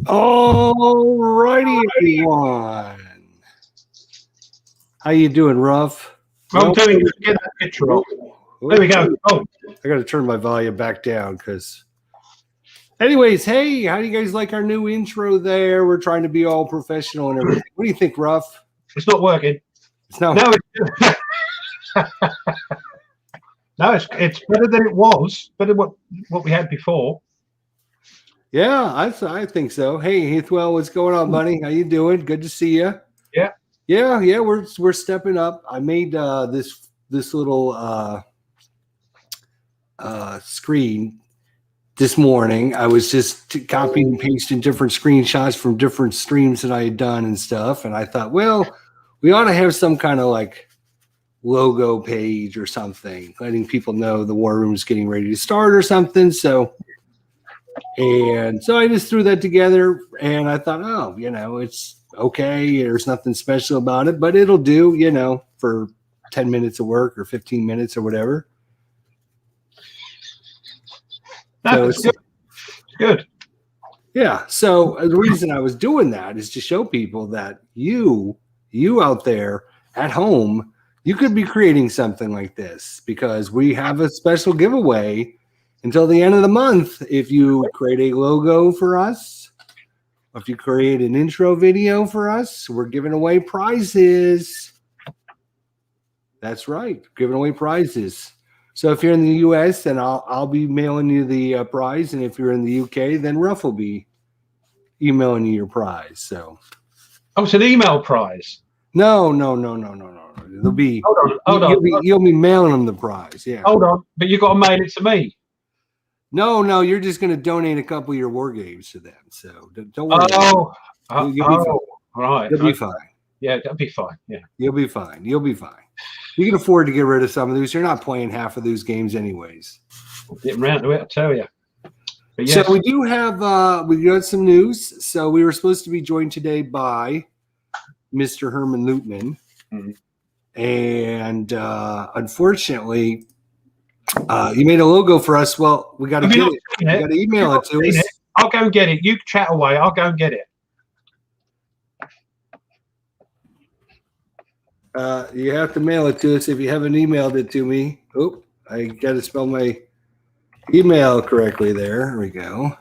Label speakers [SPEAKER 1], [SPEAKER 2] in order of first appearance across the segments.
[SPEAKER 1] All righty, everyone. How you doing, Ruff?
[SPEAKER 2] I'm doing good. Get that picture off. There we go. Oh,
[SPEAKER 1] I got to turn my volume back down because. Anyways, hey, how do you guys like our new intro there? We're trying to be all professional and everything. What do you think, Ruff?
[SPEAKER 2] it's not working.
[SPEAKER 1] It's not.
[SPEAKER 2] No, no, it's better than it was. Better than what we had before.
[SPEAKER 1] Yeah, I think so. Hey, Heathwell, what's going on, buddy? How you doing? Good to see you. Yeah. We're stepping up. I made this little screen this morning. I was just copying and pasting different screenshots from different streams that I had done and stuff, and I thought, well, we ought to have some kind of like logo page or something, letting people know the war room is getting ready to start or something. So I just threw that together, and I thought, oh, it's okay. There's nothing special about it, but it'll do, for 10 minutes of work or 15 minutes or whatever.
[SPEAKER 2] That's good.
[SPEAKER 1] Yeah. So the reason I was doing that is to show people that you out there at home, you could be creating something like this, because we have a special giveaway until the end of the month. If you create a logo for us, if you create an intro video for us, we're giving away prizes. That's right, giving away prizes. So if you're in the U.S., then I'll be mailing you the prize, and if you're in the U.K., then Ruff will be emailing you your prize. So,
[SPEAKER 2] it's an email prize.
[SPEAKER 1] No. There'll be.
[SPEAKER 2] Hold on.
[SPEAKER 1] You'll be mailing them the prize. Yeah.
[SPEAKER 2] Hold on, but you got to mail it to me.
[SPEAKER 1] No, you're just going to donate a couple of your war games to them. So don't worry. You'll be fine.
[SPEAKER 2] Right.
[SPEAKER 1] You'll be fine.
[SPEAKER 2] Yeah, that'll be fine. Yeah.
[SPEAKER 1] You'll be fine. You can afford to get rid of some of those. You're not playing half of those games anyways.
[SPEAKER 2] Getting around to it, I tell you. But yes.
[SPEAKER 1] So we do have we got some news. So we were supposed to be joined today by Mr. Herman Lutman. Mm-hmm. And unfortunately, you made a logo for us. Well, we got to get it. We got to email it to us.
[SPEAKER 2] I'll go and get it. You chat away. I'll go and get it.
[SPEAKER 1] You have to mail it to us if you haven't emailed it to me. Oh, I got to spell my email correctly there. There we go.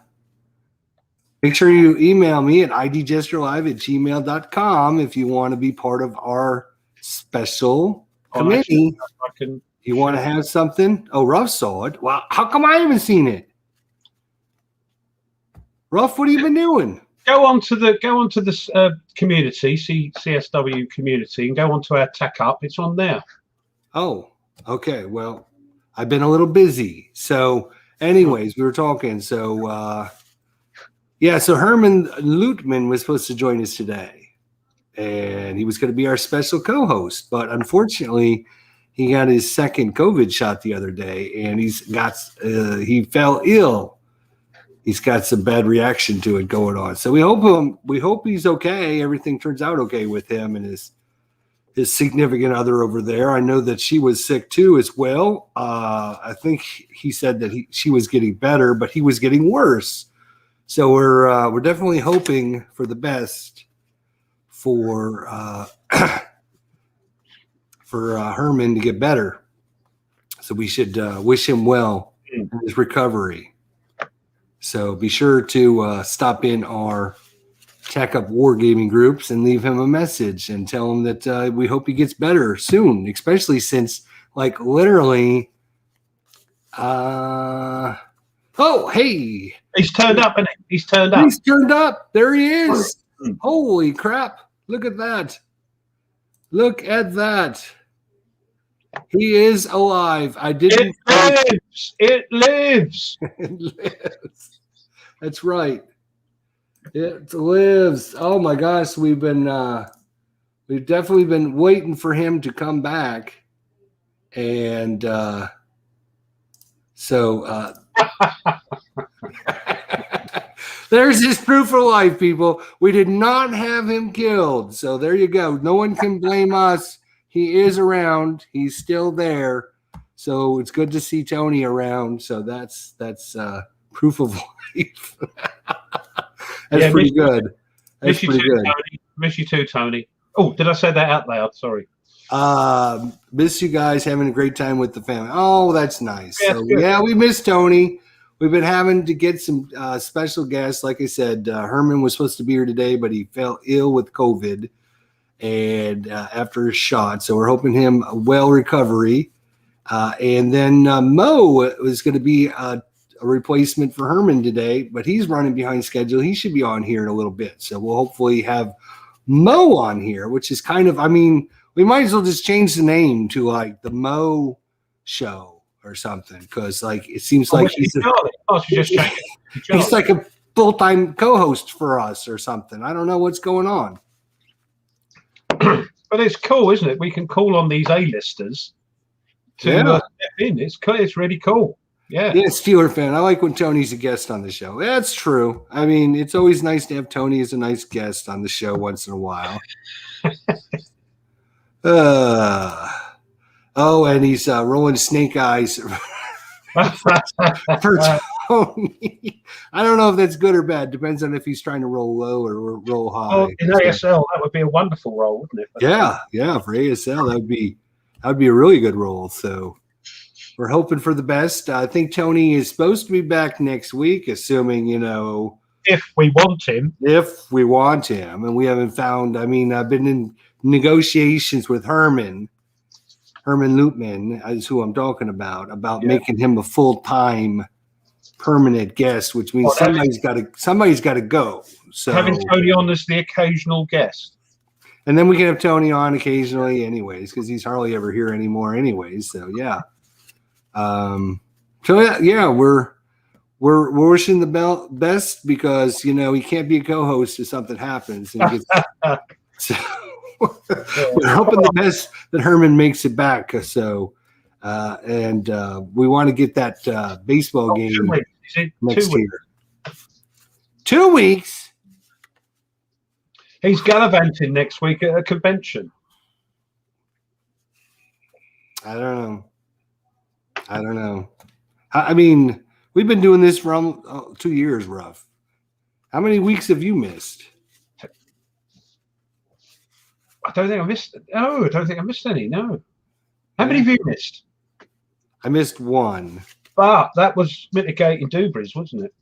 [SPEAKER 1] Make sure you email me at idgesterlive@gmail.com if you want to be part of our special committee. You want to have something? Oh, Ruff saw it. Wow, how come I haven't seen it? Ruff, what have you been doing?
[SPEAKER 2] Go on to the community, CSW community, and go on to our Tech Up. It's on there.
[SPEAKER 1] Oh, okay. Well, I've been a little busy. So, anyways, we were talking. So, so Herman Lutman was supposed to join us today, and he was going to be our special co-host. But unfortunately, he got his second COVID shot the other day, and he fell ill. He's got some bad reaction to it going on. So we hope he's okay. Everything turns out okay with him and his significant other over there. I know that she was sick too as well. I think he said that she was getting better, but he was getting worse. So we're definitely hoping for the best for for Herman to get better. So we should wish him well in his recovery. So be sure to stop in our Tech Up Wargaming groups and leave him a message and tell him that we hope he gets better soon, especially since, like, literally, oh, hey.
[SPEAKER 2] He's turned up, isn't he? He's turned up.
[SPEAKER 1] He's turned up. There he is. Holy crap. Look at that. Look at that. He is alive. I didn't.
[SPEAKER 2] It lives. It lives.
[SPEAKER 1] It lives. That's right. It lives. Oh my gosh, we've definitely been waiting for him to come back, and so there's his proof of life, people. We did not have him killed, so there you go. No one can blame us. He is around. He's still there. So it's good to see Tony around. So that's proof of life. That's pretty good. That's pretty good.
[SPEAKER 2] Tony. Miss you too, Tony. Oh, did I say that out loud? Sorry.
[SPEAKER 1] Miss you guys having a great time with the family. Oh, that's nice.
[SPEAKER 2] Yeah,
[SPEAKER 1] so yeah, we miss Tony. We've been having to get some special guests. Like I said, Herman was supposed to be here today, but he fell ill with COVID and after a shot. So we're hoping him a well recovery. And then Mo was going to be a replacement for Herman today, but he's running behind schedule. He should be on here in a little bit. So we'll hopefully have Mo on here, which is kind of, I mean, we might as well just change the name to like the Mo Show or something, because like it seems like he's like a full-time co-host for us or something. I don't know what's going on.
[SPEAKER 2] But it's cool, isn't it? We can call on these A-listers to step in. It's cool. It's really cool. Yeah.
[SPEAKER 1] Yeah, Steeler fan. I like when Tony's a guest on the show. That's true. I mean, it's always nice to have Tony as a nice guest on the show once in a while. And he's rolling snake eyes for Tony. I don't know if that's good or bad. Depends on if he's trying to roll low or roll high.
[SPEAKER 2] Oh, in ASL, that would be a wonderful role, wouldn't it?
[SPEAKER 1] Yeah. For ASL, that would be a really good role. So we're hoping for the best. I think Tony is supposed to be back next week, assuming,
[SPEAKER 2] if we want him.
[SPEAKER 1] If we want him, and we haven't found. I mean, I've been in negotiations with Herman Lutman is who I'm talking about making him a full-time permanent guest, which means somebody's got to go. So
[SPEAKER 2] having Tony on as the occasional guest,
[SPEAKER 1] and then we can have Tony on occasionally, anyways, because he's hardly ever here anymore, anyways. So yeah, we're wishing the best because he can't be a co-host if something happens and he gets. So we're hoping the best that Herman makes it back. So, and we want to get that baseball game next year. 2 weeks.
[SPEAKER 2] He's gallivanting next week at a convention.
[SPEAKER 1] I don't know. I mean, we've been doing this for 2 years, rough. How many weeks have you missed?
[SPEAKER 2] I don't think I missed. No, I don't think I missed any. No. How many have you missed?
[SPEAKER 1] I missed one.
[SPEAKER 2] But that was mitigating Dubras, wasn't it?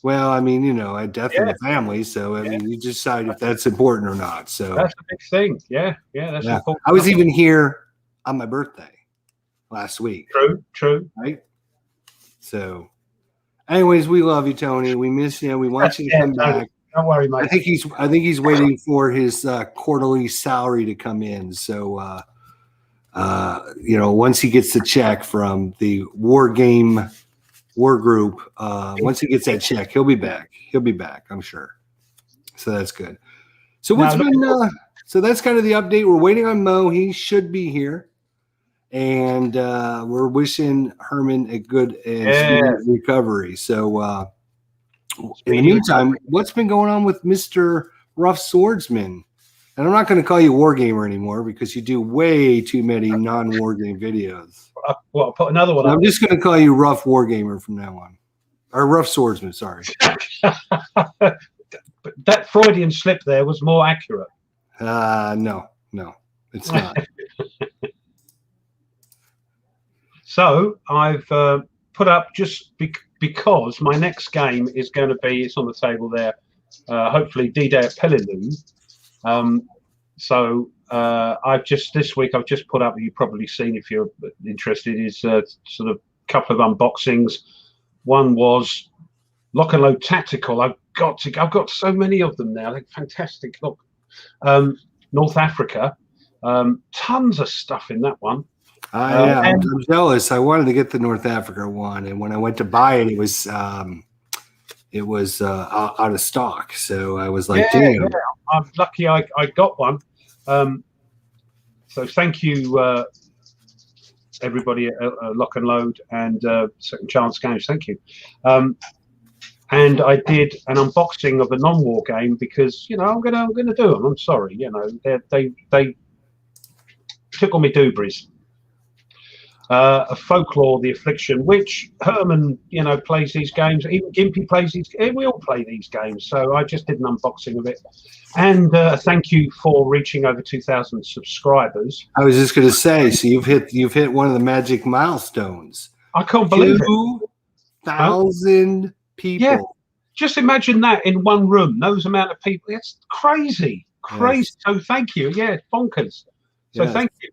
[SPEAKER 1] Well, I mean, I had death in the family, so I mean, you decide if that's important or not. So
[SPEAKER 2] that's a big thing. Yeah, that's important.
[SPEAKER 1] I was even here on my birthday last week.
[SPEAKER 2] True.
[SPEAKER 1] Right. So, anyways, we love you, Tony. We miss you. We want you to come back.
[SPEAKER 2] Don't worry, mate.
[SPEAKER 1] I think he's waiting for his quarterly salary to come in. So, once he gets the check from the war group, once he gets that check, he'll be back. I'm sure. So that's good. So so that's kind of the update. We're waiting on Mo. He should be here, and we're wishing Herman a good and speedy recovery. So. In the meantime, what's been going on with Mr. Rough Swordsman? And I'm not going to call you Wargamer anymore because you do way too many non-Wargame videos.
[SPEAKER 2] Well, I'll put another one up.
[SPEAKER 1] I'm just going to call you Rough Wargamer from now on. Or Rough Swordsman, sorry.
[SPEAKER 2] But that Freudian slip there was more accurate.
[SPEAKER 1] No. No, it's not.
[SPEAKER 2] So I've put up just because my next game is going to be, it's on the table there, hopefully D-Day at Peleliu. This week I've just put up, you've probably seen if you're interested, is sort of a couple of unboxings. One was Lock and Load Tactical. I've got so many of them now. They're fantastic. Look, North Africa, tons of stuff in that one.
[SPEAKER 1] Yeah, I'm jealous. I wanted to get the North Africa one, and when I went to buy it, it was out of stock. So I was like, "Damn!"
[SPEAKER 2] Yeah. I'm lucky I got one. So thank you, everybody at Lock and Load and Second Chance Games. Thank you. And I did an unboxing of a non-war game because I'm gonna do them. I'm sorry, they took on me doobies. A Folklore, The Affliction, which Herman, plays these games. Even Gimpy plays these. We all play these games. So I just did an unboxing of it. And thank you for reaching over 2,000 subscribers.
[SPEAKER 1] I was just going to say, so you've hit one of the magic milestones.
[SPEAKER 2] I can't believe it.
[SPEAKER 1] 2,000 people. Yeah.
[SPEAKER 2] Just imagine that in one room. Those amount of people. It's crazy. Yes. So thank you. Yeah, bonkers. So thank you.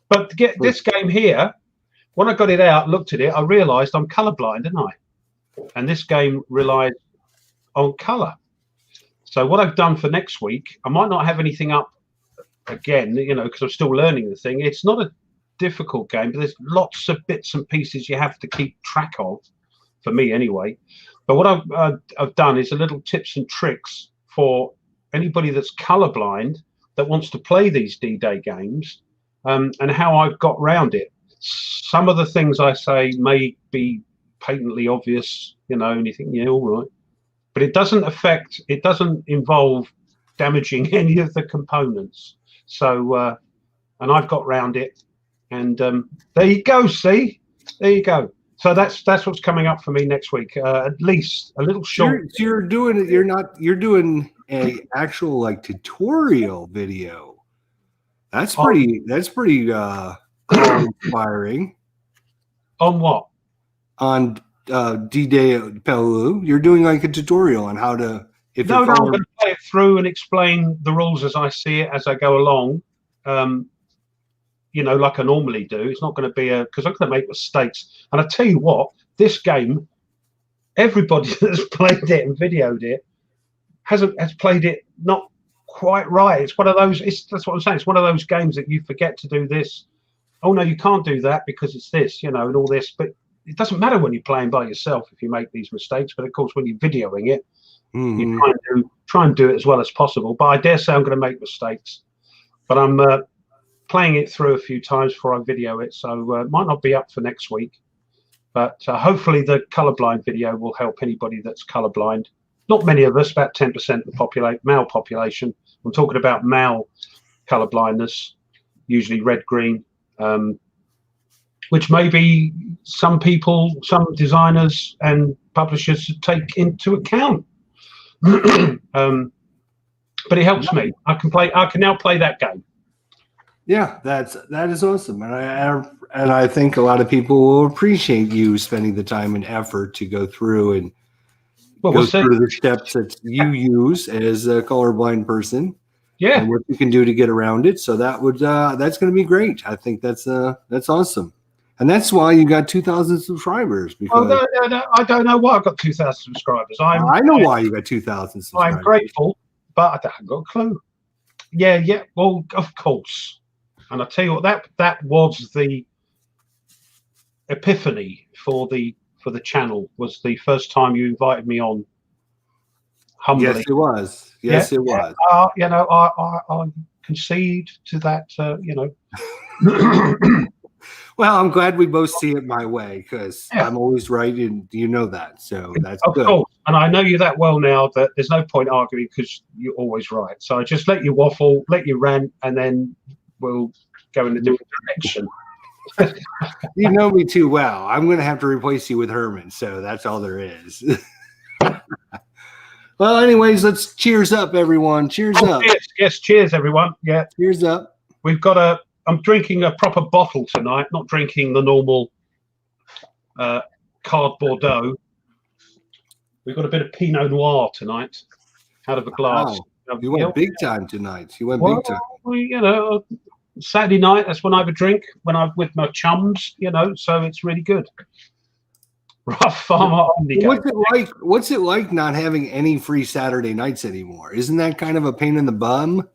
[SPEAKER 2] But to get this game here, when I got it out, looked at it, I realised I'm colourblind, didn't I? And this game relies on colour. So what I've done for next week, I might not have anything up again, because I'm still learning the thing. It's not a difficult game, but there's lots of bits and pieces you have to keep track of, for me anyway. But what I've done is a little tips and tricks for anybody that's colourblind that wants to play these D-Day games, and how I've got round it. Some of the things I say may be patently obvious, and you think, yeah, all right. But it doesn't involve damaging any of the components. So, and I've got round it. And there you go, see? There you go. So that's what's coming up for me next week. At least a little short.
[SPEAKER 1] You're doing a actual like tutorial video. That's pretty inspiring.
[SPEAKER 2] On what?
[SPEAKER 1] On D-Day at Peleliu. You're doing like a tutorial on how to. I'm
[SPEAKER 2] going to play it through and explain the rules as I see it as I go along. Like I normally do. It's not going to be because I'm going to make mistakes. And I tell you what, this game, everybody that's played it and videoed it has played it not quite right. It's one of those. That's what I'm saying. It's one of those games that you forget to do this. Oh no, you can't do that because it's this, and all this. But it doesn't matter when you're playing by yourself if you make these mistakes. But of course, when you're videoing it, you try and do it as well as possible. But I dare say I'm going to make mistakes. But I'm playing it through a few times before I video it, so it might not be up for next week. But hopefully the colorblind video will help anybody that's colorblind. Not many of us, about 10% of the male population. I'm talking about male colorblindness, usually red-green, which maybe some people, some designers and publishers should take into account. But it helps me. I can now play that game.
[SPEAKER 1] Yeah, that is awesome, and I think a lot of people will appreciate you spending the time and effort to go through and go through the steps that you use as a colorblind person.
[SPEAKER 2] Yeah,
[SPEAKER 1] and what you can do to get around it. So that's going to be great. I think that's awesome, and that's why you got 2,000 subscribers. Because
[SPEAKER 2] no, I don't know why I got 2,000 subscribers.
[SPEAKER 1] I know why you got 2,000 subscribers.
[SPEAKER 2] I'm grateful, but I haven't got a clue. Yeah. Well, of course. And I tell you what, that was the epiphany for the channel. Was the first time you invited me on. Humbly.
[SPEAKER 1] Yes, it was. Yes, it was.
[SPEAKER 2] I concede to that.
[SPEAKER 1] Well, I'm glad we both see it my way because I'm always right, and you know that. So that's good. Of course.
[SPEAKER 2] And I know you that well now that there's no point arguing because you're always right. So I just let you waffle, let you rant, and then we'll go in a different direction.
[SPEAKER 1] You know me too well. I'm going to have to replace you with Herman, so that's all there is. Well, anyways, let's cheers up, everyone. Cheers up.
[SPEAKER 2] Cheers. Yes, cheers, everyone. Yeah.
[SPEAKER 1] Cheers up.
[SPEAKER 2] we've got I'm drinking a proper bottle tonight, not drinking the normal card Bordeaux. We've got a bit of Pinot Noir tonight, out of a glass.
[SPEAKER 1] Wow. You went big time tonight. You went big time.
[SPEAKER 2] You know, Saturday night, that's when I have a drink, when I'm with my chums, you know, so it's really good. Rough farmer Omni.
[SPEAKER 1] What's it like not having any free Saturday nights anymore? Isn't that kind of a pain in the bum?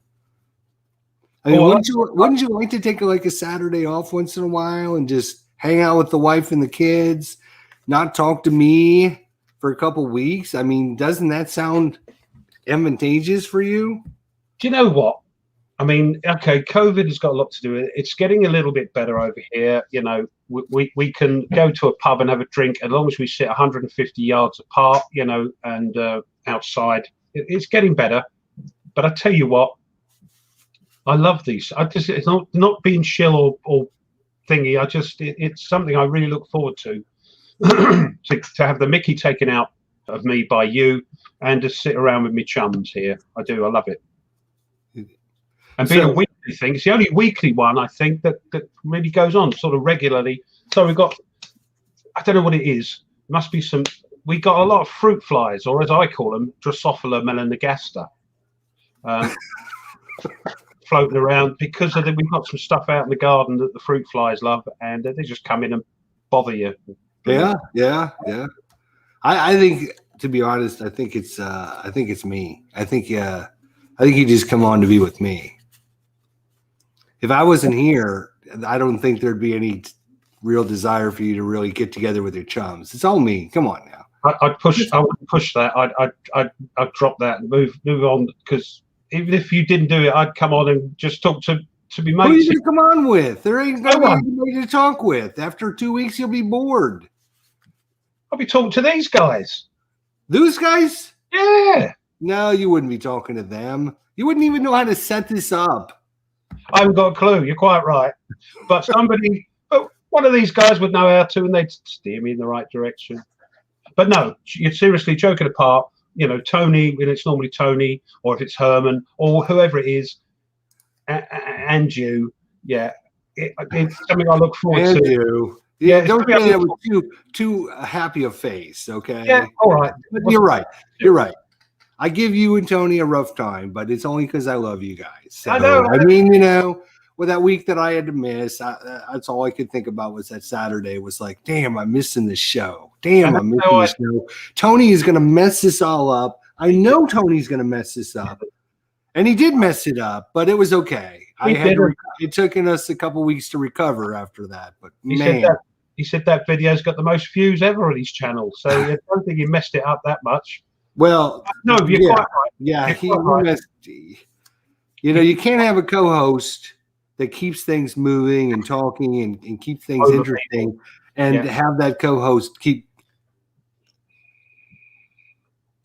[SPEAKER 1] I mean, wouldn't you like to take like a Saturday off once in a while and just hang out with the wife and the kids, not talk to me for a couple weeks? I mean, doesn't that sound advantageous for you?
[SPEAKER 2] Do you know what? I mean, okay, COVID has got a lot to do with it. It's getting a little bit better over here. You know, we can go to a pub and have a drink as long as we sit 150 yards apart, you know, and outside. It's getting better. But I tell you what, I love these. It's not being shill or thingy. It's something I really look forward to. to have the Mickey taken out of me by you and to sit around with me chums here. I do. I love it. And being a weekly thing, it's the only weekly one I think that really goes on sort of regularly. So we've got, I don't know what it is. It must be we got a lot of fruit flies, or as I call them, Drosophila melanogaster, floating around because we've got some stuff out in the garden that the fruit flies love, and they just come in and bother you.
[SPEAKER 1] Yeah. I think, to be honest, I think it's me. I think you just come on to be with me. If I wasn't here, I don't think there'd be any real desire for you to really get together with your chums. It's all me. Come on now.
[SPEAKER 2] I wouldn't push that. I'd drop that and move on, because even if you didn't do it, I'd come on and just talk to be mates.
[SPEAKER 1] Who are you going to come on with? There ain't no one to talk with. After 2 weeks, you'll be bored.
[SPEAKER 2] I'll be talking to these guys.
[SPEAKER 1] Those guys?
[SPEAKER 2] Yeah.
[SPEAKER 1] No, you wouldn't be talking to them. You wouldn't even know how to set this up.
[SPEAKER 2] I haven't got a clue. You're quite right. But one of these guys would know how to, and they'd steer me in the right direction. But no, you're seriously, joking apart, you know, Tony, when it's normally Tony, or if it's Herman, or whoever it is, and you, yeah, it's something I look forward to.
[SPEAKER 1] You. Yeah, don't say that with too happy a face, okay?
[SPEAKER 2] Yeah, all right.
[SPEAKER 1] But you're right. You're right. I give you and Tony a rough time, but it's only because I love you guys. So,
[SPEAKER 2] I know.
[SPEAKER 1] I mean, you know, with that week that I had to miss, that's all I could think about was that Saturday was like, damn, I'm missing the show. Damn, I'm missing the show. Tony is going to mess this all up. I know Tony's going to mess this up. And he did mess it up, but it was okay. It took us a couple weeks to recover after that. But
[SPEAKER 2] he said that video's got the most views ever on his channel. So I don't think he messed it up that much.
[SPEAKER 1] Well,
[SPEAKER 2] no, you're quite right.
[SPEAKER 1] Yeah, you know, you can't have a co-host that keeps things moving and talking and keep things interesting, and have that co-host keep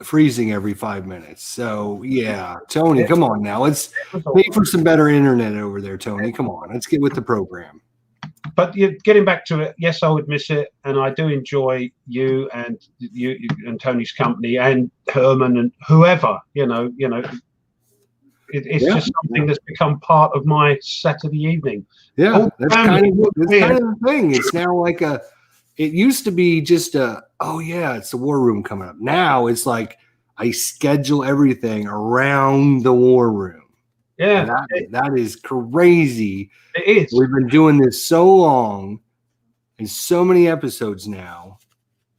[SPEAKER 1] freezing every 5 minutes. So yeah, Tony, come on now. Let's wait for some better internet over there, Tony. Come on, let's get with the program.
[SPEAKER 2] But getting back to it, yes, I would miss it, and I do enjoy you and Tony's company and Herman and whoever. You know, it's just something that's become part of my Saturday evening.
[SPEAKER 1] Yeah, that's kind of the thing. It's now like it used to be just it's the war room coming up. Now it's like I schedule everything around the war room. Yeah, that is crazy.
[SPEAKER 2] It is.
[SPEAKER 1] We've been doing this so long and so many episodes now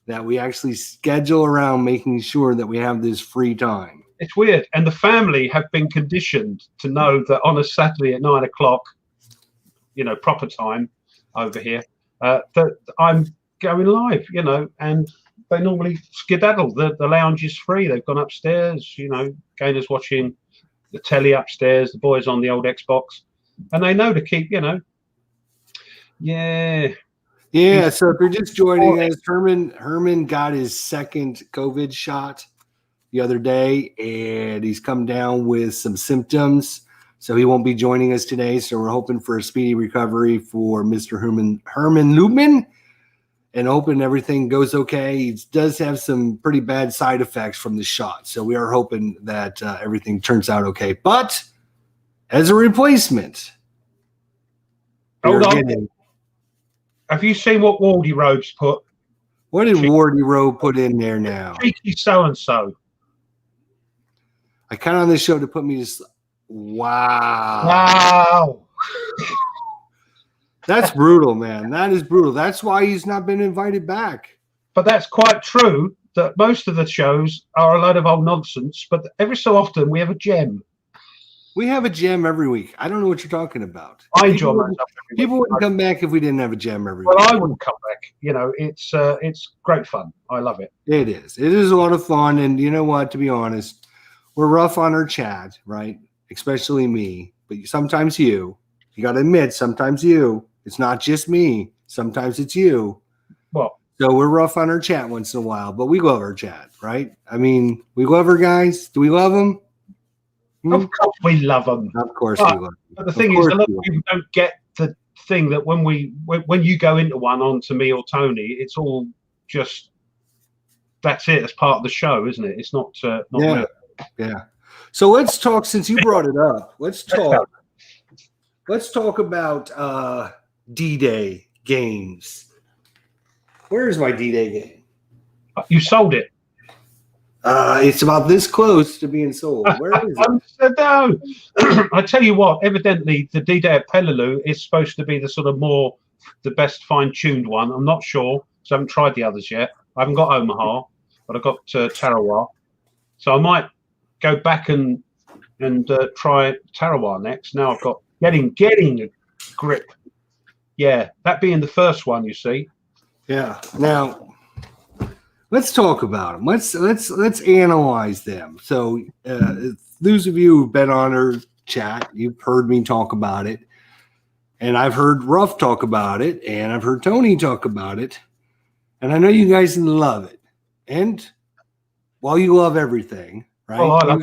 [SPEAKER 1] that we actually schedule around making sure that we have this free time.
[SPEAKER 2] It's weird. And the family have been conditioned to know that on a Saturday at 9 o'clock, you know, proper time over here, that I'm going live, you know, and they normally skedaddle. The lounge is free. They've gone upstairs, you know, Gainer's watching the telly upstairs, the boys on the old Xbox, and they know to keep, you know. Yeah.
[SPEAKER 1] So if you're just joining us, Herman got his second COVID shot the other day, and he's come down with some symptoms, so he won't be joining us today. So we're hoping for a speedy recovery for Mr. Herman Lubman, and hoping everything goes okay. He does have some pretty bad side effects from the shot, so we are hoping that everything turns out okay. But as a replacement,
[SPEAKER 2] Hold on. Have you seen what Wardy Robe's put?
[SPEAKER 1] What did Wardy Robe put in there now?
[SPEAKER 2] Cheeky so-and-so.
[SPEAKER 1] I kind of on this show to put me to... Wow.
[SPEAKER 2] Wow.
[SPEAKER 1] That's brutal, man. That is brutal. That's why he's not been invited back.
[SPEAKER 2] But that's quite true, that most of the shows are a load of old nonsense, but every so often we have a gem.
[SPEAKER 1] We have a gem every week. I don't know what you're talking about.
[SPEAKER 2] I enjoy myself every week.
[SPEAKER 1] People wouldn't come back if we didn't have a gem every week.
[SPEAKER 2] Well, I wouldn't come back. You know, it's great fun. I love it.
[SPEAKER 1] It is. It is a lot of fun. And you know what? To be honest, we're rough on our chat, right? Especially me. But sometimes you got to admit, sometimes you. It's not just me. Sometimes it's you.
[SPEAKER 2] Well,
[SPEAKER 1] so we're rough on our chat once in a while, but we love our chat, right? I mean, we love our guys. Do we love them?
[SPEAKER 2] Of course we love them.
[SPEAKER 1] Of course we love them.
[SPEAKER 2] But the thing is, a lot of people don't get the thing that when you go into one onto me or Tony, it's all just that's it. It's part of the show, isn't it? It's not real.
[SPEAKER 1] Yeah. So let's talk. Since you brought it up, let's talk. Let's talk about D-Day games. Where is my D-Day game?
[SPEAKER 2] You sold it.
[SPEAKER 1] It's about this close to being sold. Where is it?
[SPEAKER 2] No. I tell you what, evidently the D-Day at Peleliu is supposed to be the best fine-tuned one. I'm not sure, so I haven't tried the others yet. I haven't got Omaha, but I've got Tarawa. So I might go back and try Tarawa next. Now I've got getting a grip. Yeah, that being the first one, you see.
[SPEAKER 1] Yeah. Now let's talk about them. Let's analyze them. So those of you who've been on our chat, you've heard me talk about it, and I've heard Ruff talk about it, and I've heard Tony talk about it, and I know you guys love it. And while you love everything, right?
[SPEAKER 2] Oh, I love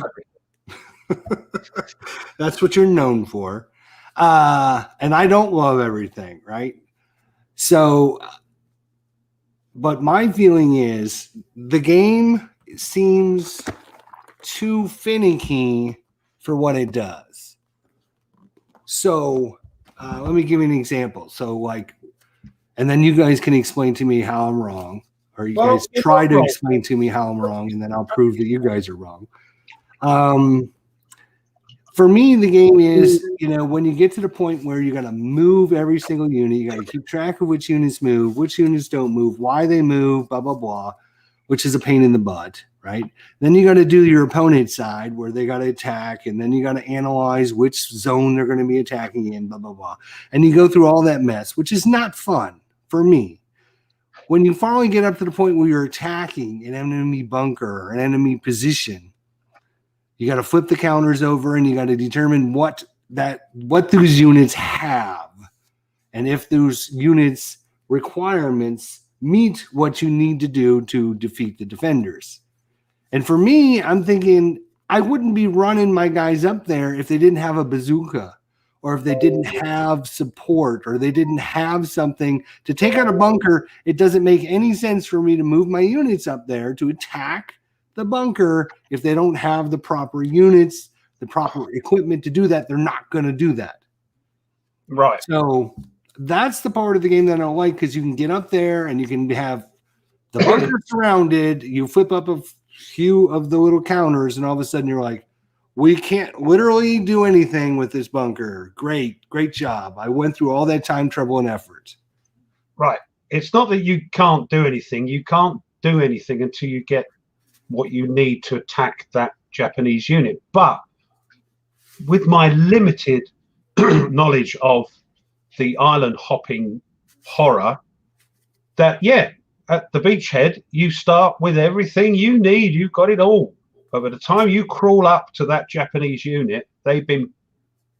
[SPEAKER 2] everything.
[SPEAKER 1] That's what you're known for. And I don't love everything, right? So, but my feeling is the game seems too finicky for what it does. So, let me give you an example. So, and then you guys can explain to me how I'm wrong, or you guys try to explain to me how I'm wrong, and then I'll prove that you guys are wrong. For me, the game is, when you get to the point where you're going to move every single unit, you got to keep track of which units move, which units don't move, why they move, blah, blah, blah, which is a pain in the butt, right? Then you got to do your opponent's side where they got to attack, and then you got to analyze which zone they're going to be attacking in, blah, blah, blah. And you go through all that mess, which is not fun for me. When you finally get up to the point where you're attacking an enemy bunker or an enemy position, you got to flip the counters over and you got to determine what those units have. And if those units' requirements meet what you need to do to defeat the defenders. And for me, I'm thinking I wouldn't be running my guys up there if they didn't have a bazooka or if they didn't have support or they didn't have something to take out a bunker. It doesn't make any sense for me to move my units up there to attack the bunker if they don't have the proper units, the proper equipment to do that. They're not going to do that.
[SPEAKER 2] Right.
[SPEAKER 1] So that's the part of the game that I don't like, because you can get up there and you can have the bunker surrounded. You flip up a few of the little counters and all of a sudden you're like, we can't literally do anything with this bunker. Great job. I went through all that time, trouble, and effort.
[SPEAKER 2] Right. It's not that you can't do anything. You can't do anything until you get what you need to attack that Japanese unit. But with my limited knowledge of the island hopping horror, that at the beachhead you start with everything you need. You've got it all. But by the time you crawl up to that Japanese unit, they've been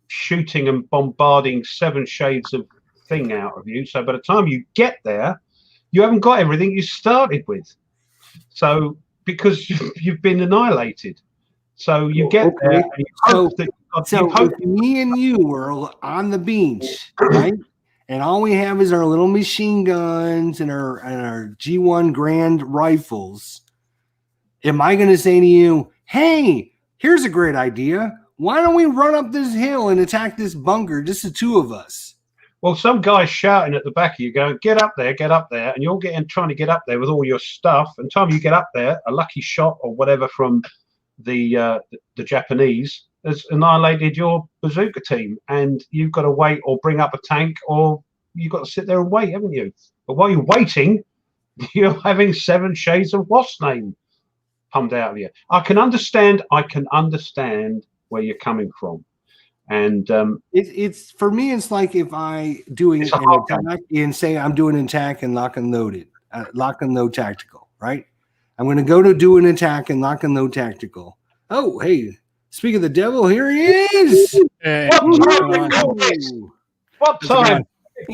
[SPEAKER 2] shooting and bombarding 7 shades of thing out of you. So by the time you get there, you haven't got everything you started with. So because you've been annihilated. So you get there. And you hope
[SPEAKER 1] if me and you are on the beach, right? And all we have is our little machine guns and our G1 Grand rifles. Am I going to say to you, hey, here's a great idea. Why don't we run up this hill and attack this bunker, just the two of us?
[SPEAKER 2] Well, some guy's shouting at the back of you, going, get up there, and you're trying to get up there with all your stuff. And time you get up there, a lucky shot or whatever from the Japanese has annihilated your bazooka team, and you've got to wait or bring up a tank, or you've got to sit there and wait, haven't you? But while you're waiting, you're having 7 Shades of What's name pumped out of you. I can understand where you're coming from. And
[SPEAKER 1] it's for me, it's like if I doing an attack and say I'm doing an attack and lock and loaded, lock and load tactical, right? I'm going to go to do an attack and lock and load tactical. Oh, hey, speak of the devil, here he is.
[SPEAKER 3] Hey,
[SPEAKER 2] what time?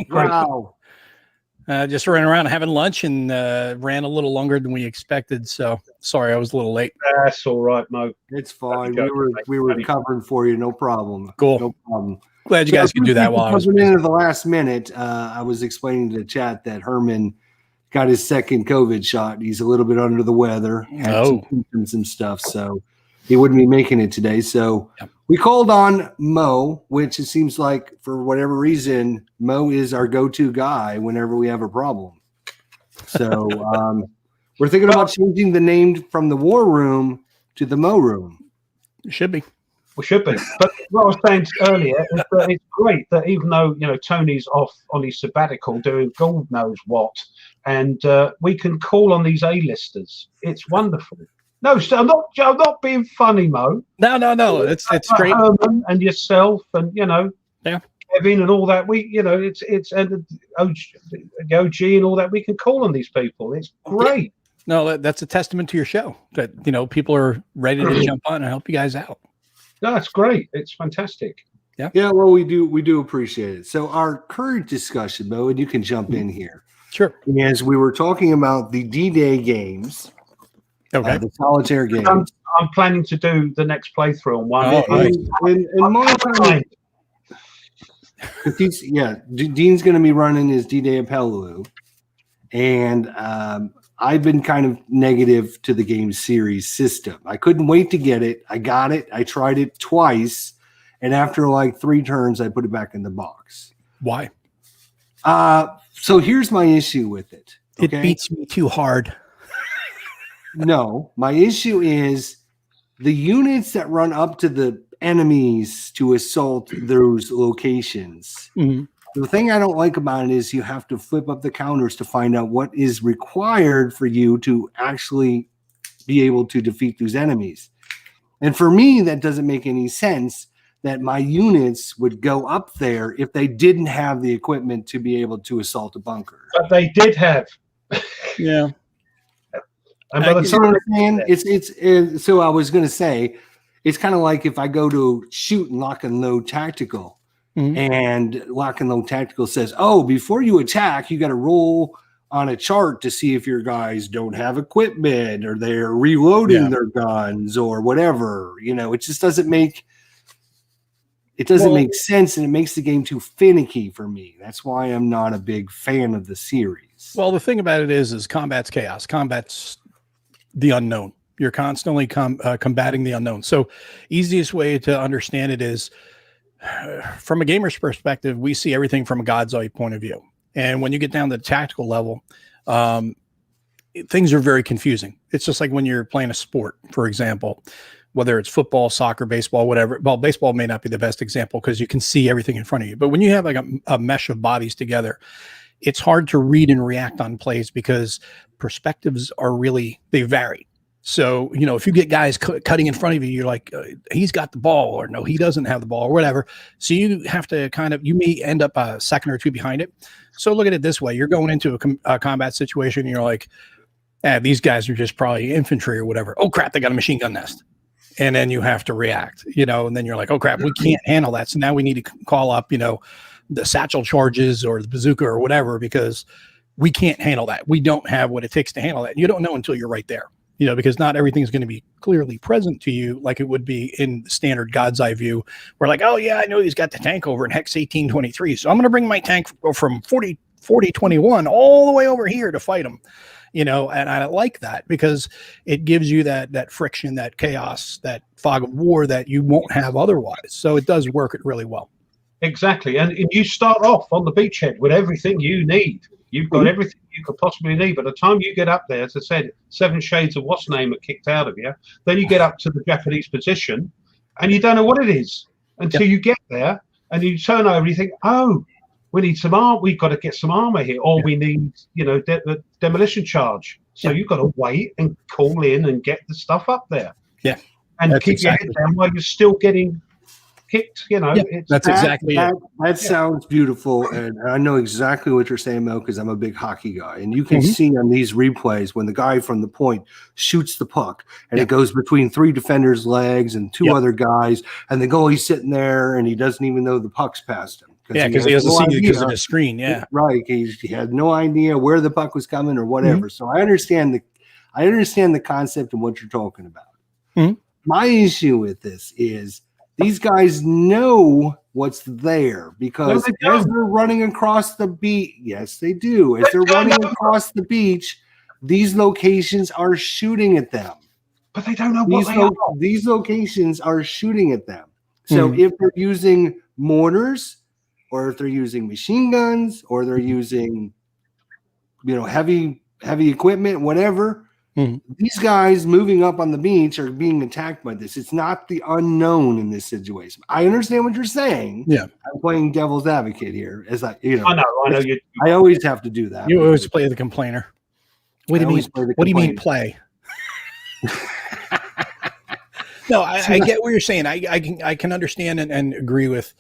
[SPEAKER 1] Wow.
[SPEAKER 3] Just ran around having lunch and ran a little longer than we expected. So sorry, I was a little late.
[SPEAKER 2] That's all right, Mo.
[SPEAKER 1] It's fine. We were covering for you. No problem.
[SPEAKER 3] Cool.
[SPEAKER 1] No problem.
[SPEAKER 3] Glad you guys could do that while I was
[SPEAKER 1] in at the last minute. I was explaining to the chat that Herman got his second COVID shot. He's a little bit under the weather. Had some symptoms and stuff, so he wouldn't be making it today. So we called on Mo, which it seems like for whatever reason, Mo is our go-to guy whenever we have a problem. So we're thinking about changing the name from the War Room to the Mo Room.
[SPEAKER 3] It should be.
[SPEAKER 2] We should be. But what I was saying earlier is that it's great that even though Tony's off on his sabbatical doing God knows what, and we can call on these A-listers. It's wonderful. No, I'm not being funny, Mo.
[SPEAKER 3] No. It's great.
[SPEAKER 2] Herman and yourself, and Kevin and all that. It's and OG and all that. We can call on these people. It's great.
[SPEAKER 3] No, that's a testament to your show that people are ready to jump on and help you guys out.
[SPEAKER 2] No, it's great. It's fantastic.
[SPEAKER 3] Yeah.
[SPEAKER 1] Well, we do appreciate it. So our current discussion, Mo, and you can jump in here.
[SPEAKER 3] Sure.
[SPEAKER 1] As we were talking about the D-Day games.
[SPEAKER 3] Okay.
[SPEAKER 1] The solitaire game.
[SPEAKER 2] I'm planning to do the next playthrough on one.
[SPEAKER 1] And my time, Dean's going to be running his D-Day of Peleliu, and I've been kind of negative to the game series system. I couldn't wait to get it. I got it. I tried it twice, and after like 3 turns, I put it back in the box.
[SPEAKER 3] Why?
[SPEAKER 1] So here's my issue with it. Okay?
[SPEAKER 3] It beats me too hard.
[SPEAKER 1] No, my issue is the units that run up to the enemies to assault those locations.
[SPEAKER 3] Mm-hmm.
[SPEAKER 1] The thing I don't like about it is you have to flip up the counters to find out what is required for you to actually be able to defeat those enemies. And for me, that doesn't make any sense that my units would go up there if they didn't have the equipment to be able to assault a bunker.
[SPEAKER 2] But they did have.
[SPEAKER 3] Yeah.
[SPEAKER 1] And by the time it's so I was going to say, it's kind of like if I go to shoot and lock and load tactical, and lock and load tactical says, "Oh, before you attack, you got to roll on a chart to see if your guys don't have equipment or they're reloading their guns or whatever." It just doesn't make make sense, and it makes the game too finicky for me. That's why I'm not a big fan of the series.
[SPEAKER 3] Well, the thing about it is combat's chaos. Combat's the unknown. You're constantly combating the unknown. So easiest way to understand it is from a gamer's perspective, we see everything from a God's eye point of view. And when you get down to the tactical level, things are very confusing. It's just like when you're playing a sport, for example, whether it's football, soccer, baseball, whatever. Well, baseball may not be the best example because you can see everything in front of you. But when you have like a mesh of bodies together, it's hard to read and react on plays because perspectives are they vary. So, if you get guys cutting in front of you, you're like, he's got the ball, or no, he doesn't have the ball, or whatever. So you have to you may end up a second or two behind it. So look at it this way. You're going into a combat situation, and you're like, these guys are just probably infantry or whatever. Oh, crap, they got a machine gun nest. And then you have to react, and then you're like, oh, crap, we can't handle that. So now we need to call up, the satchel charges or the bazooka or whatever, because we can't handle that. We don't have what it takes to handle that. And you don't know until you're right there, because not everything's going to be clearly present to you like it would be in standard God's eye view. We're like, oh, yeah, I know he's got the tank over in Hex 1823. So I'm going to bring my tank from 4021 all the way over here to fight him. And I like that because it gives you that friction, that chaos, that fog of war that you won't have otherwise. So it does work it really well.
[SPEAKER 2] Exactly. And you start off on the beachhead with everything you need. You've got everything you could possibly need. By the time you get up there, as I said, 7 shades of what's name are kicked out of you. Then you get up to the Japanese position and you don't know what it is until you get there and you turn over and you think, oh, we need some armor. We've got to get some armor here, or we need, the demolition charge. So you've got to wait and call in and get the stuff up there.
[SPEAKER 3] Yeah.
[SPEAKER 2] And keep your head down while you're still getting kicked,
[SPEAKER 3] that's exactly it.
[SPEAKER 1] That sounds beautiful, and I know exactly what you're saying, Mo, because I'm a big hockey guy, and you can see on these replays when the guy from the point shoots the puck, and it goes between 3 defenders' legs and 2 other guys, and the goalie's sitting there, and he doesn't even know the puck's past him.
[SPEAKER 3] Yeah, because he doesn't see it because of the screen. Yeah,
[SPEAKER 1] right. He had no idea where the puck was coming or whatever. So I understand the concept and what you're talking about. My issue with this is these guys know what's there because as they're running across the beach, yes, they do. As they're running across the beach, these locations are shooting at them.
[SPEAKER 2] But they don't know what they are.
[SPEAKER 1] These locations are shooting at them. So if they're using mortars, or if they're using machine guns, or they're using, heavy equipment, whatever, these guys moving up on the beach are being attacked by this. It's not the unknown in this situation. I understand what you're saying.
[SPEAKER 3] Yeah,
[SPEAKER 1] I'm playing devil's advocate here. As I
[SPEAKER 2] know.
[SPEAKER 1] I always have to do that.
[SPEAKER 3] You always play the complainer. What do you mean? What do you mean play? No, I get what you're saying. I can understand and agree with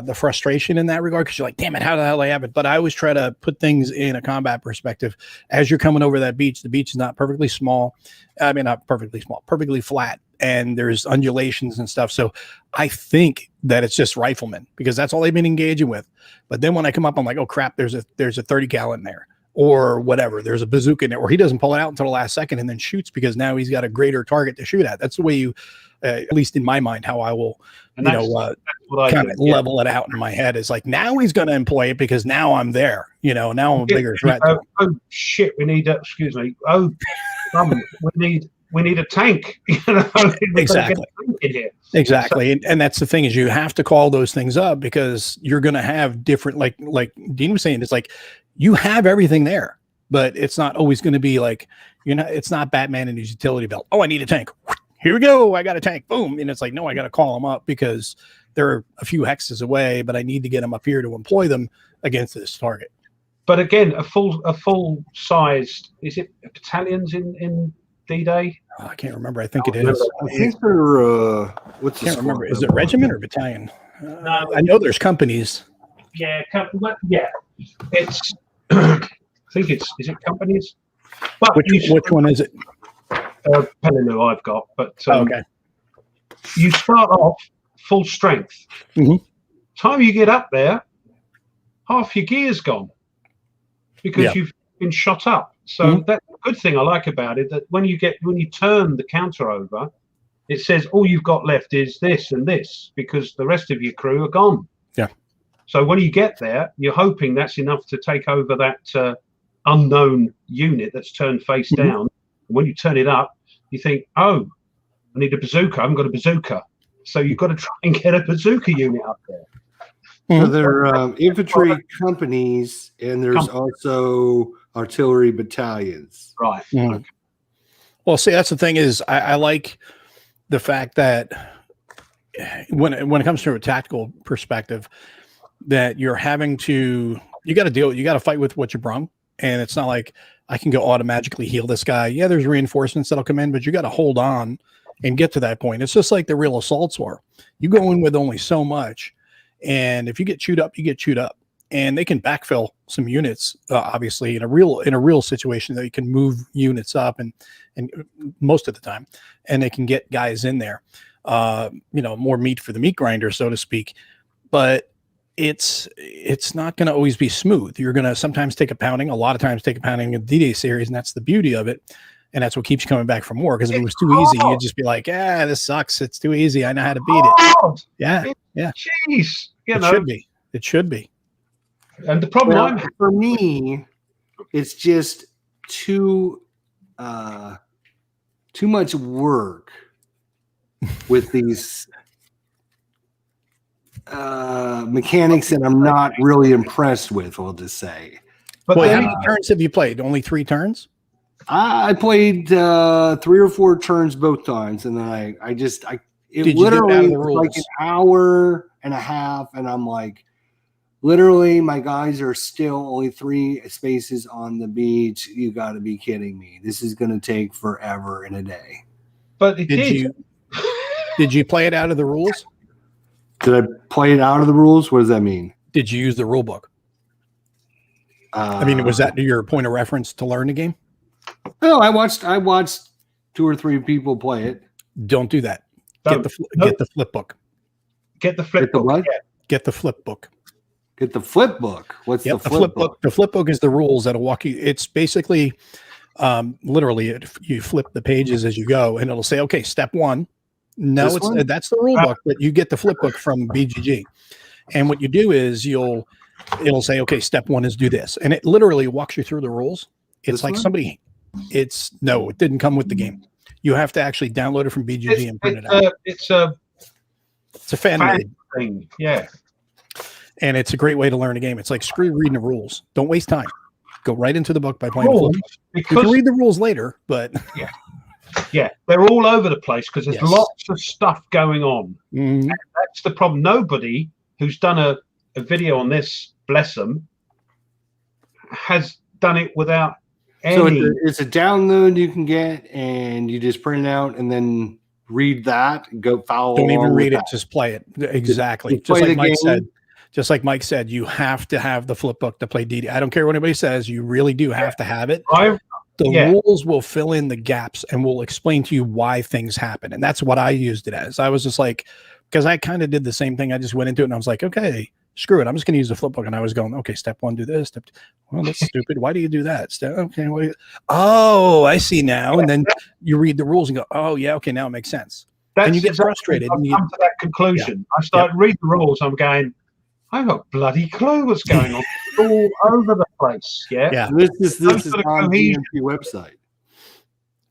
[SPEAKER 3] the frustration in that regard, because you're like, damn it, how the hell I have it? But I always try to put things in a combat perspective. As you're coming over that beach, the beach is not perfectly small. I mean, not perfectly small, perfectly flat. And there's undulations and stuff. So I think that it's just riflemen, because that's all they've been engaging with. But then when I come up, I'm like, oh crap, there's a 30 cal in there, or whatever. There's a bazooka in there, or he doesn't pull it out until the last second and then shoots because now he's got a greater target to shoot at. That's the way you, at least in my mind, how I will, kind of level it out in my head is like, now he's going to employ it because now I'm there, now I'm a bigger threat.
[SPEAKER 2] Oh shit, we need excuse me. Oh, we need a tank.
[SPEAKER 3] Exactly. Exactly. And that's the thing, is you have to call those things up, because you're going to have different, like Dean was saying, it's like you have everything there, but it's not always going to be like, it's not Batman and his utility belt. Oh, I need a tank. Here we go. I got a tank. Boom. And it's like, no, I got to call them up because they're a few hexes away, but I need to get them up here to employ them against this target.
[SPEAKER 2] But again, a full sized, is it battalions in D-Day?
[SPEAKER 3] Oh, I can't remember. I think it is.
[SPEAKER 1] I think they're
[SPEAKER 3] what's the can't remember. Is it regiment or battalion? No, I know there's companies.
[SPEAKER 2] Yeah, it's. I think is it companies? But
[SPEAKER 3] which one is it?
[SPEAKER 2] Depending who I've got, but
[SPEAKER 3] okay.
[SPEAKER 2] You start off full strength. Time you get up there, half your gear's gone because you've been shot up. So that's a good thing I like about it, that when you turn the counter over, it says all you've got left is this and this, because the rest of your crew are gone. Yeah. So when you get there, you're hoping that's enough to take over that unknown unit that's turned face down. When you turn it up, you think, oh, I need a bazooka. I haven't got a bazooka. So you've got to try and get a bazooka unit up there.
[SPEAKER 1] So there are infantry companies, and there's also artillery battalions.
[SPEAKER 2] Right.
[SPEAKER 3] Okay. Well, see, that's the thing is I like the fact that when it comes to a tactical perspective, that you're having to, you got to fight with what you brung. And it's not like I can go automatically heal this guy. Yeah, there's reinforcements that'll come in, but you got to hold on and get to that point. It's just like the real assaults were. You go in with only so much, and if you get chewed up, you get chewed up. And they can backfill some units, obviously, in a real situation that you can move units up, and most of the time, and they can get guys in there, more meat for the meat grinder, so to speak. But it's not going to always be smooth. You're going to sometimes take a pounding, a lot of times take a pounding in the D-Day series, and that's the beauty of it. And that's what keeps you coming back for more. Because if it was too easy, you'd just be like, this sucks. It's too easy. I know how to beat it. Yeah.
[SPEAKER 2] Jeez.
[SPEAKER 3] It should be.
[SPEAKER 2] And the problem
[SPEAKER 1] for me, it's just too much work with these mechanics that I'm not really impressed with. We'll just say.
[SPEAKER 2] But
[SPEAKER 3] Well, how
[SPEAKER 2] then,
[SPEAKER 3] many turns have you played? Only 3 turns?
[SPEAKER 1] I played 3 or 4 turns both times, and then it
[SPEAKER 3] Did you do it
[SPEAKER 1] literally
[SPEAKER 3] out of the
[SPEAKER 1] was like
[SPEAKER 3] rules?
[SPEAKER 1] an hour and a half, and I'm like, literally, my guys are still only 3 spaces on the beach. You got to be kidding me! This is going to take forever in a day.
[SPEAKER 2] but it
[SPEAKER 3] Did
[SPEAKER 2] did.
[SPEAKER 3] you did you play it out of the rules?
[SPEAKER 1] Did I play it out of the rules? What does that mean?
[SPEAKER 3] Did you use the rule book? I mean, was that your point of reference to learn the game?
[SPEAKER 1] No, I watched 2 or 3 people play it.
[SPEAKER 3] Don't do that.
[SPEAKER 2] No,
[SPEAKER 3] Get the flip book.
[SPEAKER 2] Get the flip
[SPEAKER 1] Get the
[SPEAKER 2] book.
[SPEAKER 1] what?
[SPEAKER 2] Yeah.
[SPEAKER 3] Get the flip book.
[SPEAKER 1] Get the flip book. What's
[SPEAKER 3] Yep,
[SPEAKER 1] the flip book?
[SPEAKER 3] The flip book is the rules that'll walk you. It's basically literally you flip the pages as you go, and it'll say, okay, step 1. No,
[SPEAKER 1] This one?
[SPEAKER 3] that's the rule book, but you get the flip book from BGG. And what you do is it'll say, okay, step 1 is do this. And it literally walks you through the rules. It's
[SPEAKER 1] This
[SPEAKER 3] like
[SPEAKER 1] one?
[SPEAKER 3] no, it didn't come with the game. You have to actually download it from BGG and print it out.
[SPEAKER 2] It's a
[SPEAKER 3] It's a fan made,
[SPEAKER 2] thing. Yeah.
[SPEAKER 3] and it's a great way to learn a game. It's like, screw reading the rules. Don't waste time. Go right into the book by playing the flip
[SPEAKER 2] Rules,
[SPEAKER 3] book. You
[SPEAKER 2] because
[SPEAKER 3] can read the rules later, but
[SPEAKER 2] yeah, they're all over the place because there's
[SPEAKER 3] Yes.
[SPEAKER 2] lots of stuff going on.
[SPEAKER 3] Mhm.
[SPEAKER 2] That's the problem. Nobody who's done a video on this, bless them, has done it without
[SPEAKER 1] So
[SPEAKER 2] any.
[SPEAKER 1] it's a download you can get, and you just print it out and then read that. And go follow.
[SPEAKER 3] Don't even
[SPEAKER 1] along
[SPEAKER 3] read
[SPEAKER 1] with
[SPEAKER 3] it. Just play it. Exactly.
[SPEAKER 1] Just play
[SPEAKER 3] Just like
[SPEAKER 1] the
[SPEAKER 3] Mike
[SPEAKER 1] game.
[SPEAKER 3] said. Just like Mike said, you have to have the flip book to play DD. I don't care what anybody says. You really do have to have it. The
[SPEAKER 2] Yeah.
[SPEAKER 3] rules will fill in the gaps and will explain to you why things happen. And that's what I used it as. I was just like, because I kind of did the same thing. I just went into it and I was like, okay, screw it. I'm just going to use the flip book. And I was going, okay, step 1, do this. Step 2. Well, that's stupid. Why do you do that? Okay. Oh, I see now. And then you read the rules and go, oh, yeah, okay, now it makes sense. And you get frustrated.
[SPEAKER 2] I've come to that conclusion. I started reading the rules. I'm going, I've got a bloody clue what's going on. It's all over the place. Yeah.
[SPEAKER 3] Yeah.
[SPEAKER 1] This is
[SPEAKER 2] Comes to
[SPEAKER 1] on
[SPEAKER 2] the
[SPEAKER 1] the
[SPEAKER 2] cohesion.
[SPEAKER 1] GMT website.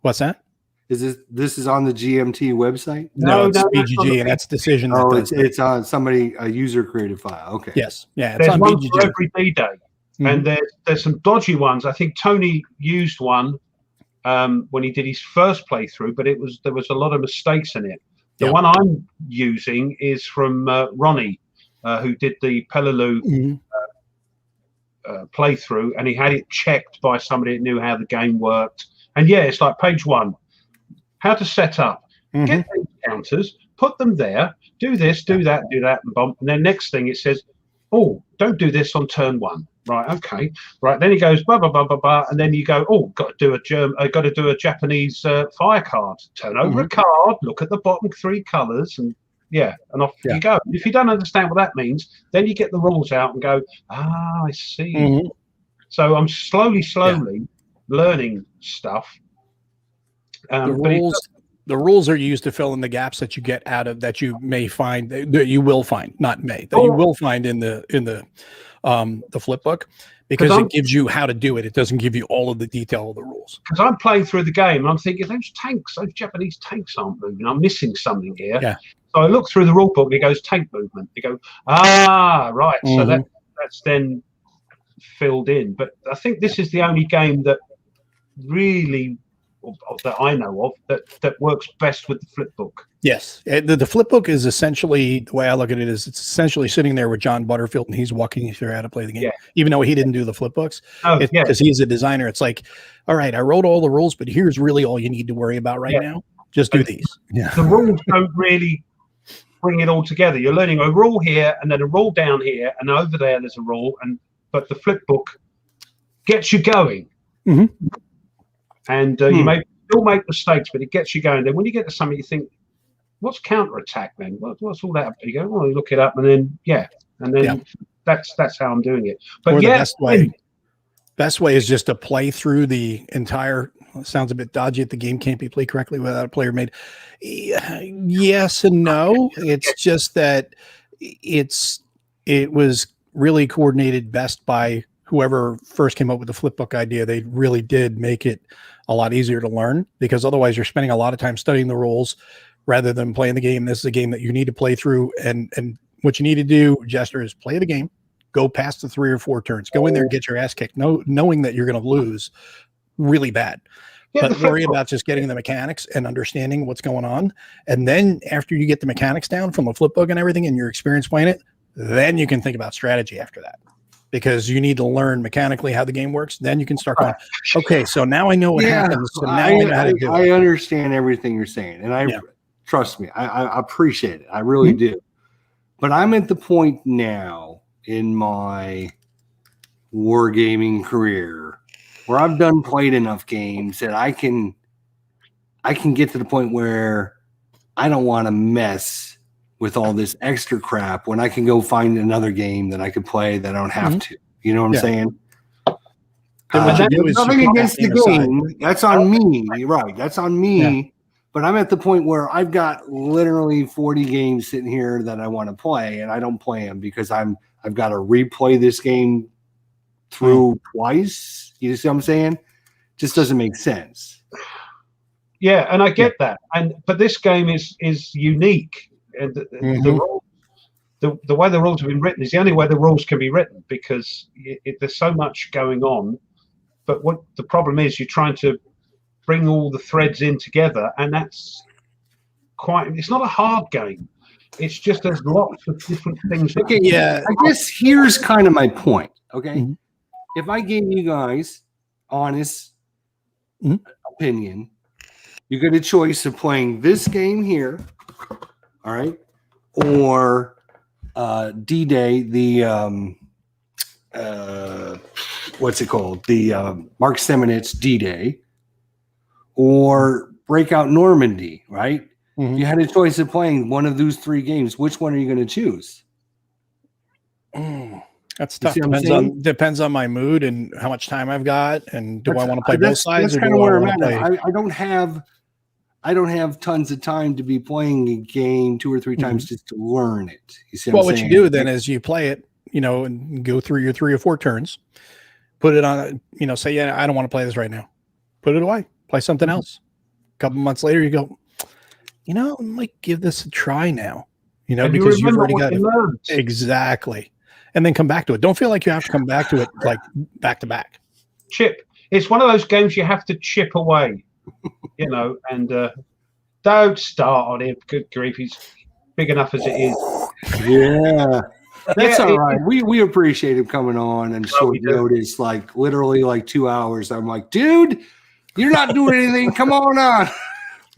[SPEAKER 3] What's that?
[SPEAKER 1] This is on the GMT website?
[SPEAKER 3] No, it's
[SPEAKER 2] no, that's on
[SPEAKER 3] BGG,
[SPEAKER 2] the-
[SPEAKER 3] and that's Decision. That
[SPEAKER 1] Oh,
[SPEAKER 3] does
[SPEAKER 1] it's on a user created file. Okay.
[SPEAKER 3] Yes. Yeah. It's
[SPEAKER 2] There's
[SPEAKER 3] on
[SPEAKER 2] one
[SPEAKER 3] BGG.
[SPEAKER 2] for every D-Day. And there's some dodgy ones. I think Tony used one when he did his first playthrough, but there was a lot of mistakes in it. The one I'm using is from Ronnie, who did the Peleliu playthrough, and he had it checked by somebody that knew how the game worked. And yeah, it's like page 1, how to set up, get these counters, put them there, do this, do that, and bump. And then next thing it says, oh, don't do this on turn 1. Right, okay, right. Then he goes blah blah blah blah blah, and then you go, oh, got to do a Japanese fire card. Turn over a card, look at the bottom 3 colors, and off you go. If you don't understand what that means, then you get the rules out and go, I see. So I'm slowly learning stuff.
[SPEAKER 3] The rules are used to fill in the gaps that you get out of that you may find that you will find, not may, that you will find in the flip book, because it gives you how to do it. It doesn't give you all of the detail of the rules.
[SPEAKER 2] Because I'm playing through the game and I'm thinking those Japanese tanks aren't moving. I'm missing something here.
[SPEAKER 3] Yeah.
[SPEAKER 2] So I look through the rule book and it goes tank movement. You go, right. So that's then filled in. But I think this is the only game that really that I know of that works best with the flip book.
[SPEAKER 3] Yes, the flip book is essentially, the way I look at it is, it's essentially sitting there with John Butterfield and he's walking you through how to play the game, even though he didn't do the flip books. Because he's a designer. It's like, all right, I wrote all the rules, but here's really all you need to worry about right now. Just do these. Yeah.
[SPEAKER 2] The rules don't really bring it all together. You're learning a rule here and then a rule down here and over there there's a rule, but the flip book gets you going. And you may still make mistakes, but it gets you going. Then when you get to something, you think, what's counterattack then? What's all that about? You go, well, you look it up, and then that's how I'm doing it. But
[SPEAKER 3] the best way is just to play through the entire. Sounds a bit dodgy. If the game can't be played correctly without a player made. Yes and no. It's just that it was really coordinated best by whoever first came up with the flip book idea. They really did make it a lot easier to learn, because otherwise you're spending a lot of time studying the rules rather than playing the game. This is a game that you need to play through and What you need to do, Jester, is play the game, go past the 3 or 4 turns, go in there and get your ass kicked, knowing that you're going to lose really bad. But worry about just getting the mechanics and understanding what's going on. And then after you get the mechanics down from the flip book and everything and your experience playing it, then you can think about strategy after that. Because you need to learn mechanically how the game works. Then you can start going, okay, so now I know what happens. So now I know how to do it.
[SPEAKER 1] I understand everything you're saying. And trust me, I appreciate it. I really do. But I'm at the point now in my wargaming career where I've played enough games that I can get to the point where I don't want to mess with all this extra crap when I can go find another game that I could play that I don't have to. You know what I'm saying? Nothing against the game. That's on me. Right. That's on me. Yeah. But I'm at the point where I've got literally 40 games sitting here that I want to play, and I don't play them because I've got to replay this game through twice. You see what I'm saying? Just doesn't make sense.
[SPEAKER 2] Yeah, and I get that. But this game is unique. And the way the rules have been written is the only way the rules can be written, because there's so much going on. But what the problem is, you're trying to bring all the threads in together, and it's not a hard game. It's just there's lots of different things.
[SPEAKER 1] Okay, yeah. I guess here's kind of my point. Okay, if I gave you guys honest opinion, you get a choice of playing this game here, all right, or D-Day, the what's it called? The Mark Stemenitz D-Day, or Breakout Normandy, right? If you had a choice of playing one of those 3 games, which one are you going to choose?
[SPEAKER 3] That's tough. Depends on my mood and how much time I've got, and do I want to play both sides?
[SPEAKER 1] That's kind of where I'm at. I don't have tons of time to be playing a game 2 or 3 times just to learn it. You see
[SPEAKER 3] what you do then is you play it, and go through your 3 or 4 turns, put it on, say, yeah, I don't want to play this right now. Put it away. Play something else. A couple months later, you go, I might give this a try now, because you've already got it. Exactly. And then come back to it. Don't feel like you have to come back to it like back to back.
[SPEAKER 2] Chip. It's one of those games you have to chip away, and don't start on him. Good grief, he's big enough as it is.
[SPEAKER 1] Yeah. That's all right. We appreciate him coming on and short notice, like literally like 2 hours. I'm like, dude, you're not doing anything. Come on.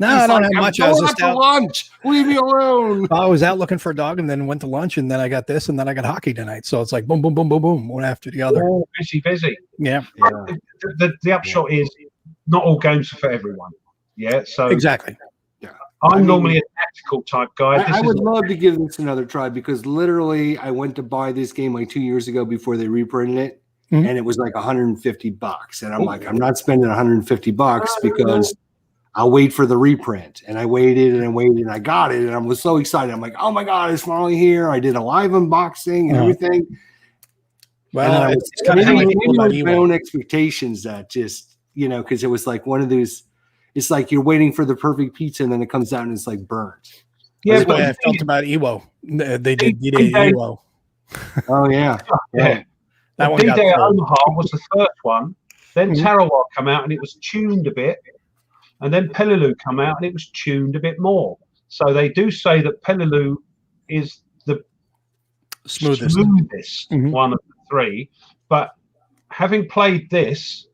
[SPEAKER 3] No, I don't have much. I was just out
[SPEAKER 1] for lunch. Leave me alone.
[SPEAKER 3] I was out looking for a dog, and then went to lunch, and then I got this, and then I got hockey tonight. So it's like boom, boom, boom, boom, boom, one after the other.
[SPEAKER 2] Oh, busy.
[SPEAKER 3] Yeah.
[SPEAKER 2] The upshot is not all games are for everyone. Yeah. So
[SPEAKER 3] exactly.
[SPEAKER 2] Yeah. I'm normally a tactical type guy.
[SPEAKER 1] I would love to give this another try, because literally I went to buy this game like 2 years ago before they reprinted it, and it was like $150, and I'm like, I'm not spending $150 because I'll wait for the reprint. And I waited and I got it, and I was so excited. I'm like, oh my God, it's finally here. I did a live unboxing and everything.
[SPEAKER 3] Well,
[SPEAKER 1] it's kind of my own expectations that just, because it was like one of those, it's like you're waiting for the perfect pizza, and then it comes out and it's like burnt.
[SPEAKER 3] Yeah, that's what I felt about Ewo. They did D-Day Ewo.
[SPEAKER 1] Oh yeah.
[SPEAKER 3] That one
[SPEAKER 2] D-Day at Omaha was the first one. Then Tarawa come out and it was tuned a bit. And then Peleliu come out and it was tuned a bit more. So they do say that Peleliu is the smoothest one of the 3. But having played this,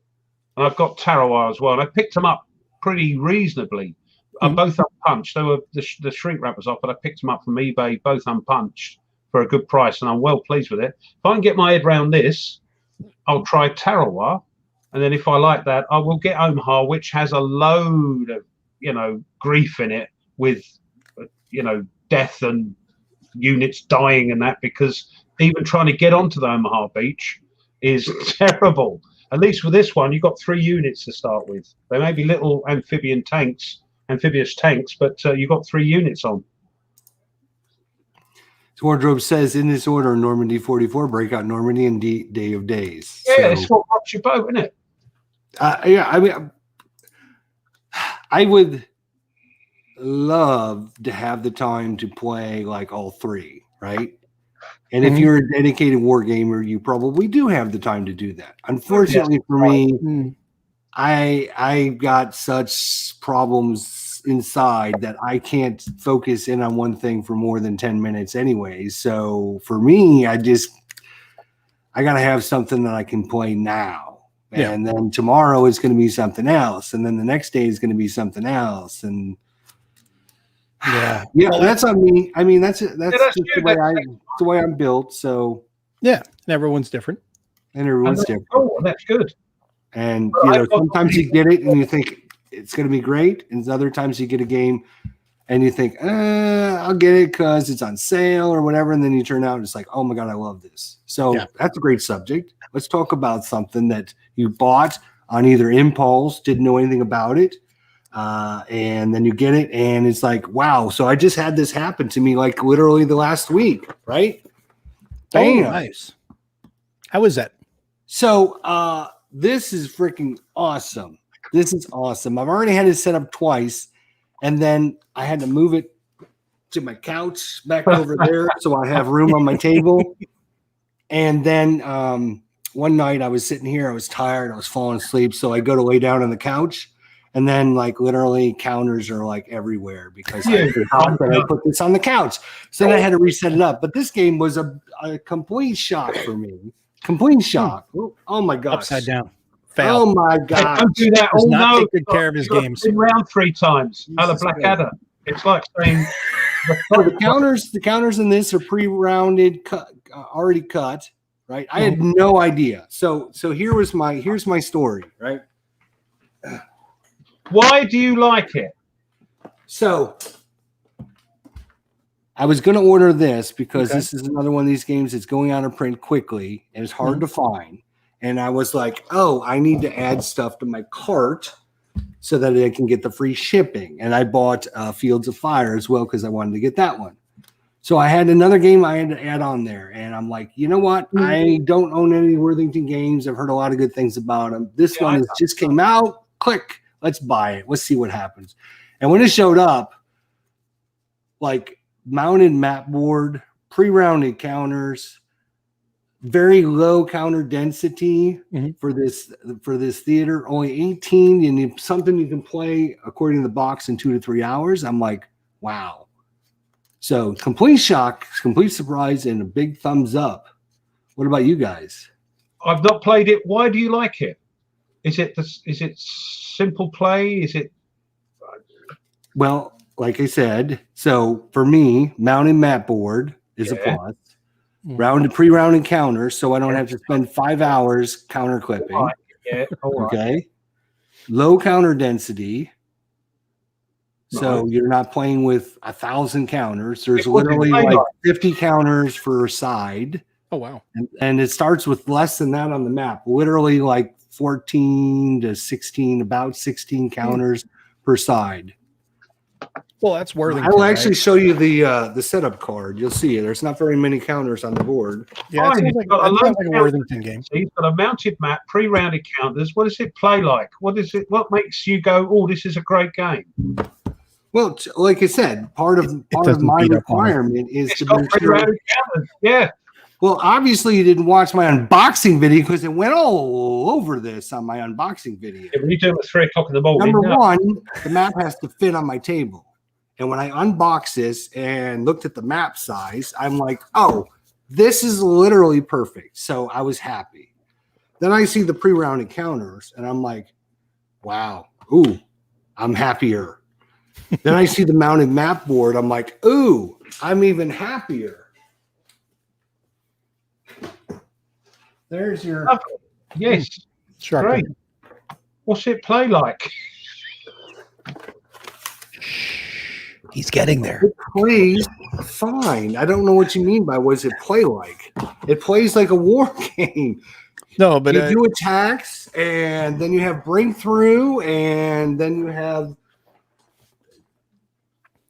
[SPEAKER 2] and I've got Tarawa as well, and I picked them up pretty reasonably. Both unpunched. They were the shrink wrappers off, but I picked them up from eBay, both unpunched for a good price, and I'm well pleased with it. If I can get my head around this, I'll try Tarawa. And then if I like that, I will get Omaha, which has a load of, grief in it with, death and units dying and that, because even trying to get onto the Omaha beach is terrible. At least with this one, you've got 3 units to start with. They may be little amphibious tanks, but you've got 3 units on.
[SPEAKER 1] Wardrobe says in this order: Normandy 44, Breakout Normandy, and Day of Days.
[SPEAKER 2] Yeah, it's what rocks your boat, isn't it?
[SPEAKER 1] I mean, I would love to have the time to play like all 3, right? And if you're a dedicated war gamer, you probably do have the time to do that. Unfortunately for me, I got such problems inside that I can't focus in on one thing for more than 10 minutes anyway. So for me, I got to have something that I can play now. And then tomorrow is going to be something else. And then the next day is going to be something else. And that's on me. I mean, that's just the way I'm built. So
[SPEAKER 3] and everyone's different.
[SPEAKER 1] And everyone's different.
[SPEAKER 2] Oh, that's good.
[SPEAKER 1] And sometimes you get it and you think it's going to be great, and other times you get a game and you think, I'll get it because it's on sale or whatever, and then you turn out and it's like, oh my god, I love this. So that's a great subject. Let's talk about something that you bought on either impulse, didn't know anything about it, and then you get it and it's like, wow. So I just had this happen to me like literally the last week, right?
[SPEAKER 3] Bam. Oh, nice. How was that?
[SPEAKER 1] So this is freaking awesome. This is awesome. I've already had it set up twice, and then I had to move it to my couch back over there so I have room on my table. And then one night I was sitting here, I was tired, I was falling asleep, so I go to lay down on the couch, and then like literally counters are like everywhere because I put this on the couch. So then I had to reset it up. But this game was a complete shock for me. Complete shock. Oh my gosh.
[SPEAKER 3] Upside down. Fail.
[SPEAKER 1] Oh my god.
[SPEAKER 2] Don't do that.
[SPEAKER 3] Does not take good care of his games.
[SPEAKER 2] Round 3 times. Hello, Blackadder. It's like saying
[SPEAKER 1] the counters in this are pre-rounded, already cut, right? I had no idea. So here's my story, right?
[SPEAKER 2] Why do you like it?
[SPEAKER 1] So I was going to order this because this is another one of these games that's going out of print quickly and it's hard to find. And I was like, oh, I need to add stuff to my cart so that I can get the free shipping. And I bought Fields of Fire as well because I wanted to get that one. So I had another game I had to add on there. And I'm like, you know what? I don't own any Worthington games. I've heard a lot of good things about them. This one just came out. Click. Let's buy it. Let's see what happens. And when it showed up, like mounted map board, pre-rounded counters, very low counter density for this theater, only 18. You need something you can play according to the box in 2 to 3 hours. I'm like, wow. So complete shock, complete surprise, and a big thumbs up. What about you guys?
[SPEAKER 2] I've not played it. Why do you like it? Is it simple play? Is it?
[SPEAKER 1] Well, like I said, so for me, mounted map board is a plus. Pre-rounded counters, so I don't have to spend 5 hours counter clipping.
[SPEAKER 2] All right.
[SPEAKER 1] Okay. Low counter density. So you're not playing with 1,000 counters. There's literally like 50 counters per side.
[SPEAKER 3] Oh, wow.
[SPEAKER 1] And it starts with less than that on the map. Literally like 14 to 16, about 16 counters per side.
[SPEAKER 3] Well, that's Worthington.
[SPEAKER 1] I will actually show you the setup card. You'll see it. There's not very many counters on the board.
[SPEAKER 3] Yeah, it's like a Worthington game.
[SPEAKER 2] He's got a mounted map, pre-rounded counters. What does it play like? What What makes you go, oh, this is a great game?
[SPEAKER 1] Well, like I said, part of my requirement is to make sure.
[SPEAKER 2] Counters. Yeah.
[SPEAKER 1] Well, obviously you didn't watch my unboxing video because it went all over this on my unboxing video.
[SPEAKER 2] Yeah, when you do it at 3 o'clock in the morning.
[SPEAKER 1] Number one, the map has to fit on my table. And when I unboxed this and looked at the map size, I'm like, oh, this is literally perfect. So I was happy. Then I see the pre-rounded counters and I'm like, wow, ooh, I'm happier. Then I see the mounted map board. I'm like, ooh, I'm even happier. There's your.
[SPEAKER 2] Yes.
[SPEAKER 3] Sharp.
[SPEAKER 2] Great. What's it play like?
[SPEAKER 3] He's getting there.
[SPEAKER 1] It plays fine. I don't know what you mean by what does it play like. It plays like a war game.
[SPEAKER 3] No, but
[SPEAKER 1] you do attacks, and then you have breakthrough, and then you have.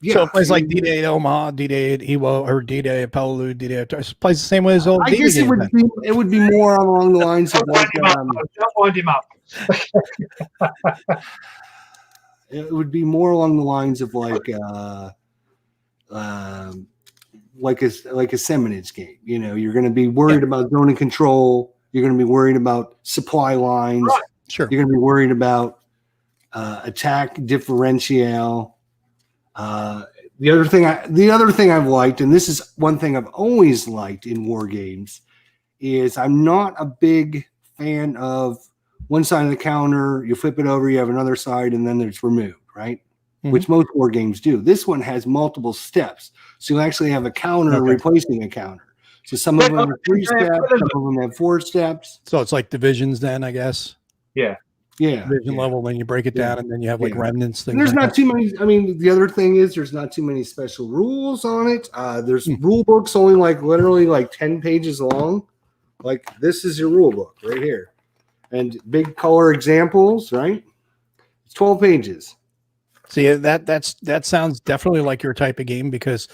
[SPEAKER 1] Yeah,
[SPEAKER 3] so it plays like D-Day at Omaha, D-Day at Iwo, or D-Day at Peleliu, D-Day at it plays the same way as old.
[SPEAKER 1] I guess it would be more along the lines of like.
[SPEAKER 2] Don't wind him up.
[SPEAKER 1] It would be more along the lines of like like a Seminage game. You know, you're going to be worried about zone and control. You're going to be worried about supply lines.
[SPEAKER 2] Right.
[SPEAKER 3] Sure.
[SPEAKER 1] You're going to be worried about attack differential. The other thing I've liked, and this is one thing I've always liked in war games, is I'm not a big fan of one side of the counter. You flip it over, you have another side, and then it's removed, right? Mm-hmm. Which most war games do. This one has multiple steps, so you actually have a counter replacing a counter. So some of them have 3 steps, some of them have 4 steps.
[SPEAKER 3] So it's like divisions, then, I guess.
[SPEAKER 2] Yeah.
[SPEAKER 3] Division level, then you break it down, and then you have like remnants. Things.
[SPEAKER 1] There's not too many. I mean, the other thing is there's not too many special rules on it. There's rule books only literally 10 pages long. Like this is your rule book right here, and big color examples. Right, it's 12 pages.
[SPEAKER 3] See, that sounds definitely like your type of game, because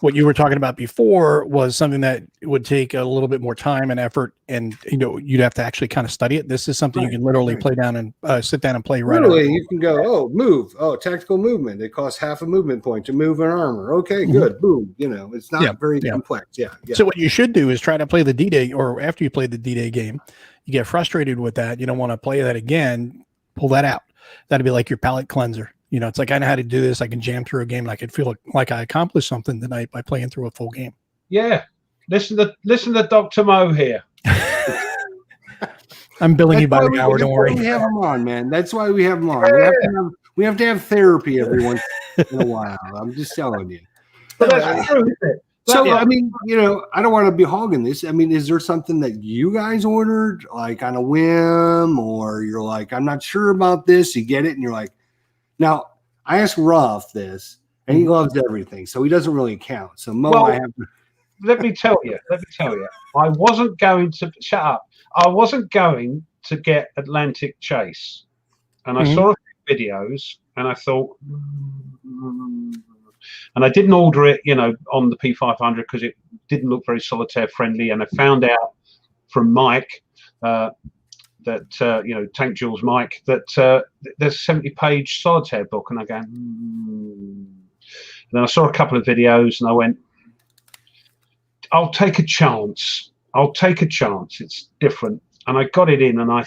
[SPEAKER 3] what you were talking about before was something that would take a little bit more time and effort, and you'd have to actually kind of study it. This is something you can literally play down and sit down and play right away.
[SPEAKER 1] You can go, move. Tactical movement. It costs half a movement point to move an armor. Okay, good. Boom. It's not very complex. Yeah.
[SPEAKER 3] So what you should do is try to play the D-Day, or after you play the D-Day game, you get frustrated with that. You don't want to play that again. Pull that out. That'd be like your palate cleanser. It's like, I know how to do this. I can jam through a game, and I could feel like I accomplished something tonight by playing through a full game.
[SPEAKER 2] Yeah. Listen to Dr. Moe here.
[SPEAKER 3] I'm billing you by the hour. Don't worry.
[SPEAKER 1] We have him on, man. That's why we have him on. Yeah. We have to have therapy every once in a while. I'm just telling you.
[SPEAKER 2] But that's true, isn't it?
[SPEAKER 1] So, I mean, I don't want to be hogging this. I mean, is there something that you guys ordered, like on a whim, or you're like, I'm not sure about this. You get it, and you're like, now, I asked Ruff this, and he loves everything, so he doesn't really count. So, Mo, I have to...
[SPEAKER 2] Let me tell you. I wasn't going to... Shut up. I wasn't going to get Atlantic Chase. And I saw a few videos, and I thought... And I didn't order it, on the P500, because it didn't look very solitaire friendly. And I found out from Mike... that Tank Jules Mike, that there's a 70-page solitaire book, and I go, And then I saw a couple of videos, and I went, I'll take a chance. It's different, and I got it in, and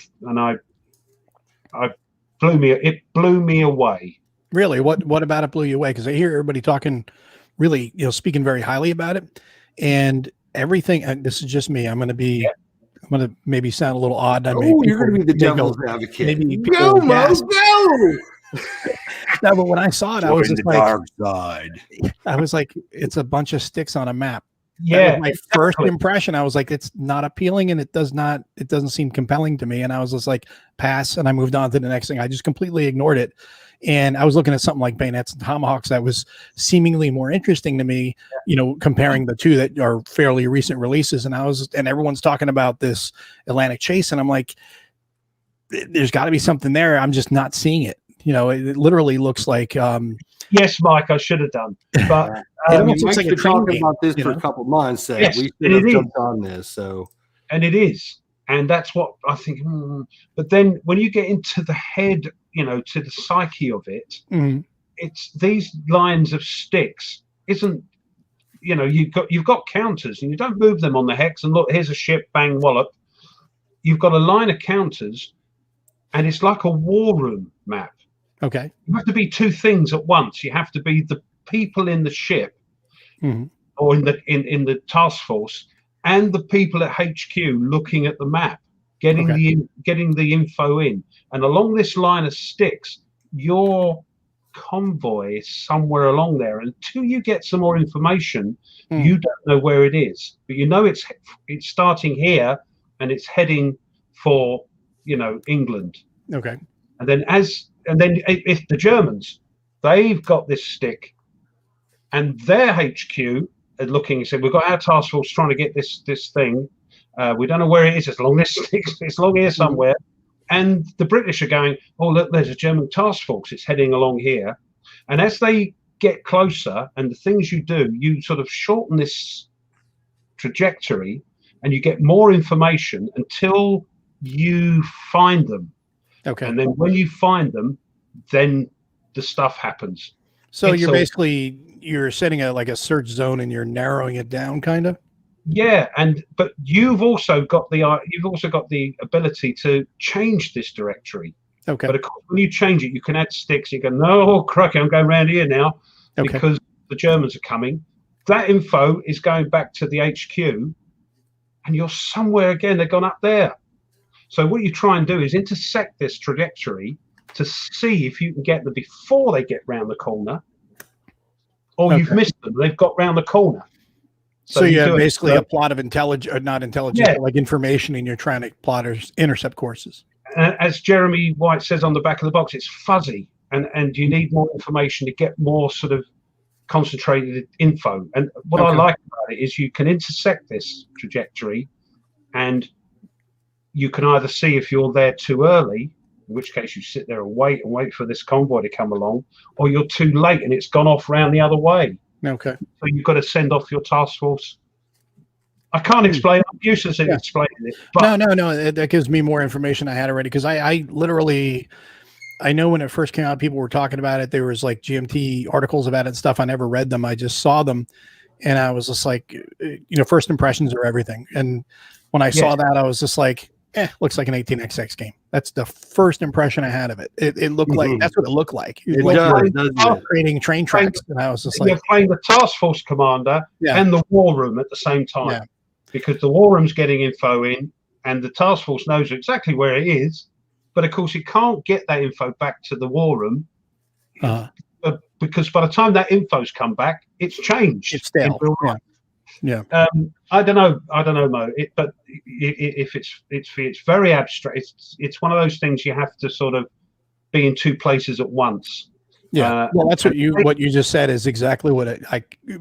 [SPEAKER 2] it blew me away.
[SPEAKER 3] Really, what about it blew you away? Because I hear everybody talking, really, speaking very highly about it, and everything. And this is just me. I'm going to be. Yeah. I'm going to maybe sound a little odd.
[SPEAKER 1] You're going to be the devil's advocate.
[SPEAKER 3] Go, Mo, go! No, but when I saw it, I was just like,
[SPEAKER 1] dark side.
[SPEAKER 3] I was like, it's a bunch of sticks on a map.
[SPEAKER 2] Yeah,
[SPEAKER 3] my first impression. I was like, it's not appealing, and it doesn't seem compelling to me. And I was just like, pass. And I moved on to the next thing. I just completely ignored it. And I was looking at something like Bayonets and Tomahawks that was seemingly more interesting to me, comparing the two that are fairly recent releases. And everyone's talking about this Atlantic Chase, and I'm like, there's got to be something there. I'm just not seeing it. It literally looks like.
[SPEAKER 2] Yes, Mike, I should have done. But
[SPEAKER 3] it almost looks like a train game,
[SPEAKER 1] about this for a couple months.
[SPEAKER 2] Yes,
[SPEAKER 1] we should have jumped on this. So,
[SPEAKER 2] and it is, and that's what I think. But then when you get into the head, to the psyche of it, it's these lines of sticks. Isn't you've got counters, and you don't move them on the hex. And look, here's a ship, bang, wallop. You've got a line of counters, and it's like a war room map.
[SPEAKER 3] Okay.
[SPEAKER 2] You have to be two things at once. You have to be the people in the ship, or in the task force, and the people at HQ looking at the map, getting the info in. And along this line of sticks, your convoy is somewhere along there. Until you get some more information, you don't know where it is. But it's starting here, and it's heading for England.
[SPEAKER 3] Okay.
[SPEAKER 2] And then if the Germans, they've got this stick, and their HQ are looking and said, we've got our task force trying to get this thing. We don't know where it is. It's along this stick. It's along here somewhere. And the British are going, oh, look, there's a German task force. It's heading along here. And as they get closer, and the things you do, you sort of shorten this trajectory, and you get more information until you find them.
[SPEAKER 3] Okay.
[SPEAKER 2] And then when you find them, then the stuff happens.
[SPEAKER 3] So you're setting a search zone and you're narrowing it down, kind of.
[SPEAKER 2] Yeah, but you've also got the ability to change this directory.
[SPEAKER 3] Okay.
[SPEAKER 2] But of course, when you change it, you can add sticks. You go, no, cracky, I'm going around here now because the Germans are coming. That info is going back to the HQ, and you're somewhere again. They've gone up there. So what you try and do is intersect this trajectory to see if you can get them before they get round the corner, or you've missed them. They've got round the corner.
[SPEAKER 3] So you have basically a plot of not intelligence, but like information, and you're trying to plot or intercept courses.
[SPEAKER 2] As Jeremy White says on the back of the box, it's fuzzy, and you need more information to get more sort of concentrated info. And what I like about it is you can intersect this trajectory, and you can either see if you're there too early, in which case you sit there and wait for this convoy to come along, or you're too late and it's gone off round the other way.
[SPEAKER 3] Okay.
[SPEAKER 2] So you've got to send off your task force. I can't explain. I'm useless in explaining it. But
[SPEAKER 3] No. That gives me more information I had already, because I literally, I know when it first came out, people were talking about it. There was like GMT articles about it and stuff. I never read them. I just saw them, and I was just like, first impressions are everything. And when I saw that, I was just like, looks like an 18xx game. That's the first impression I had of it. It looked like that's what it looked like. It does. Creating train tracks, and I was just like,
[SPEAKER 2] you're playing the task force commander and the war room at the same time, because the war room's getting info in, and the task force knows exactly where it is, but of course it can't get that info back to the war room because by the time that info's come back, it's changed.
[SPEAKER 3] It's stale. Yeah.
[SPEAKER 2] I don't know, Mo. But it's very abstract. It's one of those things you have to sort of be in two places at once.
[SPEAKER 3] Yeah. Well, that's what you just said is exactly what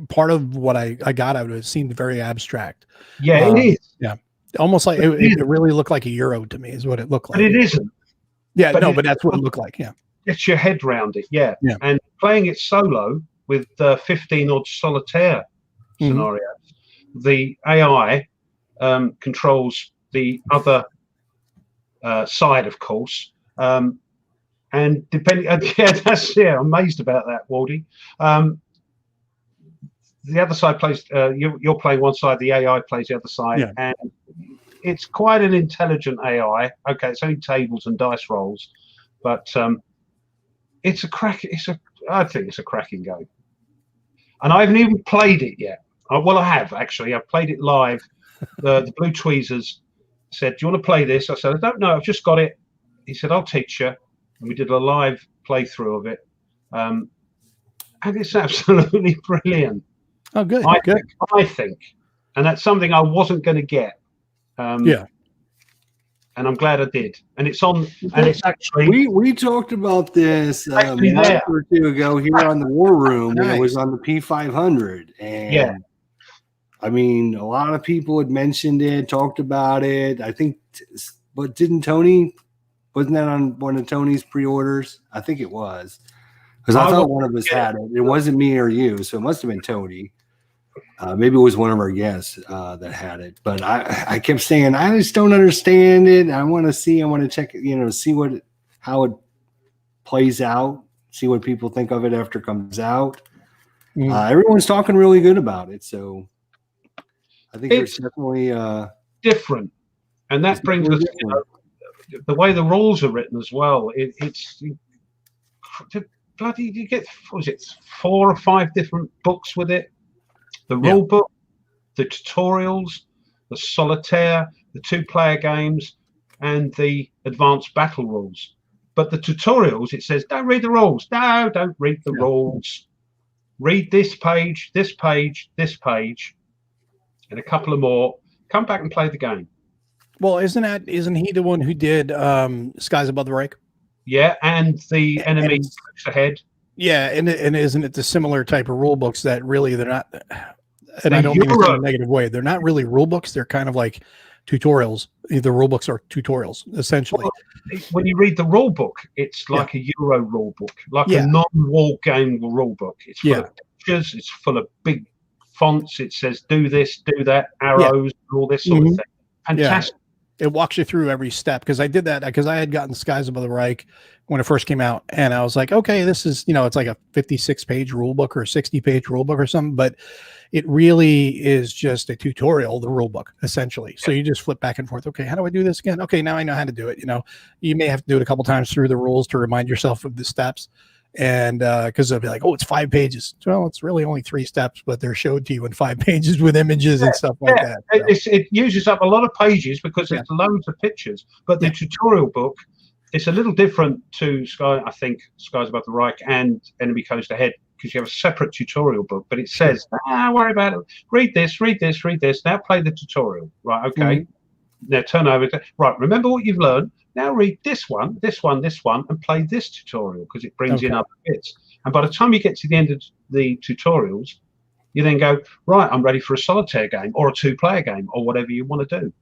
[SPEAKER 3] part of what I got out of it seemed very abstract.
[SPEAKER 2] Yeah, it is.
[SPEAKER 3] Yeah. Almost like it really looked like a Euro to me is what it looked like.
[SPEAKER 2] But it isn't.
[SPEAKER 3] Yeah, but that's what it looked like. Yeah.
[SPEAKER 2] Get your head round it. Yeah. And playing it solo with 15 odd solitaire scenarios. The AI controls the other side, of course, and depending, I'm amazed about that, Waldy. The other side plays. You're playing one side. The AI plays the other side, and it's quite an intelligent AI. Okay, it's only tables and dice rolls, but it's a crack. I think it's a cracking game, and I haven't even played it yet. Well, I have actually. I've played it live. The Blue Tweezers said, "Do you want to play this?" I said, "I don't know. I've just got it." He said, "I'll teach you." And we did a live playthrough of it, and it's absolutely brilliant.
[SPEAKER 3] Oh, good.
[SPEAKER 2] I think, and that's something I wasn't going to get. And I'm glad I did. And it's on. And it's actually
[SPEAKER 1] we talked about this a month or two ago here on the War Room. Nice. It was on the P500, and I mean, a lot of people had mentioned it, talked about it. I think, but didn't Tony? Wasn't that on one of Tony's pre-orders? I think it was, because I thought one of us had it. It wasn't me or you, so it must have been Tony. Maybe it was one of our guests that had it. But I kept saying, I just don't understand it. I want to check it, see how it plays out, see what people think of it after it comes out. Everyone's talking really good about it, so I think it's definitely
[SPEAKER 2] different, and that brings us the way the rules are written as well. It's bloody. You get 4 or 5 different books with it. The rule book, the tutorials, the solitaire, the 2-player games, and the advanced battle rules. But the tutorials, it says, don't read the rules. No, don't read the rules. Read this page, this page, this page, and a couple of more. Come back and play the game.
[SPEAKER 3] Well, isn't he the one who did Skies Above the Rake?
[SPEAKER 2] Yeah, and the enemy clicks ahead.
[SPEAKER 3] Yeah, and isn't it the similar type of rule books that really they're not, and I don't mean this in a negative way, they're not really rule books, they're kind of like tutorials. The rule books are tutorials, essentially.
[SPEAKER 2] Well, when you read the rule book, it's like a Euro rule book, like a non-war game rule book. It's full of pictures, it's full of big fonts, it says do this, do that, arrows, and all this sort of thing. Fantastic.
[SPEAKER 3] It walks you through every step, because I did that because I had gotten Skies Above the Reich when it first came out, and I was like, okay, this is, it's like a 56-page rule book or a 60-page rule book or something, but it really is just a tutorial, the rule book, essentially. So you just flip back and forth. Okay, how do I do this again? Okay, now I know how to do it. You may have to do it a couple times through the rules to remind yourself of the steps. And because they'll be like, oh, it's 5 pages. Well, it's really only 3 steps, but they're showed to you in 5 pages with images and stuff like that. So.
[SPEAKER 2] It uses up a lot of pages because it's loads of pictures. But the tutorial book, it's a little different to Skies Above the Reich and Enemy Coast Ahead, because you have a separate tutorial book. But it says, worry about it. Read this, read this, read this. Now play the tutorial. Right, okay. Now turn over. Right, remember what you've learned. Now read this one, this one, this one, and play this tutorial, because it brings in other bits. And by the time you get to the end of the tutorials, you then go, right, I'm ready for a solitaire game or a 2-player game or whatever you want to do.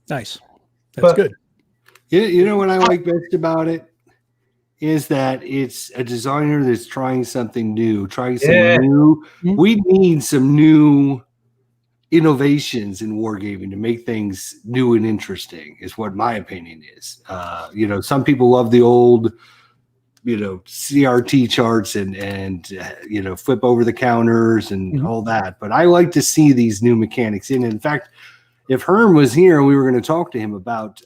[SPEAKER 3] Nice. That's good.
[SPEAKER 1] You know what I like best about it is that it's a designer that's trying something new, trying something new. We need some new innovations in wargaming to make things new and interesting, is what my opinion is. Some people love the old, CRT charts and flip over the counters and all that. But I like to see these new mechanics in fact, if Herm was here, we were going to talk to him about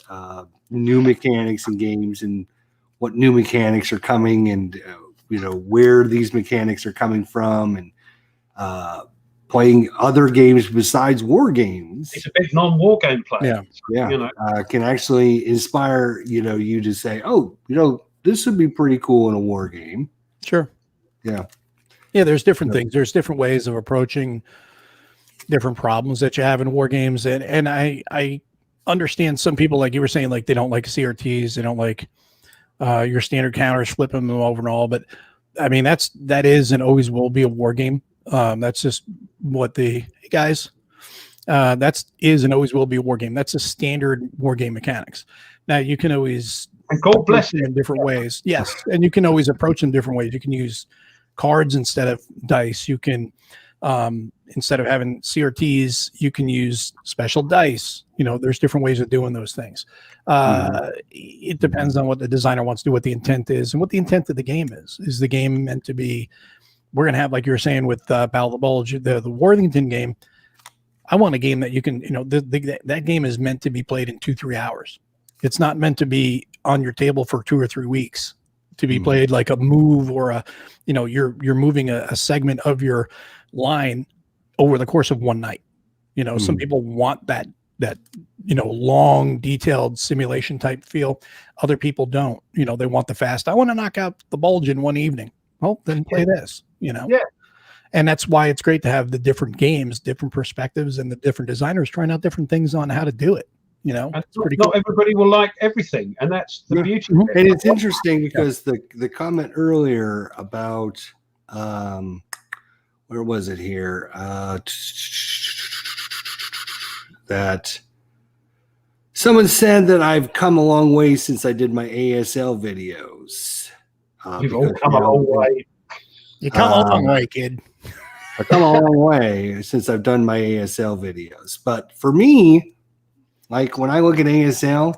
[SPEAKER 1] new mechanics in games and what new mechanics are coming, and where these mechanics are coming from, and playing other games besides war games.
[SPEAKER 2] It's a big non-war game player.
[SPEAKER 1] Can actually inspire you to say, oh, this would be pretty cool in a war game.
[SPEAKER 3] Sure.
[SPEAKER 1] Yeah.
[SPEAKER 3] There's different things. There's different ways of approaching different problems that you have in war games, and I understand some people, like you were saying, like they don't like CRTs, they don't like your standard counters, flipping them over and all. But I mean, that is and always will be a war game. That's just what that is and always will be a war game. That's a standard war game mechanics. Now you can always
[SPEAKER 2] God bless
[SPEAKER 3] them in different ways. Yes, and you can always approach them different ways. You can use cards instead of dice. You can instead of having CRTs, you can use special dice. There's different ways of doing those things. It depends on what the designer wants to do, what the intent is, and what the intent of the game is. Is the game meant to be? We're going to have, like you were saying with Battle of the Bulge, the Worthington game. I want a game that you can, that game is meant to be played in 2-3 hours. It's not meant to be on your table for 2 or 3 weeks to be played like a move or you're moving a segment of your line over the course of one night. Some people want that long, detailed simulation type feel. Other people don't. They want the fast. I want to knock out the Bulge in one evening. Well, then play this. And that's why it's great to have the different games, different perspectives, and the different designers trying out different things on how to do it. It's pretty cool.
[SPEAKER 2] Not everybody will like everything, and that's the beauty of it.
[SPEAKER 1] And it's interesting because the comment earlier about where was it here? That someone said that I've come a long way since I did my ASL videos.
[SPEAKER 2] You've all come a long way.
[SPEAKER 3] You come a long way, kid.
[SPEAKER 1] I've come a long way since I've done my ASL videos. But for me, like when I look at ASL,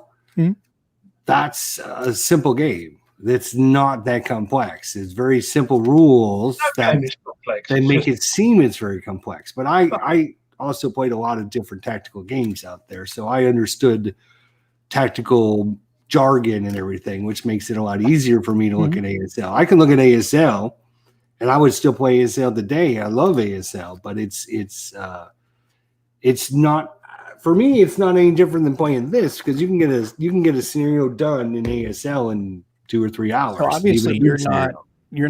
[SPEAKER 1] that's a simple game. It's not that complex. It's very simple rules that make it seem it's very complex. But I also played a lot of different tactical games out there, so I understood tactical jargon and everything, which makes it a lot easier for me to look at ASL. I can look at ASL and I would still play ASL today. I love ASL, but it's not, for me, it's not any different than playing this, because you can get a scenario done in ASL in 2 or 3 hours.
[SPEAKER 3] So obviously you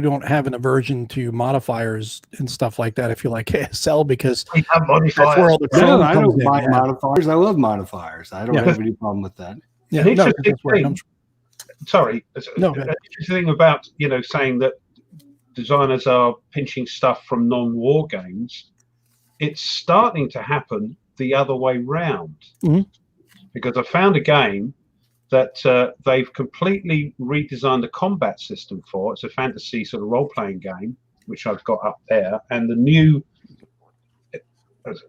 [SPEAKER 3] don't have an aversion to modifiers and stuff like that if you like ASL, because
[SPEAKER 2] we have modifiers.
[SPEAKER 3] That's where all the
[SPEAKER 1] no, I don't mind modifiers. I love modifiers. I don't have any problem with that.
[SPEAKER 2] Yeah, sorry. No, the interesting thing about saying that designers are pinching stuff from non-war games, it's starting to happen the other way round. Because I found a game that they've completely redesigned the combat system for. It's a fantasy sort of role-playing game, which I've got up there, and the new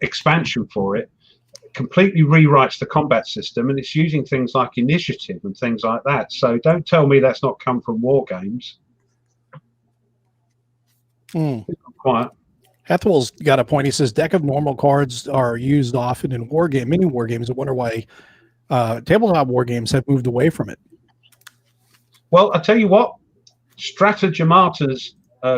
[SPEAKER 2] expansion for it completely rewrites the combat system, and it's using things like initiative and things like that. So don't tell me that's not come from war games. Quiet.
[SPEAKER 3] Ethel's got a point. He says deck of normal cards are used often in mini war games. I wonder why tabletop war games have moved away from it.
[SPEAKER 2] Well, I tell you what, Stratagemata's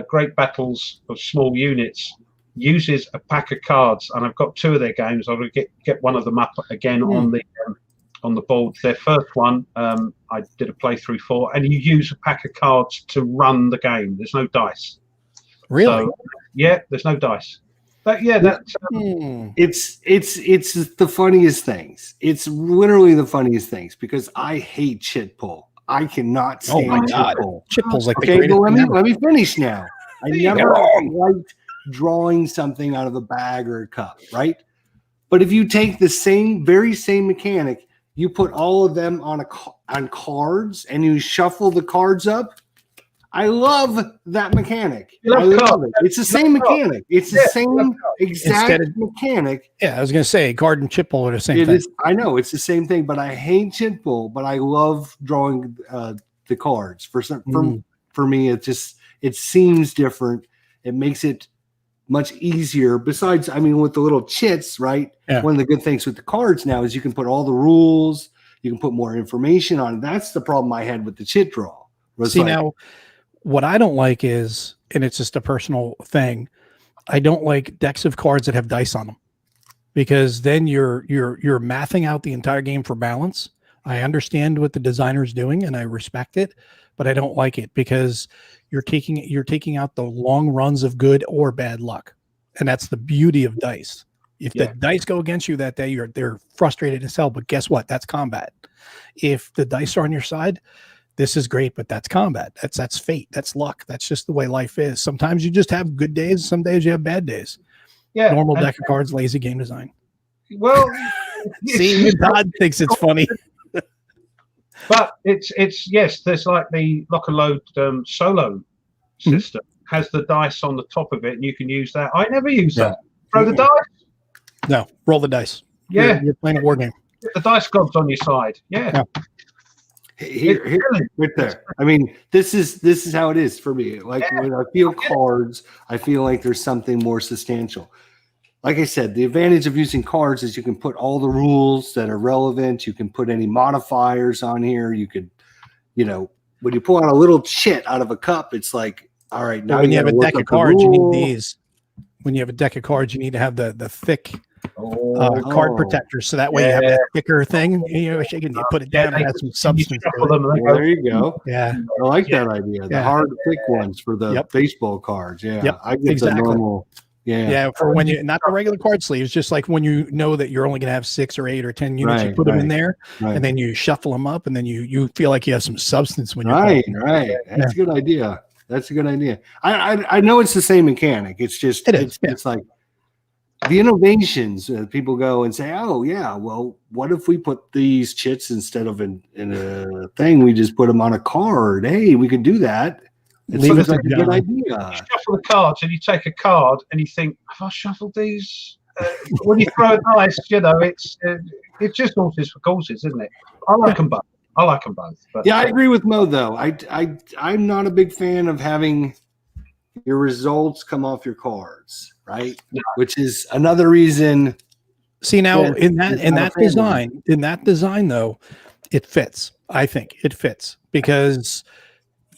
[SPEAKER 2] Great Battles of Small Units uses a pack of cards, and I've got 2 of their games. I will get one of them up again on the board. Their first one, I did a playthrough for, and you use a pack of cards to run the game. There's no dice.
[SPEAKER 3] Really?
[SPEAKER 2] So, yeah, there's no dice. But yeah, that's
[SPEAKER 1] it's the funniest things. It's literally the funniest things because I hate chit pull. I cannot stand chit pull.
[SPEAKER 3] Chit pull's like
[SPEAKER 1] okay, but let me finish now. I never liked drawing something out of a bag or a cup, right? But if you take the very same mechanic, you put all of them on cards and you shuffle the cards up. I love that mechanic. I love it. It's the same mechanic. It's the same exact mechanic.
[SPEAKER 3] Yeah, I was going to say card and chit pull are the same thing.
[SPEAKER 1] I know it's the same thing, but I hate chit pull. But I love drawing the cards. For me, it seems different. It makes it much easier. Besides, I mean, with the little chits, right? Yeah. One of the good things with the cards now is you can put all the rules. You can put more information on it. That's the problem I had with the chit draw.
[SPEAKER 3] Now, what I don't like is, and it's just a personal thing, I don't like decks of cards that have dice on them, because then you're mathing out the entire game for balance. I understand what the designer's doing and I respect it, but I don't like it because you're taking out the long runs of good or bad luck. And that's the beauty of dice. If the dice go against you that day, they're frustrated as hell, but guess what? That's combat. If the dice are on your side, this is great, but that's combat. That's fate. That's luck. That's just the way life is. Sometimes you just have good days. Some days you have bad days. Yeah. Normal deck of cards, lazy game design.
[SPEAKER 2] Well,
[SPEAKER 3] see, Todd thinks it's funny.
[SPEAKER 2] But it's yes, there's like the lock and load solo system has the dice on the top of it, and you can use that. I never use that. Throw the dice.
[SPEAKER 3] No, roll the dice.
[SPEAKER 2] Yeah,
[SPEAKER 3] you're playing a war game.
[SPEAKER 2] The dice god's on your side. Yeah.
[SPEAKER 1] Here, right there. I mean, this is how it is for me. Like when I feel cards, I feel like there's something more substantial. Like I said, the advantage of using cards is you can put all the rules that are relevant. You can put any modifiers on here. You could, when you pull out a little chit out of a cup, it's like, all right, now
[SPEAKER 3] when you have a deck of cards, you need these. When you have a deck of cards, you need to have the thick card protectors, so that way you have that thicker thing. You put it down and have some substance.
[SPEAKER 1] There you go.
[SPEAKER 3] Yeah,
[SPEAKER 1] I like that idea. The hard, thick ones for the baseball cards. Yeah, I get the normal. Yeah,
[SPEAKER 3] for when you not the regular card sleeves, just like when you know that you're only going to have 6 or 8 or 10 units, you put them in there, and then you shuffle them up, and then you feel like you have some substance when you're
[SPEAKER 1] right. That's a good idea. That's a good idea. I know it's the same mechanic. It's just it's like the innovations. People go and say, "Oh yeah, well, what if we put these chits instead of in a thing? We just put them on a card. Hey, we could do that." It seems like a good idea.
[SPEAKER 2] You shuffle the cards, and you take a card, and you think, "Have I shuffled these?" When you throw a dice, it's just horses for courses, isn't it? I like them both. But,
[SPEAKER 1] I agree with Mo though. I'm not a big fan of having your results come off your cards, right? Yeah. Which is another reason.
[SPEAKER 3] See, now in that design though, it fits. I think it fits because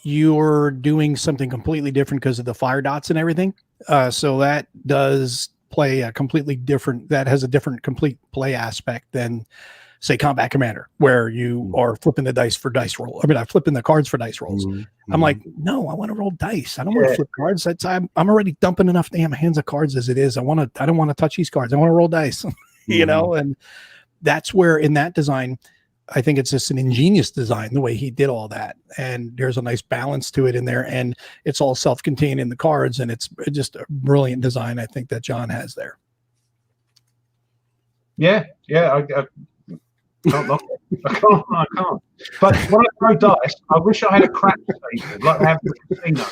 [SPEAKER 3] you're doing something completely different because of the fire dots and everything. So that does play a completely different. That has a different complete play aspect than, say, Combat Commander, where you are flipping the dice for dice roll. I mean, I'm flipping the cards for dice rolls. I'm like, no, I want to roll dice. I don't want to flip cards. I'm already dumping enough damn hands of cards as it is. I don't want to touch these cards. I want to roll dice, and that's where in that design, I think it's just an ingenious design, the way he did all that. And there's a nice balance to it in there, and it's all self-contained in the cards, and it's just a brilliant design, I think, that John has there.
[SPEAKER 2] Yeah. I can't. But when I throw dice, I wish I had a crap station like I have in the casino.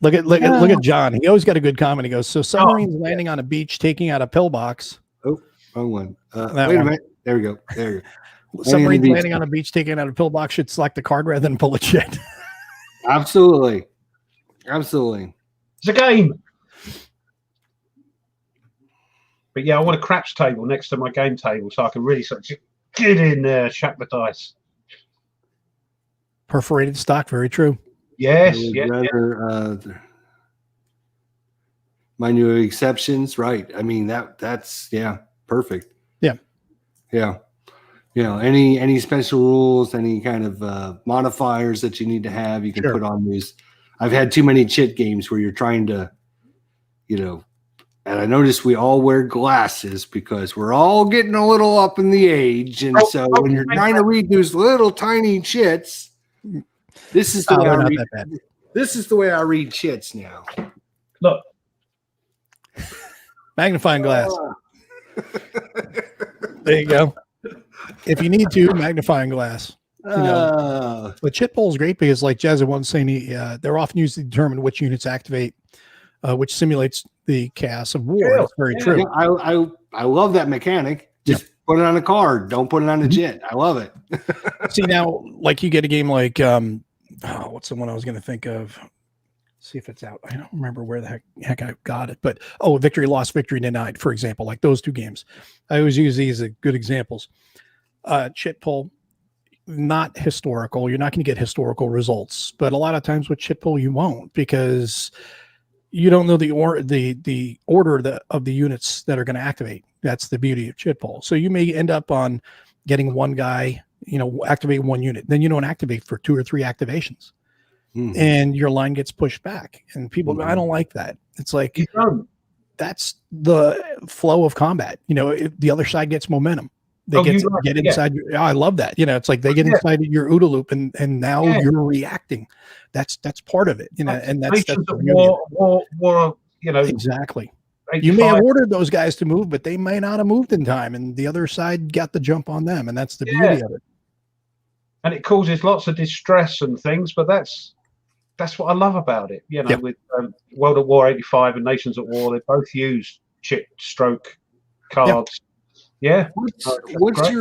[SPEAKER 3] Look at John. He always got a good comment. He goes, "So submarines landing on a beach, taking out a pillbox."
[SPEAKER 1] Oh, Wrong one.
[SPEAKER 3] That
[SPEAKER 1] Wait
[SPEAKER 3] one.
[SPEAKER 1] a minute. There we go. There you go.
[SPEAKER 3] Submarine landing on a beach, taking out a pillbox should select the card rather than pull a chit.
[SPEAKER 1] Absolutely. Absolutely.
[SPEAKER 2] It's a game. But yeah, I want a craps table next to my game table so I can really sort of just get in there, shack the dice.
[SPEAKER 3] Perforated stock, very true.
[SPEAKER 2] Yes,
[SPEAKER 1] I would
[SPEAKER 2] yeah.
[SPEAKER 1] rather, mind you, exceptions, right? I mean that's perfect.
[SPEAKER 3] Yeah.
[SPEAKER 1] Yeah. You know, any special rules, any kind of modifiers that you need to have, you can
[SPEAKER 3] Sure.
[SPEAKER 1] put on these. I've had too many chit games where you're trying to, and I noticed we all wear glasses because we're all getting a little up in the age, and so when you're trying to read those little tiny chits, this is the way I
[SPEAKER 3] not
[SPEAKER 1] read.
[SPEAKER 3] that bad.
[SPEAKER 1] This is the way I read chits now.
[SPEAKER 2] Look,
[SPEAKER 3] Magnifying glass. There you go. If you need to, magnifying glass. But chit pull is great because, like Jazz once saying, they're often used to determine which units activate, which simulates the chaos of war. That's very true.
[SPEAKER 1] Yeah, I love that mechanic. Just put it on a card. Don't put it on a chit. I love it.
[SPEAKER 3] See, now, like you get a game like, what's the one I was going to think of? See if it's out. I don't remember where the heck I got it, but victory lost, victory denied, for example, like those two games. I always use these as good examples. Chit pull, not historical. You're not going to get historical results, but a lot of times with chit pull, you won't, because you don't know the order of the units that are going to activate. That's the beauty of chit pull. So you may end up on getting one guy, activate one unit, then you don't activate for 2 or 3 activations. And your line gets pushed back, and people go, I don't like that. It's like, that's the flow of combat. The other side gets momentum. They get inside. I love that. It's like they get inside your OODA loop, and now you're reacting. That's part of it. And that's
[SPEAKER 2] war.
[SPEAKER 3] Exactly. 85. You may have ordered those guys to move, but they may not have moved in time, and the other side got the jump on them, and that's the beauty of it.
[SPEAKER 2] And it causes lots of distress and things, but that's what I love about it. With World at War 85 and Nations at War, they both use chit stroke cards. Yeah.
[SPEAKER 1] What's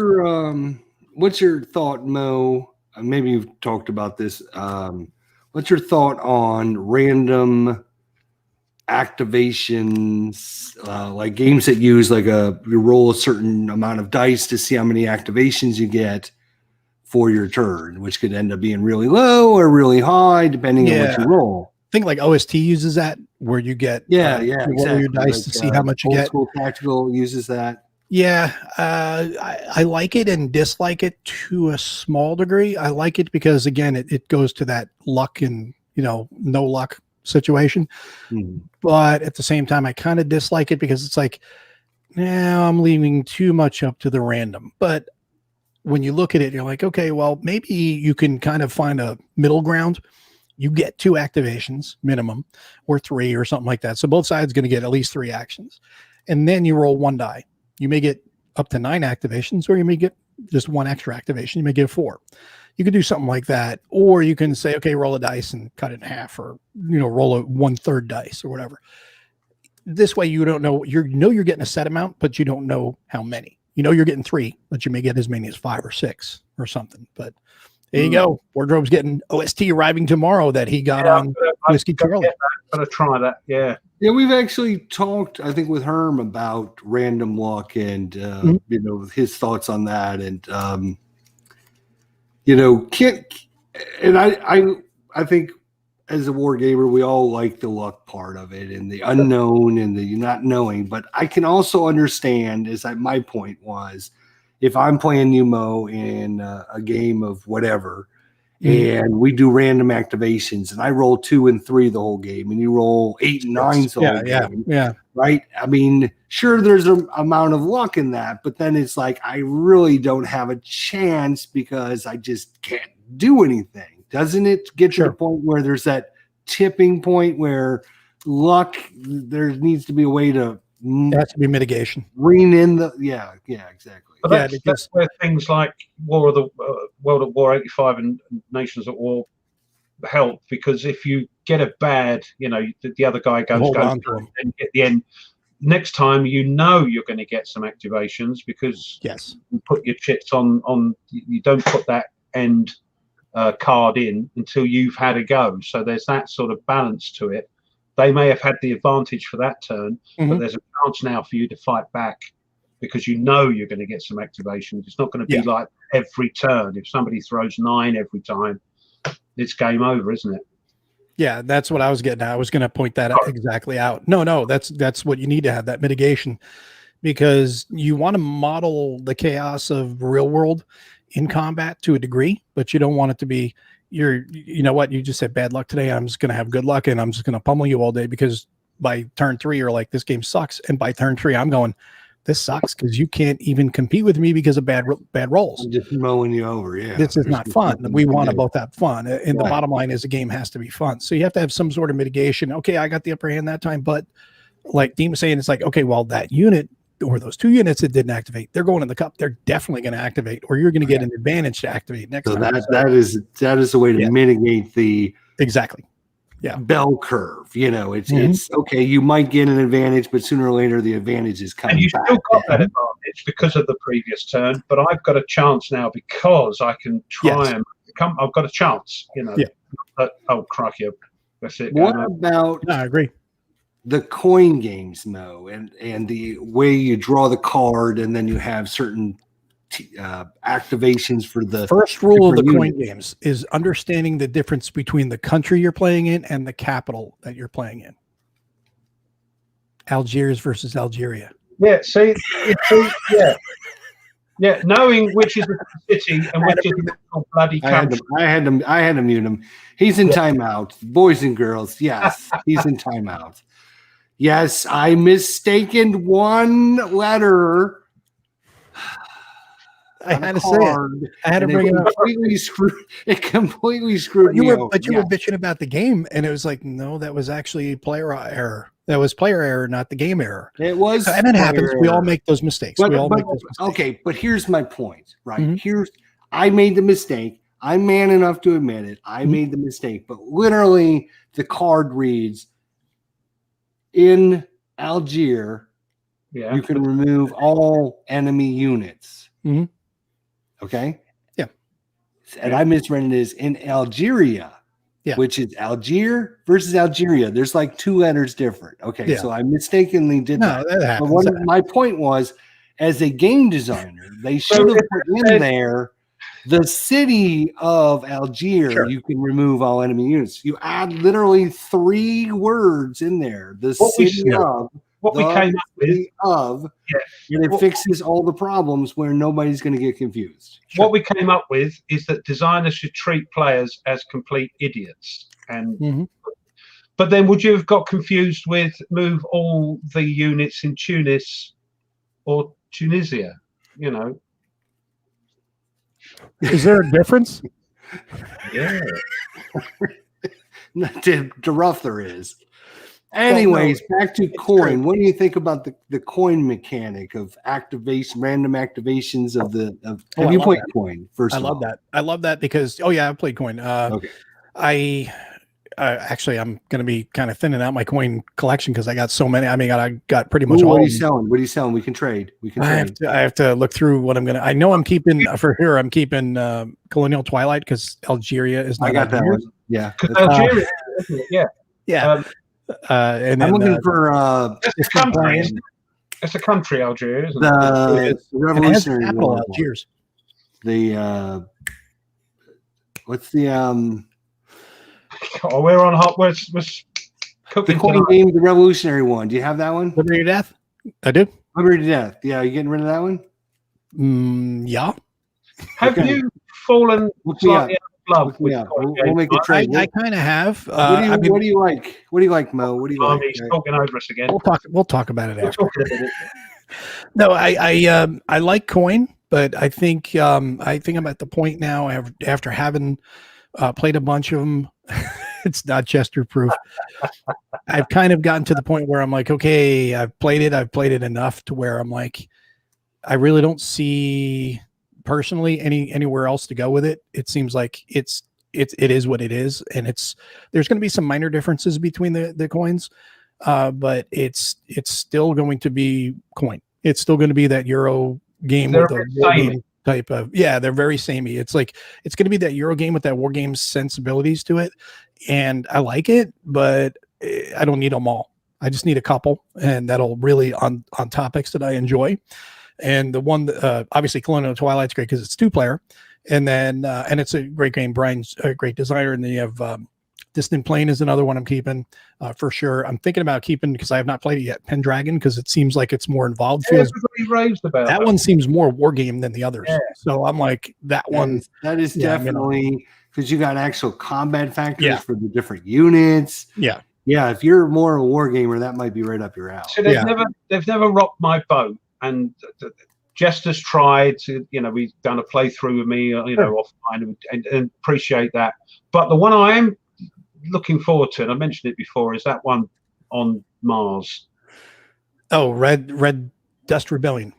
[SPEAKER 1] your thought, Mo? Maybe you've talked about this. What's your thought on random activations, like games that use you roll a certain amount of dice to see how many activations you get for your turn, which could end up being really low or really high depending on what you roll.
[SPEAKER 3] I think like OST uses that, where you get
[SPEAKER 1] exactly.
[SPEAKER 3] your dice to see how much you get.
[SPEAKER 1] Old School Tactical uses that.
[SPEAKER 3] Yeah, I like it and dislike it to a small degree. I like it because, again, it goes to that luck and no luck situation. But at the same time, I kind of dislike it because it's like, now I'm leaving too much up to the random. But when you look at it, you're like, okay, well, maybe you can kind of find a middle ground. You get 2 activations minimum, or 3 or something like that. So both sides going to get at least 3 actions. And then you roll 1 die. You may get up to 9 activations, or you may get just 1 extra activation. You may get 4. You could do something like that. Or you can say, okay, roll a dice and cut it in half, or, roll a 1/3 dice or whatever. This way you don't know, you're getting a set amount, but you don't know how many. You're getting 3, but you may get as many as 5 or 6 or something. But there you go. Wardrobe's getting OST arriving tomorrow that he got on Whiskey Charlie.
[SPEAKER 2] I'm gonna try that. Yeah,
[SPEAKER 1] we've actually talked, I think, with Herm about random luck and his thoughts on that, and I think as a war gamer, we all like the luck part of it and the unknown and the not knowing. But I can also understand, my point was, if I'm playing Mo in a game of whatever, and we do random activations, and I roll 2 and 3 the whole game, and you roll 8 and 9 the whole game, right? I mean, sure, there's an amount of luck in that, but then it's like I really don't have a chance because I just can't do anything. Doesn't it get to the point where there's that tipping point where luck, there needs to be a way to
[SPEAKER 3] there has to be mitigation.
[SPEAKER 1] Rein in exactly.
[SPEAKER 2] But that's where things like World at War 85 and Nations at War help, because if you get a bad, the other guy goes and at the end, next time you know you're going to get some activations because
[SPEAKER 3] Yes.
[SPEAKER 2] you put your chits on. You don't put that end card in until you've had a go. So there's that sort of balance to it. They may have had the advantage for that turn, but there's a chance now for you to fight back because you know you're going to get some activations. It's not going to be like every turn. If somebody throws 9 every time, it's game over, isn't it?
[SPEAKER 3] Yeah, that's what I was getting at. I was going to point that exactly out. No, that's what you need to have, that mitigation, because you want to model the chaos of real world in combat to a degree, but you don't want it to be you know what, you just said bad luck today. I'm just going to have good luck and I'm just going to pummel you all day, because by turn 3 you're like, this game sucks. And by turn 3, I'm going, this sucks because you can't even compete with me because of bad rolls.
[SPEAKER 1] I'm just mowing you over. Yeah.
[SPEAKER 3] This is not fun. We want to both have fun. And the bottom line is the game has to be fun. So you have to have some sort of mitigation. Okay, I got the upper hand that time, but like Dean was saying, it's like, okay, well, that unit or those 2 units that didn't activate, they're going in the cup. They're definitely going to activate, or you're going to get an advantage to activate next time.
[SPEAKER 1] That is the way to mitigate the bell curve. You know, it's okay. You might get an advantage, but sooner or later the advantage is coming.
[SPEAKER 2] And you
[SPEAKER 1] back
[SPEAKER 2] still got that advantage because of the previous turn, but I've got a chance now because I can try and come. I've got a chance. You know. Yeah. But, oh crikey, that's it.
[SPEAKER 1] What about?
[SPEAKER 3] No, I agree.
[SPEAKER 1] The coin games, Mo, and the way you draw the card, and then you have certain activations for the
[SPEAKER 3] first rule of the coin games is understanding the difference between the country you're playing in and the capital that you're playing in. Algiers versus Algeria.
[SPEAKER 2] Yeah, see, yeah, knowing which is a city and which is a bloody country.
[SPEAKER 1] I had to mute him. He's in timeout, boys and girls. Yes, he's in timeout. Yes, I mistaken one letter.
[SPEAKER 3] I had to say it. I had to bring it up.
[SPEAKER 1] It completely screwed me over.
[SPEAKER 3] But you were bitching about the game, and it was like, no, that was actually player error. That was player error, not the game error.
[SPEAKER 1] It was,
[SPEAKER 3] and it happens. We all make those mistakes.
[SPEAKER 1] Okay, but here's my point, right? I made the mistake. I'm man enough to admit it. I made the mistake, but literally, the card reads, in Algier, you can remove all enemy units. Okay.
[SPEAKER 3] Yeah.
[SPEAKER 1] And I misread it as in Algeria, which is Algier versus Algeria. There's like 2 letters different. Okay. So I mistakenly did that. But my point was, as a game designer, they should have put in there the city of Algier. You can remove all enemy units. You add literally 3 words in there. The city of.
[SPEAKER 2] What we came up with
[SPEAKER 1] and it fixes all the problems where nobody's going to get confused.
[SPEAKER 2] What we came up with is that designers should treat players as complete idiots. And but then would you have got confused with move all the units in Tunis or Tunisia? You know,
[SPEAKER 3] is there a difference?
[SPEAKER 2] Yeah,
[SPEAKER 1] the rough there is. Anyways, back to coin. What do you think about the coin mechanic of activation, random activations of the? Have you played coin? First,
[SPEAKER 3] I love that. I love that because I've played coin. Okay. Actually, I'm going to be kind of thinning out my coin collection because I got so many. I mean, I got pretty much all.
[SPEAKER 1] What are you selling? What are you selling? We can trade.
[SPEAKER 3] I have to look through what I'm going to. I know I'm keeping I'm keeping Colonial Twilight because Algeria is not.
[SPEAKER 1] I got that one. Yeah,
[SPEAKER 2] because Algeria, isn't it?
[SPEAKER 3] Yeah. And then,
[SPEAKER 1] I'm looking for
[SPEAKER 2] it's a country. It's a country, Algeria, isn't it?
[SPEAKER 1] The revolutionary
[SPEAKER 3] capital, Algiers.
[SPEAKER 1] The what's the
[SPEAKER 2] Oh, we're on hot. We're cooking.
[SPEAKER 1] The coin game, the revolutionary one. Do you have that one?
[SPEAKER 3] Liberty to Death. I do.
[SPEAKER 1] Liberty to Death. Yeah, you getting rid of that one?
[SPEAKER 3] Yeah.
[SPEAKER 2] Have you fallen slightly out of love with
[SPEAKER 1] we'll make a trade.
[SPEAKER 3] I kind of have.
[SPEAKER 1] What do you like? What do you like, Mo? What do you like?
[SPEAKER 2] He's talking over us again.
[SPEAKER 3] We'll talk about it after. No, I like coin, but I think I'm at the point now after having played a bunch of them. It's not Chester proof. I've kind of gotten to the point where I'm like, okay, I've played it enough to where I'm like, I really don't see personally anywhere else to go with it. It seems like it is what it is, and there's going to be some minor differences between the coins. but it's still going to be coin. It's still going to be that Euro game
[SPEAKER 2] They're
[SPEAKER 3] with a war game type of, they're very samey. It's like, it's going to be that Euro game with that war game sensibilities to it. And I like it, but I don't need them all. I just need a couple, and that'll really on topics that I enjoy. And the one, obviously Colonial Twilight's great because it's 2-player. And then, and it's a great game. Brian's a great designer. And then you have Distant Plane is another one I'm keeping for sure. I'm thinking about keeping, because I have not played it yet, Pendragon, because it seems like it's more involved. Feels
[SPEAKER 2] everybody raves about
[SPEAKER 3] that one seems more war game than the others. Yeah. So I'm like, that one.
[SPEAKER 1] That is definitely, because you got actual combat factors for the different units.
[SPEAKER 3] Yeah.
[SPEAKER 1] Yeah, if you're more a war gamer, that might be right up your alley.
[SPEAKER 2] So they've never rocked my boat, and Jester's tried to, we've done a playthrough with me, offline, and appreciate that. But the one I am looking forward to, and I mentioned it before, is that one on Mars.
[SPEAKER 3] Oh, Red Dust Rebellion.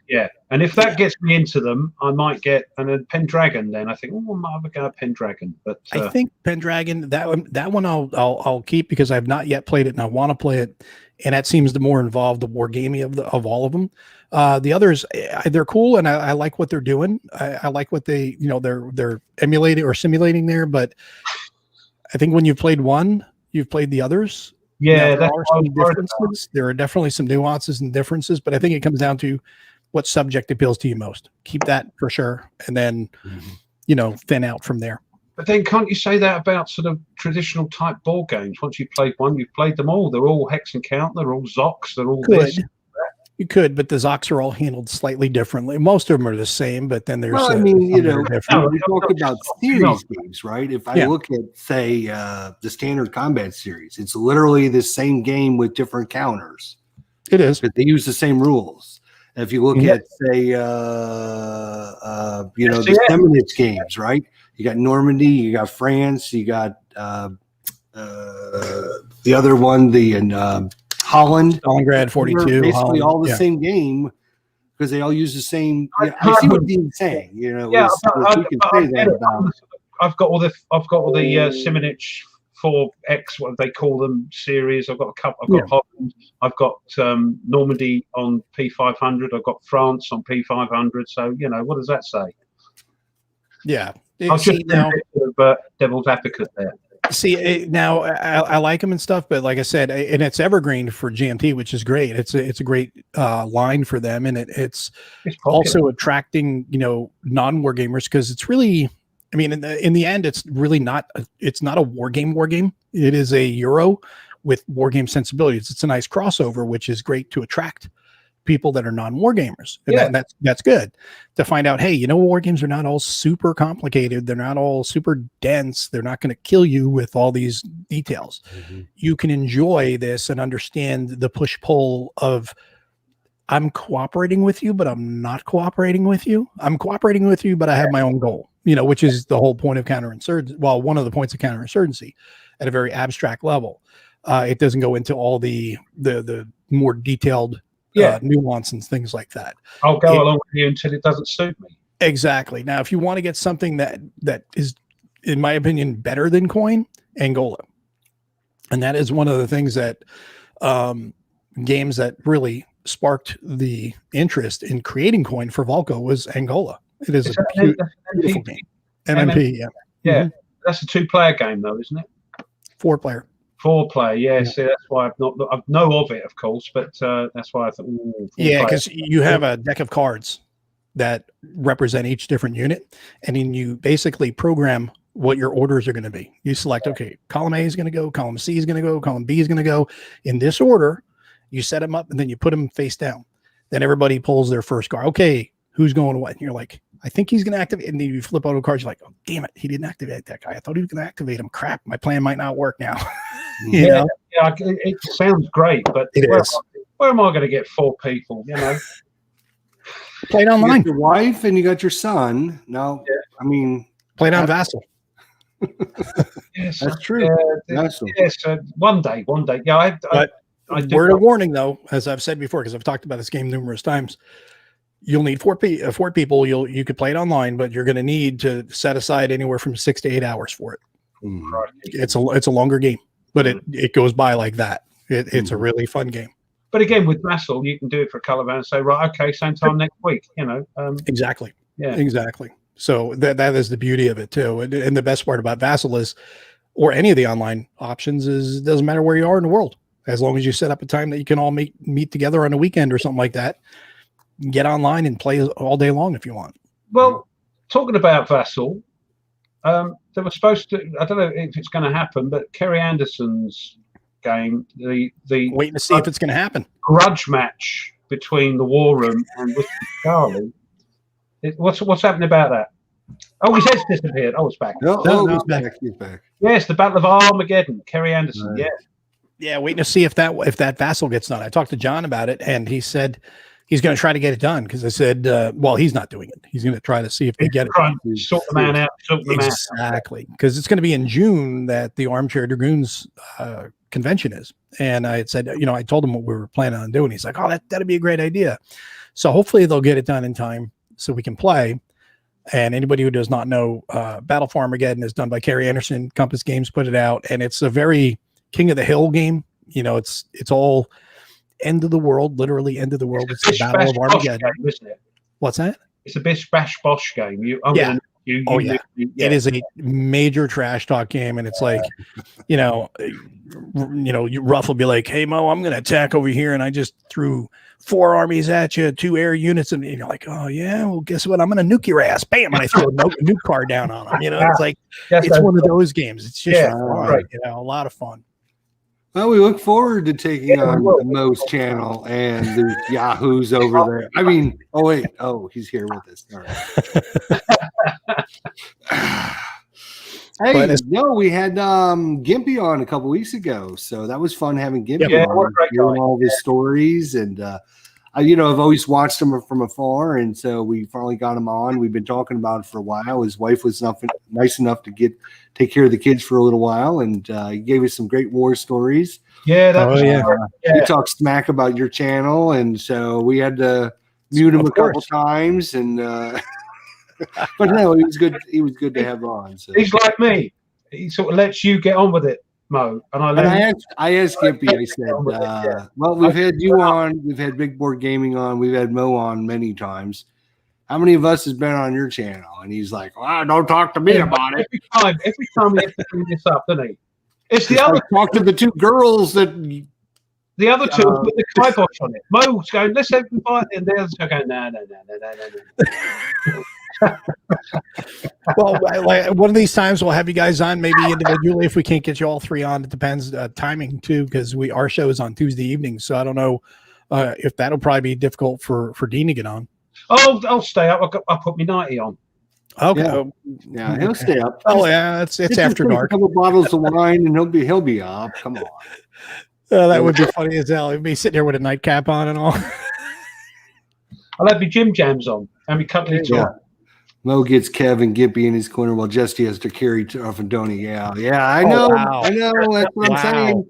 [SPEAKER 2] Yeah. And if that gets me into them, I might get Pendragon. Then I think, I might have a go at Pendragon. But
[SPEAKER 3] I think Pendragon, that one I'll keep, because I've not yet played it and I want to play it, and that seems the more involved, the war gamey of all of them. The others, they're cool, and I like what they're doing. I like what they, they're emulating or simulating there. But I think when you've played one, you've played the others.
[SPEAKER 2] Yeah,
[SPEAKER 3] there are some differences. There are definitely some nuances and differences, but I think it comes down to what subject appeals to you most. Keep that for sure, and then thin out from there.
[SPEAKER 2] But then can't you say that about sort of traditional type board games? Once you've played one, you've played them all. They're all hex and count. They're all Zocs. They're all this.
[SPEAKER 3] You could, but the Zocs are all handled slightly differently. Most of them are the same, but then there's.
[SPEAKER 1] Well, we talk about series games, right? If I look at, say, the standard combat series, it's literally the same game with different counters.
[SPEAKER 3] It is,
[SPEAKER 1] but they use the same rules. If you look at, say, the Seminich games, right? You got Normandy, you got France, you got the other one, Holland,
[SPEAKER 3] Stalingrad 42,
[SPEAKER 1] basically
[SPEAKER 3] Holland,
[SPEAKER 1] all the same game, because they all use the same. I see what Dean's saying.
[SPEAKER 2] I've got all the Seminich 4X, what they call them, series. I've got a couple. I've got Holland. I've got Normandy on P500. I've got France on P500. So what does that say?
[SPEAKER 3] Yeah,
[SPEAKER 2] I was just devil's advocate there.
[SPEAKER 3] See, now I like them and stuff, but like I said, and it's evergreen for GMT, which is great. It's a great line for them, and it's also attracting non-war gamers, because it's really, in the end, it's really not. It's not a war game. It is a Euro with war game sensibilities. It's a nice crossover, which is great to attract people that are non-war gamers, and that's good to find out. Hey, war games are not all super complicated. They're not all super dense. They're not going to kill you with all these details. You can enjoy this and understand the push-pull of, I'm cooperating with you, but I'm not cooperating with you. I'm cooperating with you, but I have my own goal, which is the whole point of counterinsurgency. Well, one of the points of counterinsurgency at a very abstract level. It doesn't go into all the more detailed nuance and things like that.
[SPEAKER 2] I'll go along with you until it doesn't suit me.
[SPEAKER 3] Exactly. Now, if you want to get something that is, in my opinion, better than Coin, Angola, and that is one of the things that games that really sparked the interest in creating Coin for Volco was Angola. It is a beautiful game. MMP,
[SPEAKER 2] yeah. That's a 2-player game, though, isn't it?
[SPEAKER 3] 4-player.
[SPEAKER 2] 4-player, yeah. See, that's why I know of it, of course, but that's why I thought.
[SPEAKER 3] Because you have a deck of cards that represent each different unit, and then you basically program what your orders are going to be. You select, okay, column A is going to go, column C is going to go, column B is going to go in this order. You set them up, and then you put them face down. Then everybody pulls their first card. Okay, who's going what? And you're like, I think he's going to activate. And then you flip out a card. You're like, oh, damn it, he didn't activate that guy. I thought he was going to activate him. Crap, my plan might not work now.
[SPEAKER 2] It sounds great, but where am I going to get 4 people?
[SPEAKER 3] Play it online.
[SPEAKER 1] You got your wife and you got your son. No,
[SPEAKER 3] play it on Vassal.
[SPEAKER 2] Yes,
[SPEAKER 1] that's true.
[SPEAKER 2] Yes, one day. Yeah,
[SPEAKER 3] word of warning, though, as I've said before, because I've talked about this game numerous times. You'll need 4 people. You could play it online, but you're going to need to set aside anywhere from 6 to 8 hours for it. It's a longer game, but it goes by like that. It's a really fun game.
[SPEAKER 2] But again, with Vassal, you can do it for a couple of hours and say, right, okay, same time next week.
[SPEAKER 3] Exactly.
[SPEAKER 2] Yeah.
[SPEAKER 3] Exactly. So that is the beauty of it too. And the best part about Vassal is, or any of the online options, is it doesn't matter where you are in the world. As long as you set up a time that you can all meet together on a weekend or something like that, get online and play all day long if you want.
[SPEAKER 2] Well, talking about Vassal, they were supposed to, I don't know if it's going to happen, but Kerry Anderson's game, the
[SPEAKER 3] waiting to see if it's going to happen.
[SPEAKER 2] Grudge match between the War Room and Whiskey Charlie. What's happening about that? Oh, his head's disappeared. Oh, it's back.
[SPEAKER 1] No, he's back. He's back.
[SPEAKER 2] Yes, the Battle of Armageddon. Kerry Anderson. Right.
[SPEAKER 3] Yeah, waiting to see if that Vassal gets done. I talked to John about it, and he said he's going to try to get it done, because I said, well, he's not doing it. He's going to try to see if they get it.
[SPEAKER 2] Sort the man out.
[SPEAKER 3] Exactly, because it's going to be in June that the Armchair Dragoons convention is. And I had said, I told him what we were planning on doing. He's like, oh, that'd be a great idea. So hopefully they'll get it done in time so we can play. And anybody who does not know, Battle for Armageddon is done by Kerry Anderson. Compass Games put it out, and it's a very King of the Hill game. It's all end of the world, literally end of the world. It's the Battle of Armageddon.
[SPEAKER 2] Game, isn't it?
[SPEAKER 3] What's that?
[SPEAKER 2] It's a bish bash bosh game.
[SPEAKER 3] It is a major trash talk game, and it's like, Ruff will be like, "Hey Mo, I'm going to attack over here, and I just threw 4 armies at you, 2 air units," and you're like, "Oh yeah, well guess what? I'm going to nuke your ass!" Bam, and I throw a nuke card down on them. It's like it's one of those games. It's just fun, right. A lot of fun.
[SPEAKER 1] Well, we look forward to taking on the Mo's channel and the Yahoos over there. I mean, he's here with us. All right. We had Gimpy on a couple weeks ago, so that was fun having Gimpy on, hearing all his stories, and I've always watched him from afar, and so we finally got him on. We've been talking about it for a while. His wife was nice enough to take care of the kids for a little while, and he gave us some great war stories.
[SPEAKER 2] Yeah,
[SPEAKER 1] he talked smack about your channel, and so we had to mute him a couple times, and but no, he was good. He was good to have on. So.
[SPEAKER 2] He's like me. He sort of lets you get on with it, Mo. And
[SPEAKER 1] I asked Gimpy. I said, well, we've had you on, we've had Big Board Gaming on, we've had Mo on many times. How many of us has been on your channel? And he's like, well, don't talk to me about it.
[SPEAKER 2] Every time he has to bring this up, doesn't he? It's the other.
[SPEAKER 1] Talk to the 2 girls that.
[SPEAKER 2] The other 2 put the kibosh on it. Mo's going, let's open fire, and the others are going, no.
[SPEAKER 3] Well, one of these times we'll have you guys on, maybe individually, if we can't get you all 3 on. It depends timing too, because our show is on Tuesday evenings, so I don't know if that'll probably be difficult for Dean to get on.
[SPEAKER 2] Oh, I'll stay up. I'll put my 90 on.
[SPEAKER 3] Okay.
[SPEAKER 1] Yeah, he'll stay up.
[SPEAKER 3] Oh yeah, it's after dark.
[SPEAKER 1] A couple bottles of wine and he'll be up. Come on.
[SPEAKER 3] That would be funny as hell. He'd be sitting there with a nightcap on and all.
[SPEAKER 2] I'll have my gym jams on and my company tour.
[SPEAKER 1] Mo gets Kev and Gimpy in his corner while Jesse has to carry off and Donnie. Yeah, I know. Wow. I know. That's what I'm saying.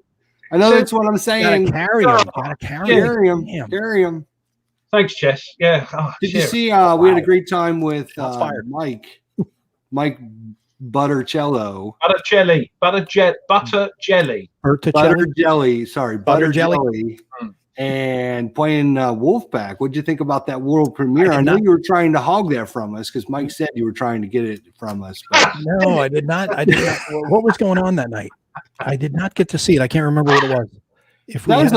[SPEAKER 1] I know that's what I'm saying.
[SPEAKER 3] Gotta carry
[SPEAKER 1] him.
[SPEAKER 2] Thanks, Jess. Yeah. Oh,
[SPEAKER 1] Did you see? We had a great time with Mike Buttercello.
[SPEAKER 2] Butter jelly.
[SPEAKER 1] And playing Wolfpack. What'd you think about that world premiere? I know you were trying to hog that from us because Mike said you were trying to get it from us. But.
[SPEAKER 3] No, I did not. What was going on that night? I did not get to see it. I can't remember what it was.
[SPEAKER 1] That was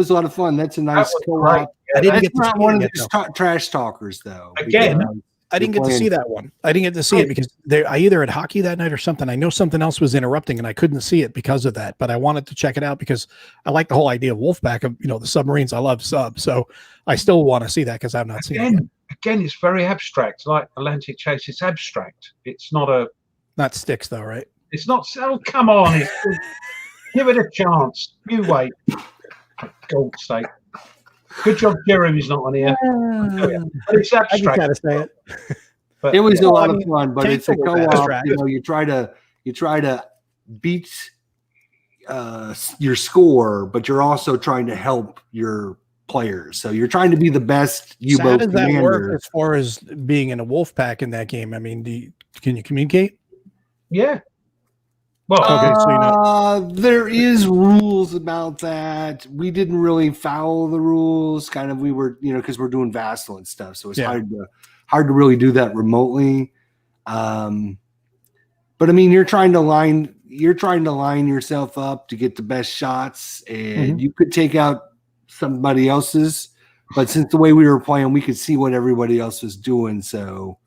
[SPEAKER 1] a lot of fun. That's a nice co-op.
[SPEAKER 3] I didn't get to
[SPEAKER 1] not one of these trash talkers, though.
[SPEAKER 2] Again,
[SPEAKER 3] I didn't get to see that one. I didn't get to see it because I either had hockey that night or something. I know something else was interrupting and I couldn't see it because of that, but I wanted to check it out because I like the whole idea of Wolfpack, of the submarines. I love subs. So I still want to see that because I've not seen it.
[SPEAKER 2] Again, it's very abstract. Like Atlantic Chase, it's abstract. It's not
[SPEAKER 3] sticks though, right?
[SPEAKER 2] It's not. Oh, come on. Give it a chance. You wait. For God's sake. Good job, Jeremy's not on here. But it's abstract.
[SPEAKER 3] I just gotta say it.
[SPEAKER 1] But, it was a lot of fun, but it's a co-op. You try to beat your score, but you're also trying to help your players. So you're trying to be the best U-boat
[SPEAKER 3] commander. How does that work as far as being in a wolf pack in that game? I mean, can you communicate?
[SPEAKER 2] Yeah. Well,
[SPEAKER 3] Okay, so you know.
[SPEAKER 1] There is rules about that. We didn't really follow the rules. Kind of, we were, because we're doing Vassal and stuff, so it's
[SPEAKER 3] Yeah.
[SPEAKER 1] hard to really do that remotely. But I mean, you're trying to line yourself up to get the best shots, and you could take out somebody else's. But since the way we were playing, we could see what everybody else was doing, so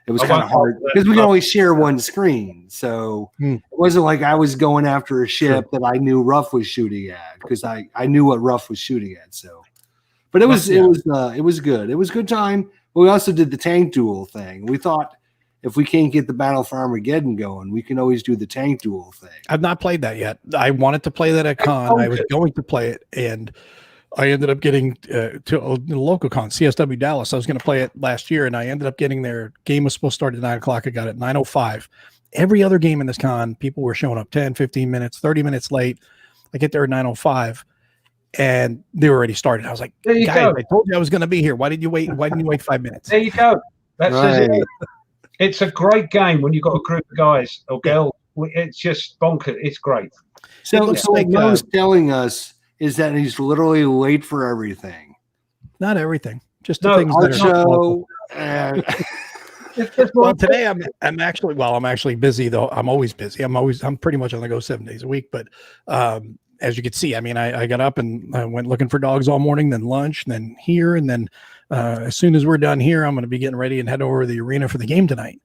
[SPEAKER 1] it was kind of hard because we can only share one screen. So it wasn't like I was going after a ship that I knew Ruff was shooting at, because I knew what Ruff was shooting at. So, but it was good. It was a good time. But we also did the tank duel thing. We thought, if we can't get the Battle for Armageddon going, we can always do the tank duel thing.
[SPEAKER 3] I've not played that yet. I wanted to play that at con. I was going to play it, and I ended up getting to a local con, CSW Dallas. I was going to play it last year, and I ended up getting there. Game was supposed to start at 9 o'clock. I got it at 9:05. Every other game in this con, people were showing up 10, 15 minutes, 30 minutes late. I get there at 9:05, and they were already started. I was like, guys, I told you I was going to be here. Why didn't you wait? Why didn't you wait 5 minutes?
[SPEAKER 2] There you go. That says it. It's a great game when you've got a group of guys or girls. It's just bonkers. It's great.
[SPEAKER 1] So what Mo's telling us is that he's literally late for everything.
[SPEAKER 3] Not everything, just the things that are. Well, today I'm actually busy though. I'm always busy. I'm pretty much on the go 7 days a week. But as you can see, I mean, I got up and I went looking for dogs all morning, then lunch, and then here, and then as soon as we're done here, I'm going to be getting ready and head over to the arena for the game tonight.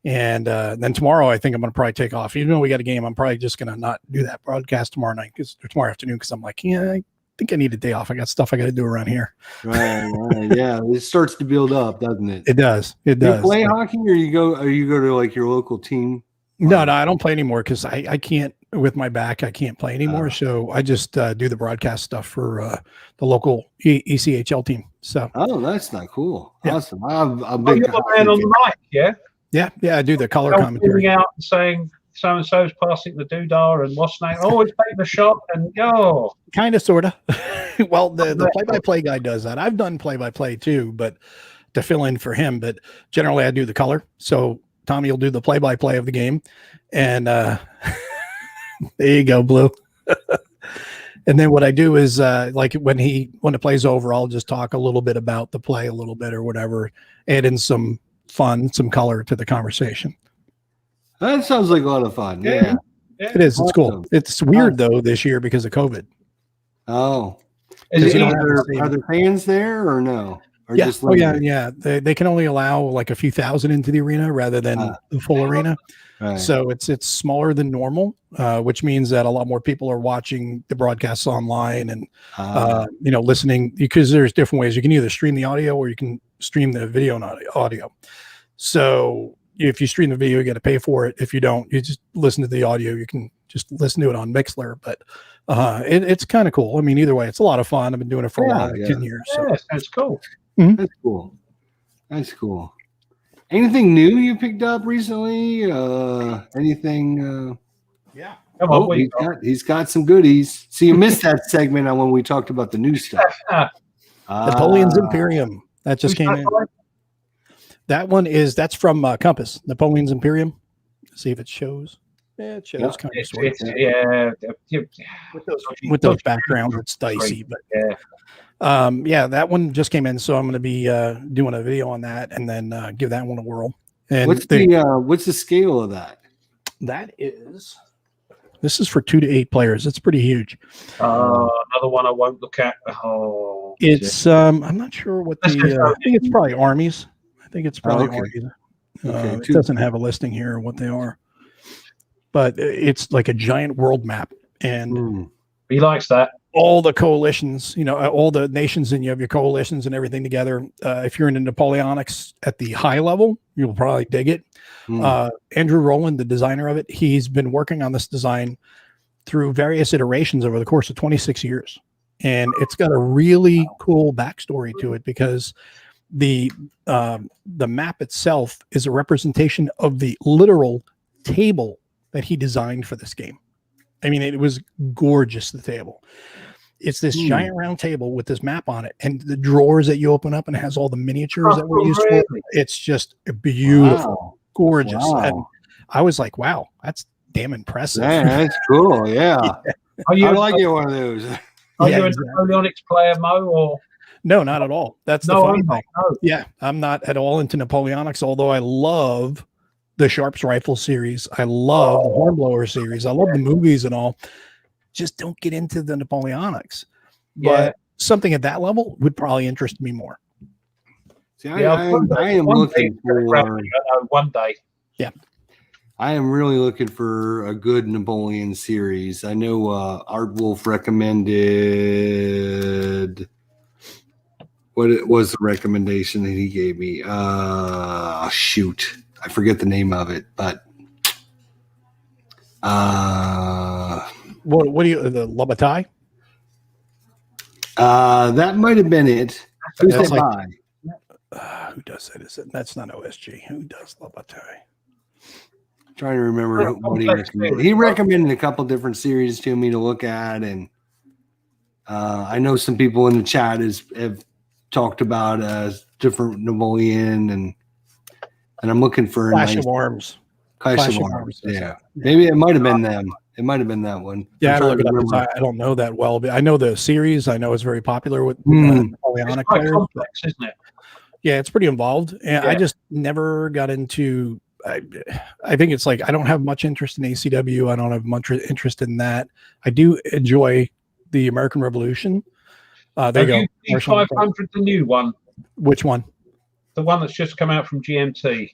[SPEAKER 3] And then tomorrow, I think I'm going to probably take off. Even though we got a game, I'm probably just going to not do that broadcast tomorrow night or tomorrow afternoon, because I'm like, I think I need a day off. I got stuff I got to do around here.
[SPEAKER 1] Right. Yeah, it starts to build up, doesn't it?
[SPEAKER 3] It does. It
[SPEAKER 1] Do
[SPEAKER 3] does.
[SPEAKER 1] you play hockey, or you go to like your local team?
[SPEAKER 3] No, I don't play anymore because I can't, with my back, I can't play anymore. So I just do the broadcast stuff for the local ECHL team. So
[SPEAKER 1] that's not cool.
[SPEAKER 3] Yeah.
[SPEAKER 1] Awesome. I'm a big
[SPEAKER 2] you're the man on the mic, yeah?
[SPEAKER 3] Yeah, I do the color commentary.
[SPEAKER 2] Out and saying so and so's passing the doodah and what's name? Oh, he's taking a shot and
[SPEAKER 3] kind of, sort of. Well, the play-by-play guy does that. I've done play-by-play too, but to fill in for him. But generally, I do the color. So Tommy will do the play-by-play of the game, and there you go, Blue. And then what I do is like when it plays over, I'll just talk a little bit about the play a little bit or whatever, add in some fun, some color to the conversation.
[SPEAKER 1] That sounds like a lot of fun. Yeah.
[SPEAKER 3] It is. It's cool. It's weird though this year because of COVID.
[SPEAKER 1] Oh, are there fans there or no? Or
[SPEAKER 3] yeah.
[SPEAKER 1] Just
[SPEAKER 3] yeah. They can only allow like a few thousand into the arena rather than the full arena. Right. So it's smaller than normal, which means that a lot more people are watching the broadcasts online and listening, because there's different ways. You can either stream the audio or you can stream the video and audio. So if you stream the video, you got to pay for it. If you don't, you just listen to the audio. You can just listen to it on Mixler. But it's kind of cool. I mean, either way, it's a lot of fun. I've been doing it for a while, 10 years. So.
[SPEAKER 2] Yes, that's cool.
[SPEAKER 3] Mm-hmm.
[SPEAKER 1] That's cool. Anything new you picked up recently? Anything?
[SPEAKER 2] Yeah.
[SPEAKER 1] He's got some goodies. So you missed that segment on when we talked about the new stuff.
[SPEAKER 3] Napoleon's Imperium. That just came in. That one that's from Compass. Napoleon's Imperium. Let's see if it shows. Yeah, it shows kind of sort of. With those backgrounds, it's dicey, but that one just came in, so I'm going to be doing a video on that and then give that one a whirl. And
[SPEAKER 1] what's the scale of that?
[SPEAKER 3] This is for 2 to 8 players. It's pretty huge.
[SPEAKER 2] Another one I won't look at.
[SPEAKER 3] It's I'm not sure what I think it's probably armies. I think it's probably armies. It doesn't have a listing here of what they are, but it's like a giant world map, and
[SPEAKER 2] he likes that.
[SPEAKER 3] All the coalitions, all the nations, and you have your coalitions and everything together. If you're into Napoleonics at the high level, you'll probably dig it. Andrew Rowland, the designer of it, he's been working on this design through various iterations over the course of 26 years. And it's got a really cool backstory to it, because the map itself is a representation of the literal table that he designed for this game. I mean, it was gorgeous, the table. It's this giant round table with this map on it, and the drawers that you open up, and it has all the miniatures that were used for it. It's just beautiful, gorgeous. Wow. And I was like, wow, that's damn impressive.
[SPEAKER 1] Yeah, that's cool. Yeah.
[SPEAKER 2] Are you
[SPEAKER 1] I like it one of those.
[SPEAKER 2] Are
[SPEAKER 3] Yeah,
[SPEAKER 2] you a
[SPEAKER 3] exactly.
[SPEAKER 2] Napoleonics player, Mo? Or
[SPEAKER 3] No, not at all. That's the
[SPEAKER 2] no,
[SPEAKER 3] funny
[SPEAKER 2] I'm not.
[SPEAKER 3] thing.
[SPEAKER 2] No.
[SPEAKER 3] Yeah, I'm not at all into Napoleonics, although I love the Sharps Rifle series. I love the Hornblower series. I love the movies and all. Just don't get into the Napoleonics. But something at that level would probably interest me more.
[SPEAKER 1] See,
[SPEAKER 2] Yeah,
[SPEAKER 1] I am looking for
[SPEAKER 2] one day.
[SPEAKER 3] Yeah.
[SPEAKER 1] I am really looking for a good Napoleon series. I know Art Wolf recommended. What it was the recommendation that he gave me? Shoot, I forget the name of it, but
[SPEAKER 3] What do you the Labatai?
[SPEAKER 1] that might have been it. Who's
[SPEAKER 3] That's
[SPEAKER 1] that
[SPEAKER 3] like-
[SPEAKER 1] by?
[SPEAKER 3] Who does that? Is it? That's not OSG. Who does Labatai?
[SPEAKER 1] Trying to remember what he recommended. He recommended a couple different series to me to look at, and I know some people in the chat have talked about different Napoleon, and I'm looking for
[SPEAKER 3] Clash
[SPEAKER 1] a nice
[SPEAKER 3] of Arms.
[SPEAKER 1] Clash of
[SPEAKER 3] of
[SPEAKER 1] Arms.
[SPEAKER 3] Arms,
[SPEAKER 1] Yeah, maybe it might have been them. It might have been that one.
[SPEAKER 3] Yeah,
[SPEAKER 1] I'm
[SPEAKER 3] I look
[SPEAKER 1] trying
[SPEAKER 3] it
[SPEAKER 1] to
[SPEAKER 3] up.
[SPEAKER 1] remember.
[SPEAKER 3] I don't know that well, but I know the series. I know it's very popular with
[SPEAKER 2] It's
[SPEAKER 3] Napoleonic
[SPEAKER 2] quite
[SPEAKER 3] players.
[SPEAKER 2] complex, isn't it?
[SPEAKER 3] Yeah, it's pretty involved. And I
[SPEAKER 2] Yeah.
[SPEAKER 3] just never got into. I think it's like I don't have much interest in ACW. I don't have much interest in that. I do enjoy the American Revolution. There you go. Marshall,
[SPEAKER 2] 500, the new one,
[SPEAKER 3] which one?
[SPEAKER 2] the one that's just come out from GMT.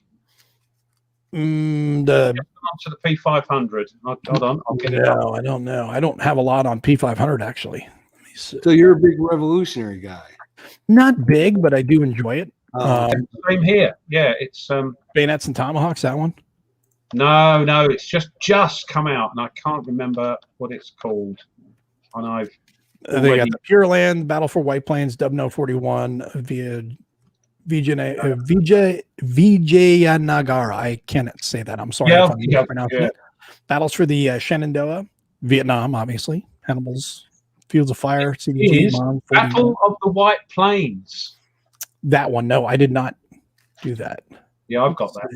[SPEAKER 3] The
[SPEAKER 2] Onto the P500. Hold on, I'll get it up.
[SPEAKER 3] no, I don't know. I don't have a lot on P500 actually. Let me see.
[SPEAKER 1] So you're a big revolutionary guy.
[SPEAKER 3] Not big, but I do enjoy it.
[SPEAKER 1] Okay.
[SPEAKER 2] Same here. Yeah, it's
[SPEAKER 3] Bayonets and Tomahawks. That one.
[SPEAKER 2] no, it's just come out, and I can't remember what it's called. And I've
[SPEAKER 3] They got
[SPEAKER 2] already-
[SPEAKER 3] the Pure Land, Battle for White Plains, Dubno 41, Vijayanagara. I cannot say that. I'm sorry if I'm mispronouncing it. Battles for the Shenandoah, Vietnam, obviously. Hannibal's Fields of Fire, CDG,
[SPEAKER 2] Is
[SPEAKER 3] Mon, 41.
[SPEAKER 2] Battle of the White Plains.
[SPEAKER 3] That one. No, I did not do that.
[SPEAKER 2] Yeah, I've got that.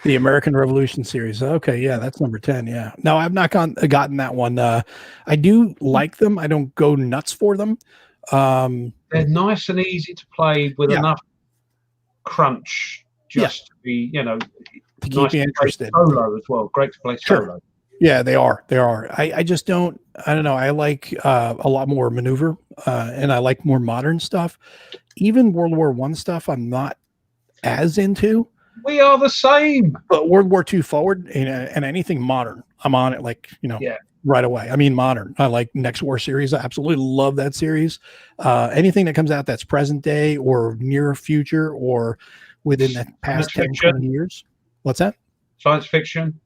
[SPEAKER 3] The American Revolution series. Okay, yeah, that's number 10. Yeah. No, I've not gotten that one. I do like them. I don't go nuts for them.
[SPEAKER 2] They're nice and easy to play with enough crunch just to be,
[SPEAKER 3] to keep
[SPEAKER 2] nice
[SPEAKER 3] me
[SPEAKER 2] to play
[SPEAKER 3] interested.
[SPEAKER 2] solo as well. Great to play
[SPEAKER 3] Sure.
[SPEAKER 2] solo.
[SPEAKER 3] Yeah, they are. They are. I just don't. I don't know. I like a lot more maneuver, and I like more modern stuff. Even World War I stuff, I'm not as into.
[SPEAKER 2] We are the same.
[SPEAKER 3] But World War II forward and anything modern, I'm on it. Like right away. I mean, modern. I like Next War series. I absolutely love that series. Anything that comes out that's present day or near future or within the past 10, 20 years. What's that?
[SPEAKER 2] Science fiction.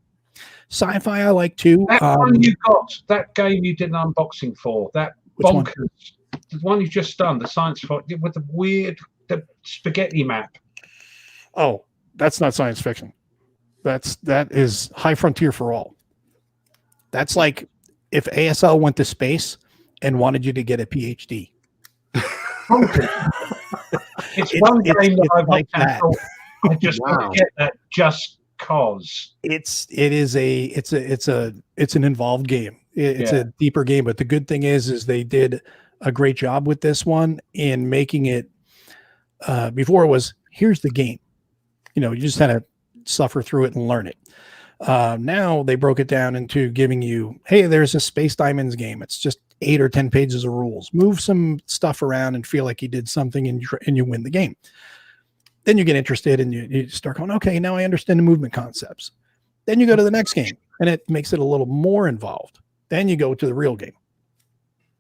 [SPEAKER 3] Sci-fi I like too.
[SPEAKER 2] That one you got, that game you did an unboxing for, that
[SPEAKER 3] Which one?
[SPEAKER 2] bonkers, the one you've just done, the science fiction with the weird, the spaghetti map.
[SPEAKER 3] Oh, that's not science fiction. That is High Frontier for All. That's like if ASL went to space and wanted you to get a PhD.
[SPEAKER 2] It's one game that I've
[SPEAKER 3] like
[SPEAKER 2] looked at.
[SPEAKER 3] that.
[SPEAKER 2] Thought, I just want to get that just cause.
[SPEAKER 3] It's an involved game. It's a deeper game, but the good thing is they did a great job with this one in making it. Before it was here's the game, you just had to suffer through it and learn it. Now they broke it down into giving you, hey, there's a Space Diamonds game. It's just 8 or 10 pages of rules. Move some stuff around and feel like you did something, and you win the game. Then you get interested and you start going, okay, now I understand the movement concepts. Then you go to the next game and it makes it a little more involved. Then you go to the real game.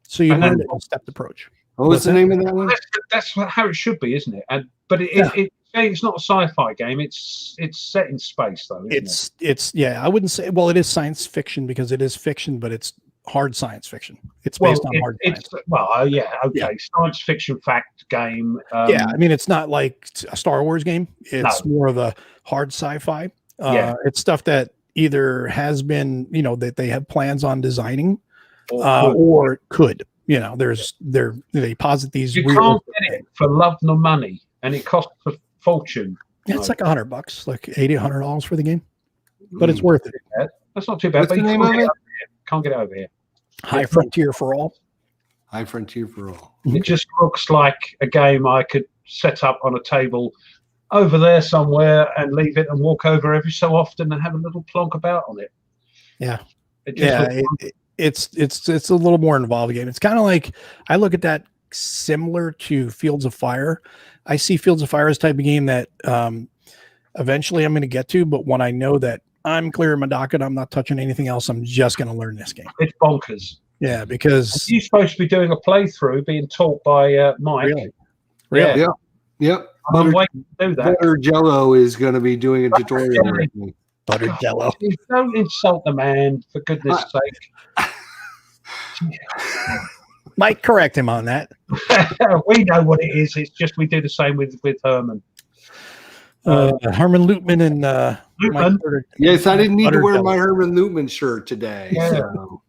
[SPEAKER 3] So you learn a stepped approach.
[SPEAKER 1] What was the name of that one?
[SPEAKER 2] That's how it should be, isn't it? But it's not a sci-fi game. It's set in space, though.
[SPEAKER 3] It's I wouldn't say. Well, it is science fiction because it is fiction, but it's hard science fiction. It's based on hard science.
[SPEAKER 2] Science fiction fact game.
[SPEAKER 3] I mean, it's not like a Star Wars game. It's more of a hard sci-fi. It's stuff that either has been, that they have plans on designing, or could. They posit these.
[SPEAKER 2] You can't get it for love nor money, and it costs a fortune.
[SPEAKER 3] Yeah, it's like $100, like $80, $100 for the game. but it's worth it.
[SPEAKER 2] That's not too bad.
[SPEAKER 1] What's
[SPEAKER 2] But
[SPEAKER 1] the
[SPEAKER 2] you
[SPEAKER 1] name
[SPEAKER 2] can't
[SPEAKER 1] of
[SPEAKER 2] get
[SPEAKER 1] it?
[SPEAKER 2] over here. Can't get over here.
[SPEAKER 3] High Frontier for All.
[SPEAKER 1] High Frontier for All.
[SPEAKER 2] It just looks like a game I could set up on a table over there somewhere and leave it and walk over every so often and have a little plonk about on it.
[SPEAKER 3] Yeah.
[SPEAKER 2] It just
[SPEAKER 3] Yeah, it's a little more involved game. It's kind of like, I look at that similar to Fields of Fire. I see Fields of Fire as type of game that eventually I'm going to get to, but when I know that I'm clearing my docket, I'm not touching anything else, I'm just going to learn this game.
[SPEAKER 2] it's bonkers.
[SPEAKER 3] Yeah, because
[SPEAKER 2] You're supposed to be doing a playthrough, being taught by Mike.
[SPEAKER 3] really,
[SPEAKER 1] Yeah. Yep.
[SPEAKER 2] I'm waiting to do that.
[SPEAKER 1] Butter Jello is going to going to be doing a tutorial with me.
[SPEAKER 3] Butter Jello.
[SPEAKER 2] Don't insult the man, for goodness sake.
[SPEAKER 3] Might correct him on that.
[SPEAKER 2] We know what it is. It's just we do the same with Herman.
[SPEAKER 3] Herman Lutman and Mike
[SPEAKER 2] Lutman.
[SPEAKER 3] Porter.
[SPEAKER 1] Yes, I didn't need to
[SPEAKER 3] Butter
[SPEAKER 1] wear
[SPEAKER 3] Jello.
[SPEAKER 1] my Herman Lutman shirt today.
[SPEAKER 2] Yeah.
[SPEAKER 1] So.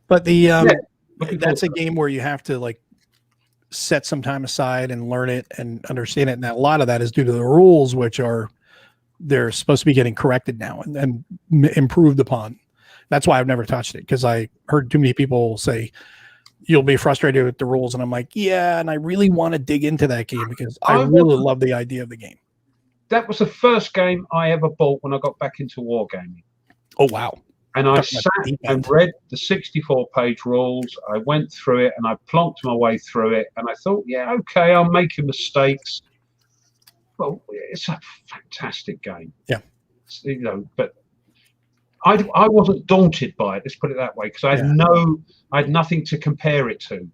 [SPEAKER 3] But the
[SPEAKER 2] Looking
[SPEAKER 3] that's
[SPEAKER 2] forward
[SPEAKER 3] a game where you have to like set some time aside and learn it and understand it. And a lot of that is due to the rules, which are they're supposed to be getting corrected now and improved upon. That's why I've never touched it, because I heard too many people say you'll be frustrated with the rules, and I'm like, yeah, and I really want to dig into that game because I really love the idea of the game.
[SPEAKER 2] That was the first game I ever bought when I got back into wargaming.
[SPEAKER 3] Oh wow!
[SPEAKER 2] And I
[SPEAKER 3] Talking about
[SPEAKER 2] sat
[SPEAKER 3] deep
[SPEAKER 2] and
[SPEAKER 3] end.
[SPEAKER 2] read the 64-page rules. I went through it and I plonked my way through it. And I thought, yeah, okay, I'm making mistakes. Well, it's a fantastic game.
[SPEAKER 3] Yeah.
[SPEAKER 2] You know, but I wasn't daunted by it. Let's put it that way, because I had nothing to compare it to. You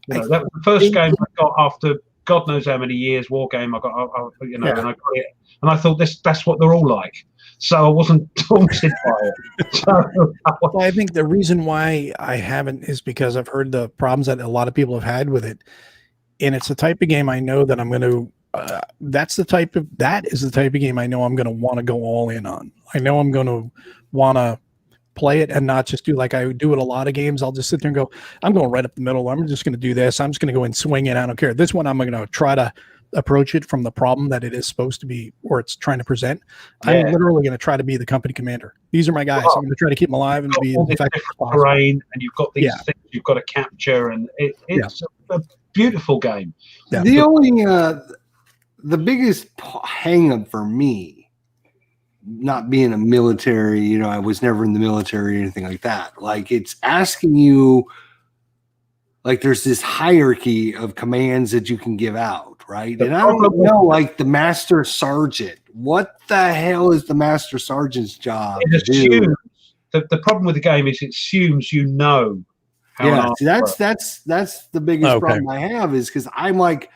[SPEAKER 2] know, that was the first game I got after God knows how many years. War game I got, and I got it, and I thought that's what they're all like. So I wasn't daunted by it. So,
[SPEAKER 3] Well, I think the reason why I haven't is because I've heard the problems that a lot of people have had with it, and it's the type of game I know that I'm going to. That is the type of game I know I'm going to want to go all in on. I know I'm going to want to play it and not just do like I do with a lot of games. I'll just sit there and go, I'm going right up the middle. I'm just going to do this. I'm just going to go and swing it. I don't care. This one, I'm going to try to approach it from the problem that it is supposed to be, or it's trying to present. I'm literally going to try to be the company commander. These are my guys. I'm going to try to keep them alive and be
[SPEAKER 2] all this
[SPEAKER 3] effective
[SPEAKER 2] different
[SPEAKER 3] as possible.
[SPEAKER 2] terrain, and you've got these things you've got to capture, and it's a beautiful game.
[SPEAKER 3] Yeah.
[SPEAKER 1] The only the biggest hang up for me, not being a military, I was never in the military or anything like that. Like, it's asking you, like, there's this hierarchy of commands that you can give out, right? And I don't know, like, the master sergeant. What the hell is the master sergeant's job?
[SPEAKER 2] It assumes, the problem with the game is it assumes you know how an army works.
[SPEAKER 1] That's the biggest problem I have, is because I'm like,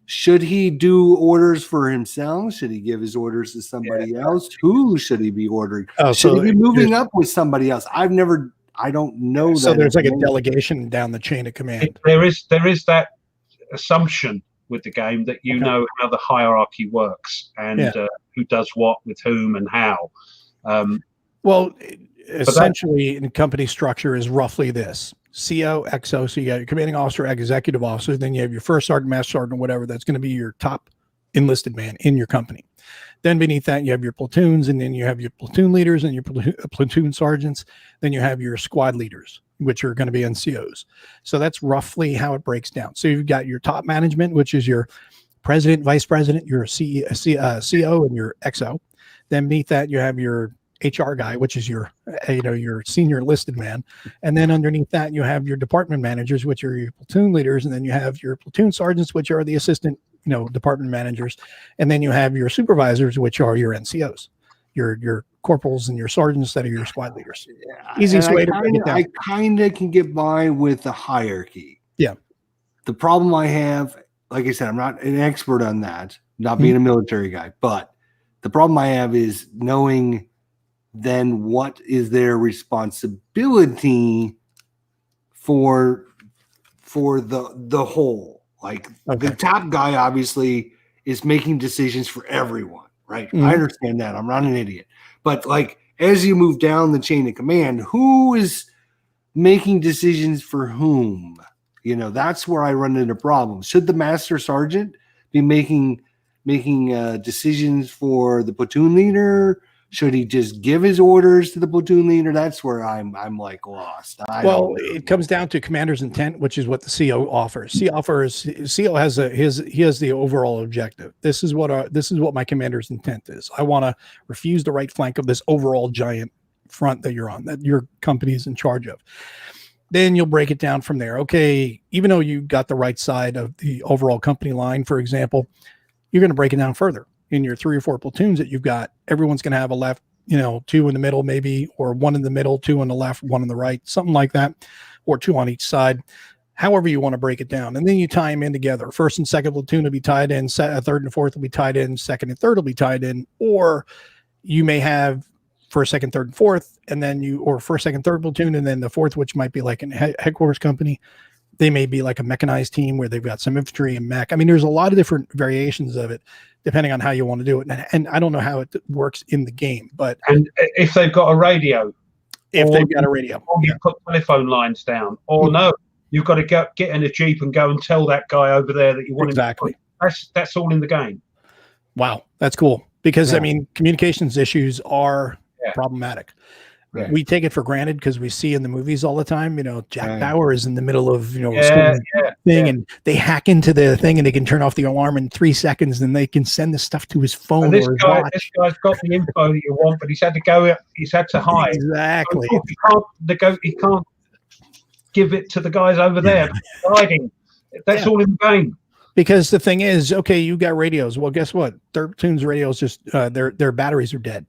[SPEAKER 1] should he do orders for himself? Should he give his orders to somebody else? Who should he be ordering? Should he be moving up with somebody else? I don't know.
[SPEAKER 3] So there's like a delegation down the chain of command.
[SPEAKER 2] There is that assumption with the game that you know how the hierarchy works and who does what with whom and how.
[SPEAKER 3] Well, essentially, in company structure is roughly this: CO, XO. So you got your commanding officer, executive officer. Then you have your first sergeant, master sergeant, whatever. That's going to be your top enlisted man in your company. Then beneath that, you have your platoons, and then you have your platoon leaders and your platoon sergeants. Then you have your squad leaders, which are going to be NCOs. So that's roughly how it breaks down. So you've got your top management, which is your president, vice president, your CO, and your XO. Then beneath that, you have your HR guy, which is your senior enlisted man. And then underneath that, you have your department managers, which are your platoon leaders. And then you have your platoon sergeants, which are the assistant, department managers. And then you have your supervisors, which are your NCOs, your corporals and your sergeants that are your squad leaders. Easiest way to break it down.
[SPEAKER 1] I kind of can get by with the hierarchy.
[SPEAKER 3] Yeah.
[SPEAKER 1] The problem I have, like I said, I'm not an expert on that, not being a military guy, but the problem I have is knowing then what is their responsibility for the whole. Like, the top guy obviously is making decisions for everyone, right? I understand that. I'm not an idiot. But like, as you move down the chain of command, who is making decisions for whom? That's where I run into problems. Should the master sergeant be making decisions for the platoon leader? Should he just give his orders to the platoon leader? That's where I'm like lost.
[SPEAKER 3] It comes down to commander's intent, which is what the CO offers. CO has he has the overall objective. This is what my commander's intent is. I want to refuse the right flank of this overall giant front that you're on, that your company is in charge of. Then you'll break it down from there. Okay, even though you got the right side of the overall company line, for example, you're going to break it down further. In your 3 or 4 platoons that you've got, everyone's going to have a left, 2 in the middle maybe, or 1 in the middle, 2 on the left, 1 on the right, something like that, or 2 on each side, however you want to break it down. And then you tie them in together. 1st and 2nd platoon will be tied in, 3rd and 4th will be tied in, 2nd and 3rd will be tied in, or you may have 1st, 2nd, 3rd, and 4th, and then or 1st, 2nd, 3rd platoon, and then the 4th, which might be like a headquarters company. They may be like a mechanized team where they've got some infantry and mech. I mean, there's a lot of different variations of it, depending on how you want to do it. And I don't know how it works in the game, but
[SPEAKER 2] if they've got a radio,
[SPEAKER 3] or
[SPEAKER 2] you put telephone lines down, or no, you've got to get in a Jeep and go and tell that guy over there that you want
[SPEAKER 3] exactly.
[SPEAKER 2] That's all in the game.
[SPEAKER 3] Wow, that's cool. Because I mean, communications issues are problematic. Right. We take it for granted because we see in the movies all the time, Jack Bauer is in the middle of, thing and they hack into the thing and they can turn off the alarm in 3 seconds and they can send the stuff to his phone or his watch.
[SPEAKER 2] This guy's got the info that you want, but he's had to hide.
[SPEAKER 3] Exactly.
[SPEAKER 2] So he can't give it to the guys over there hiding. That's all in the game.
[SPEAKER 3] Because the thing is, okay, you got radios. Well, guess what? Their platoon's radios just their batteries are dead.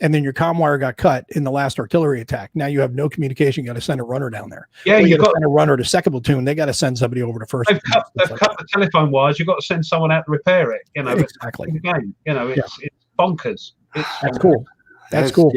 [SPEAKER 3] And then your comm wire got cut in the last artillery attack. Now you have no communication. You got to send a runner down there.
[SPEAKER 2] Yeah,
[SPEAKER 3] you got to send a runner to 2nd platoon. They got to send somebody over to 1st.
[SPEAKER 2] They've cut the telephone wires. You've got to send someone out to repair it.
[SPEAKER 3] Exactly.
[SPEAKER 2] It's the game. It's bonkers.
[SPEAKER 3] That's cool. That's cool.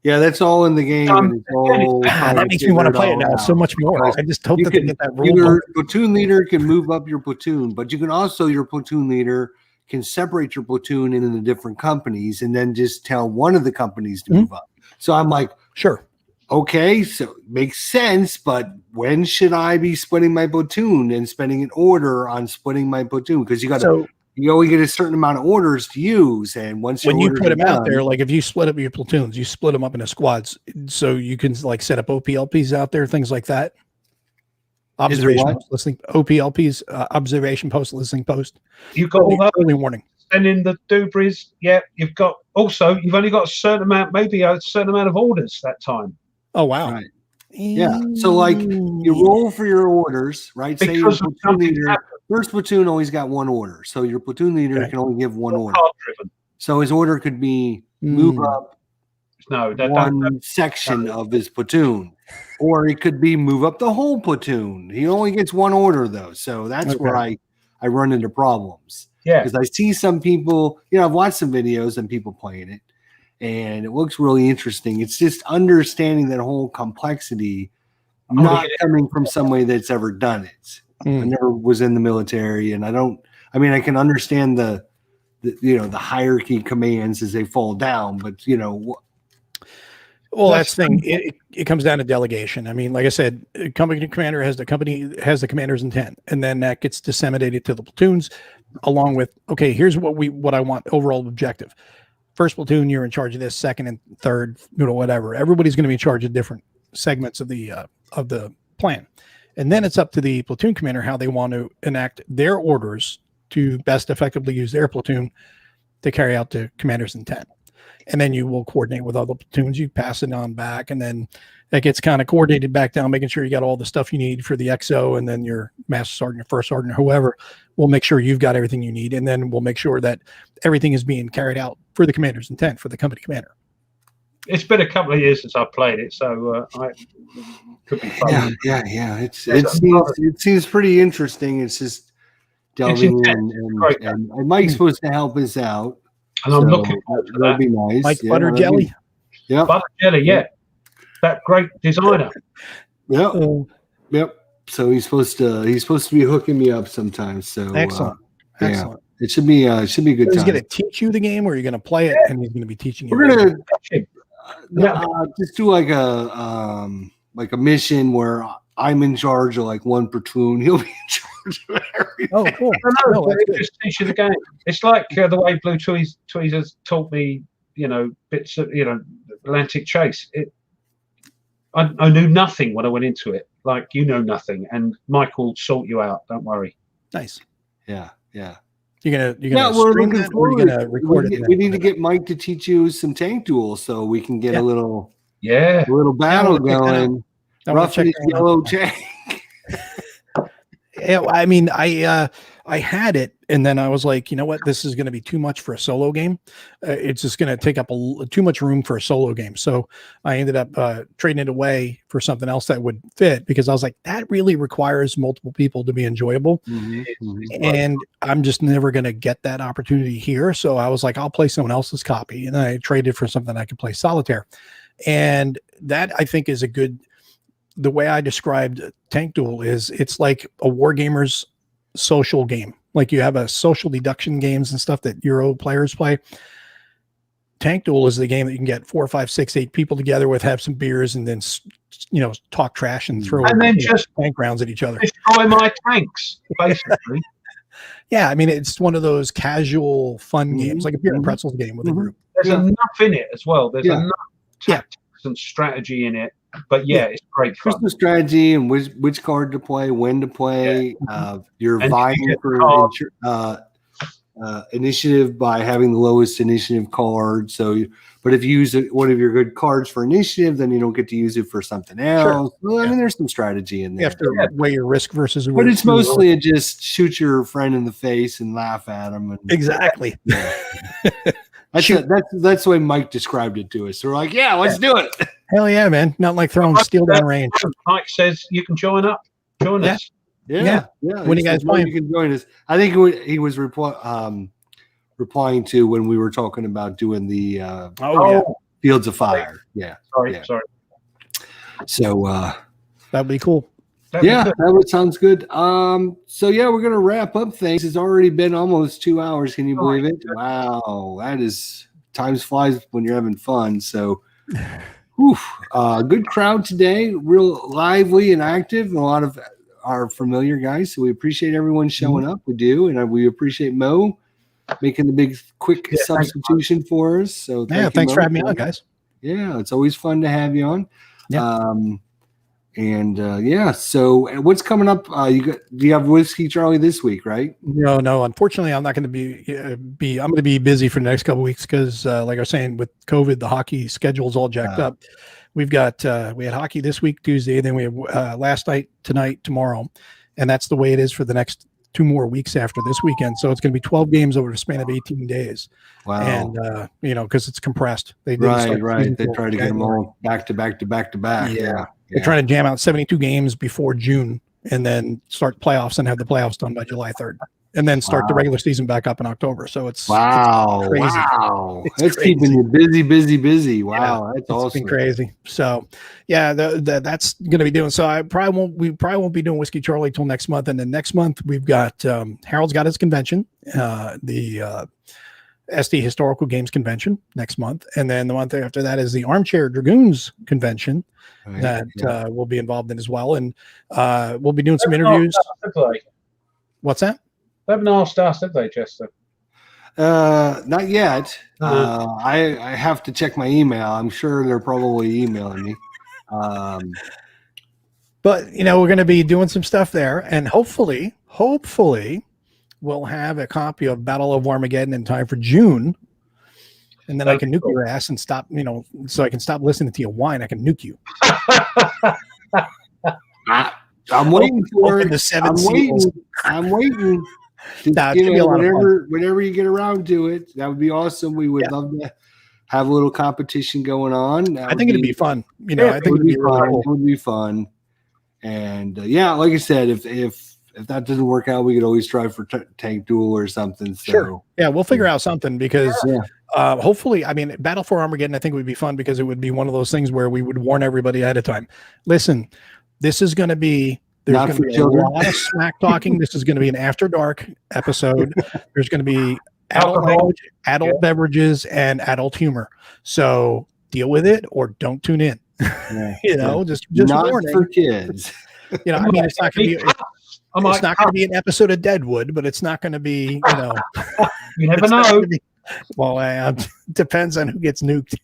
[SPEAKER 1] That's all in the game.
[SPEAKER 3] That makes me want to play it now so much more. I just hope that they get that rule.
[SPEAKER 1] Your platoon leader can move up your platoon, but you can also, your platoon leader can separate your platoon into the different companies and then just tell one of the companies to move up. So I'm like,
[SPEAKER 3] sure.
[SPEAKER 1] Okay, so it makes sense, but when should I be splitting my platoon and spending an order on splitting my platoon? Because you only get a certain amount of orders to use. And once
[SPEAKER 3] when you put them out there, like if you split up your platoons, you split them up into squads. So you can like set up OPLPs out there, things like that. Observation post listening, OPLPs, observation post, listening post.
[SPEAKER 2] You've got all that
[SPEAKER 3] early warning.
[SPEAKER 2] Sending the dubris. Yeah, you've only got a certain amount of orders that time.
[SPEAKER 3] Oh wow!
[SPEAKER 1] Right. Yeah. So like you roll for your orders, right? Say your platoon leader, first platoon always got 1 order, so your platoon leader can only give 1 order. So his order could be move up. One section of his platoon, or it could be move up the whole platoon. He only gets 1 order though, so that's where I run into problems.
[SPEAKER 2] Yeah,
[SPEAKER 1] because I see some people, I've watched some videos and people playing it, and it looks really interesting. It's just understanding that whole complexity, not coming from somebody that's ever done it. I never was in the military, and I can understand the hierarchy commands as they fall down, but
[SPEAKER 3] well, that's the thing. It comes down to delegation. I mean, like I said, a company commander has the commander's intent, and then that gets disseminated to the platoons, along with here's what I want overall objective. First platoon, you're in charge of this. 2nd and 3rd, whatever. Everybody's going to be in charge of different segments of the plan, and then it's up to the platoon commander how they want to enact their orders to best effectively use their platoon to carry out the commander's intent. And then you will coordinate with other platoons. You pass it on back, and then it gets kind of coordinated back down, making sure you got all the stuff you need for the XO, and then your master sergeant, your first sergeant, whoever will make sure you've got everything you need, and then we'll make sure that everything is being carried out for the commander's intent for the company commander.
[SPEAKER 2] It's been a couple of years since I've played it, so I could be fun.
[SPEAKER 1] Yeah. It seems pretty interesting. It's just delving in, and Mike's supposed to help us out.
[SPEAKER 2] And I'm looking forward to that.
[SPEAKER 1] That'd be nice.
[SPEAKER 3] Mike Butter Jelly.
[SPEAKER 1] Yeah.
[SPEAKER 2] Butter Jelly, that great designer.
[SPEAKER 1] Yep. So he's supposed to be hooking me up sometimes. So
[SPEAKER 3] excellent.
[SPEAKER 1] It should be a good time.
[SPEAKER 3] He's going to teach you the game, or you're going to play it, and he's going to be teaching you.
[SPEAKER 1] We're going to just do like a mission where I'm in charge of like 1 platoon. He'll be in charge of everything.
[SPEAKER 3] Oh, cool.
[SPEAKER 2] They just teach you the game. It's like the way Blue Tweezers taught me bits of Atlantic Chase. I knew nothing when I went into it. Like, you know nothing, and Mike will sort you out. Don't worry.
[SPEAKER 3] Nice.
[SPEAKER 1] Yeah.
[SPEAKER 3] You're gonna
[SPEAKER 1] We're
[SPEAKER 3] stream
[SPEAKER 1] looking
[SPEAKER 3] that, or
[SPEAKER 1] forward.
[SPEAKER 3] you're gonna record it.
[SPEAKER 1] We need to get Mike to teach you some tank duels so we can get a little battle going. Roughing his yellow tank.
[SPEAKER 3] Yeah, I mean, I had it, and then I was like, you know what, this is going to be too much for a solo game. It's just going to take up too much room for a solo game. So I ended up trading it away for something else that would fit, because I was like, that really requires multiple people to be enjoyable. And I'm just never going to get that opportunity here. So I was like, I'll play someone else's copy, and I traded for something I could play solitaire. And that, I think, is the way I described Tank Duel is it's like a Wargamers social game. Like, you have a social deduction games and stuff that Euro players play. Tank Duel is the game that you can get 4, 5, 6, 8 people together with, have some beers, and then talk trash and throw
[SPEAKER 2] just
[SPEAKER 3] tank rounds at each other.
[SPEAKER 2] Destroy my tanks, basically.
[SPEAKER 3] Yeah, I mean, it's one of those casual fun games, like a beer and pretzels game with a group.
[SPEAKER 2] There's enough in it as well. There's enough tactics and strategy in it. But it's great fun.
[SPEAKER 1] Just the strategy and which card to play, when to play. You're vying for initiative by having the lowest initiative card. But if you use one of your good cards for initiative, then you don't get to use it for something else. Sure. Well, I mean, there's some strategy in there.
[SPEAKER 3] You have to weigh your risk versus.
[SPEAKER 1] But it's mostly just shoot your friend in the face and laugh at him.
[SPEAKER 3] Exactly.
[SPEAKER 1] That's the way Mike described it to us. So we're like, let's do it.
[SPEAKER 3] Hell yeah, man. Not like throwing steel down range.
[SPEAKER 2] Mike says you can join us.
[SPEAKER 1] Yeah. When you guys playing, you can join us. I think he was replying to when we were talking about doing the Fields of Fire. Sorry. So
[SPEAKER 3] that'd be cool.
[SPEAKER 1] That sounds good. So we're gonna wrap up things. It's already been almost 2 hours. Can you believe it? Wow, that is, time flies when you're having fun. So, good crowd today, real lively and active, and a lot of our familiar guys. So we appreciate everyone showing up. We do, and we appreciate Mo making the big quick substitution for us. So
[SPEAKER 3] thanks for having me on, guys.
[SPEAKER 1] Yeah, it's always fun to have you on. So what's coming up? Do you have Whiskey Charlie this week, right?
[SPEAKER 3] No. Unfortunately, I'm not going to be. I'm going to be busy for the next couple of weeks because, like I was saying, with COVID, the hockey schedule's all jacked up. We've got we had hockey this week, Tuesday, then we have last night, tonight, tomorrow, and that's the way it is for the next 2 more weeks after this weekend. So it's going to be 12 games over the span of 18 days. Wow! And because it's compressed, they
[SPEAKER 1] right. They try to get them all back to back. Yeah.
[SPEAKER 3] They're trying to jam out 72 games before June and then start playoffs and have the playoffs done by July 3rd and then start the regular season back up in October. So it's crazy.
[SPEAKER 1] Wow. That's keeping you busy. Wow. That's awesome.
[SPEAKER 3] It's been crazy. So that's going to be doing. So we probably won't be doing Whiskey Charlie till next month. And then next month we've got, Harold's got his convention, the SD Historical Games Convention next month. And then the month after that is the Armchair Dragoons Convention that we'll be involved in as well. And we'll be doing some interviews. What's that?
[SPEAKER 2] They haven't asked us, have they, Chester?
[SPEAKER 1] Not yet. I have to check my email. I'm sure they're probably emailing me.
[SPEAKER 3] But, we're going to be doing some stuff there. And hopefully, we'll have a copy of Battle of Armageddon in time for June. And then I can nuke your ass and stop, so I can stop listening to you whine. I can nuke you.
[SPEAKER 1] I'm waiting for it. I'm waiting. Whenever you get around to it, that would be awesome. We would love to have a little competition going on.
[SPEAKER 3] I think it'd be fun. I think it'd be fun.
[SPEAKER 1] It would be fun. And like I said, if that doesn't work out, we could always try for Tank Duel or something. So.
[SPEAKER 3] Sure. Yeah, we'll figure out something because hopefully, Battle for Armageddon, I think would be fun because it would be one of those things where we would warn everybody ahead of time. Listen, this is going to be, there's going to be a lot of smack talking. This is going to be an after dark episode. There's going to be adult beverages and adult humor. So deal with it or don't tune in. Just
[SPEAKER 1] not
[SPEAKER 3] warning.
[SPEAKER 1] For kids.
[SPEAKER 3] It's not going to be. It's not going to be an episode of Deadwood, but it's not going to be,
[SPEAKER 2] You never know.
[SPEAKER 3] Well, depends on who gets nuked.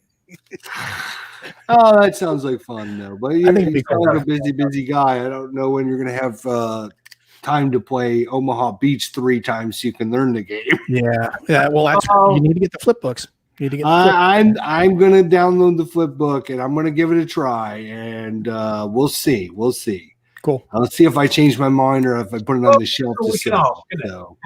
[SPEAKER 1] Oh, that sounds like fun, though. But you
[SPEAKER 3] think it'd be
[SPEAKER 1] sound
[SPEAKER 3] cool.
[SPEAKER 1] like a busy guy. I don't know when you're going to have time to play Omaha Beach 3 times so you can learn the game.
[SPEAKER 3] Yeah. Well, that's you need to get the flip books. You need to get.
[SPEAKER 1] I'm going to download the flip book and I'm going to give it a try, and we'll see.
[SPEAKER 3] Cool.
[SPEAKER 1] I'll see if I change my mind or if I put it on the shelf to sit out. So.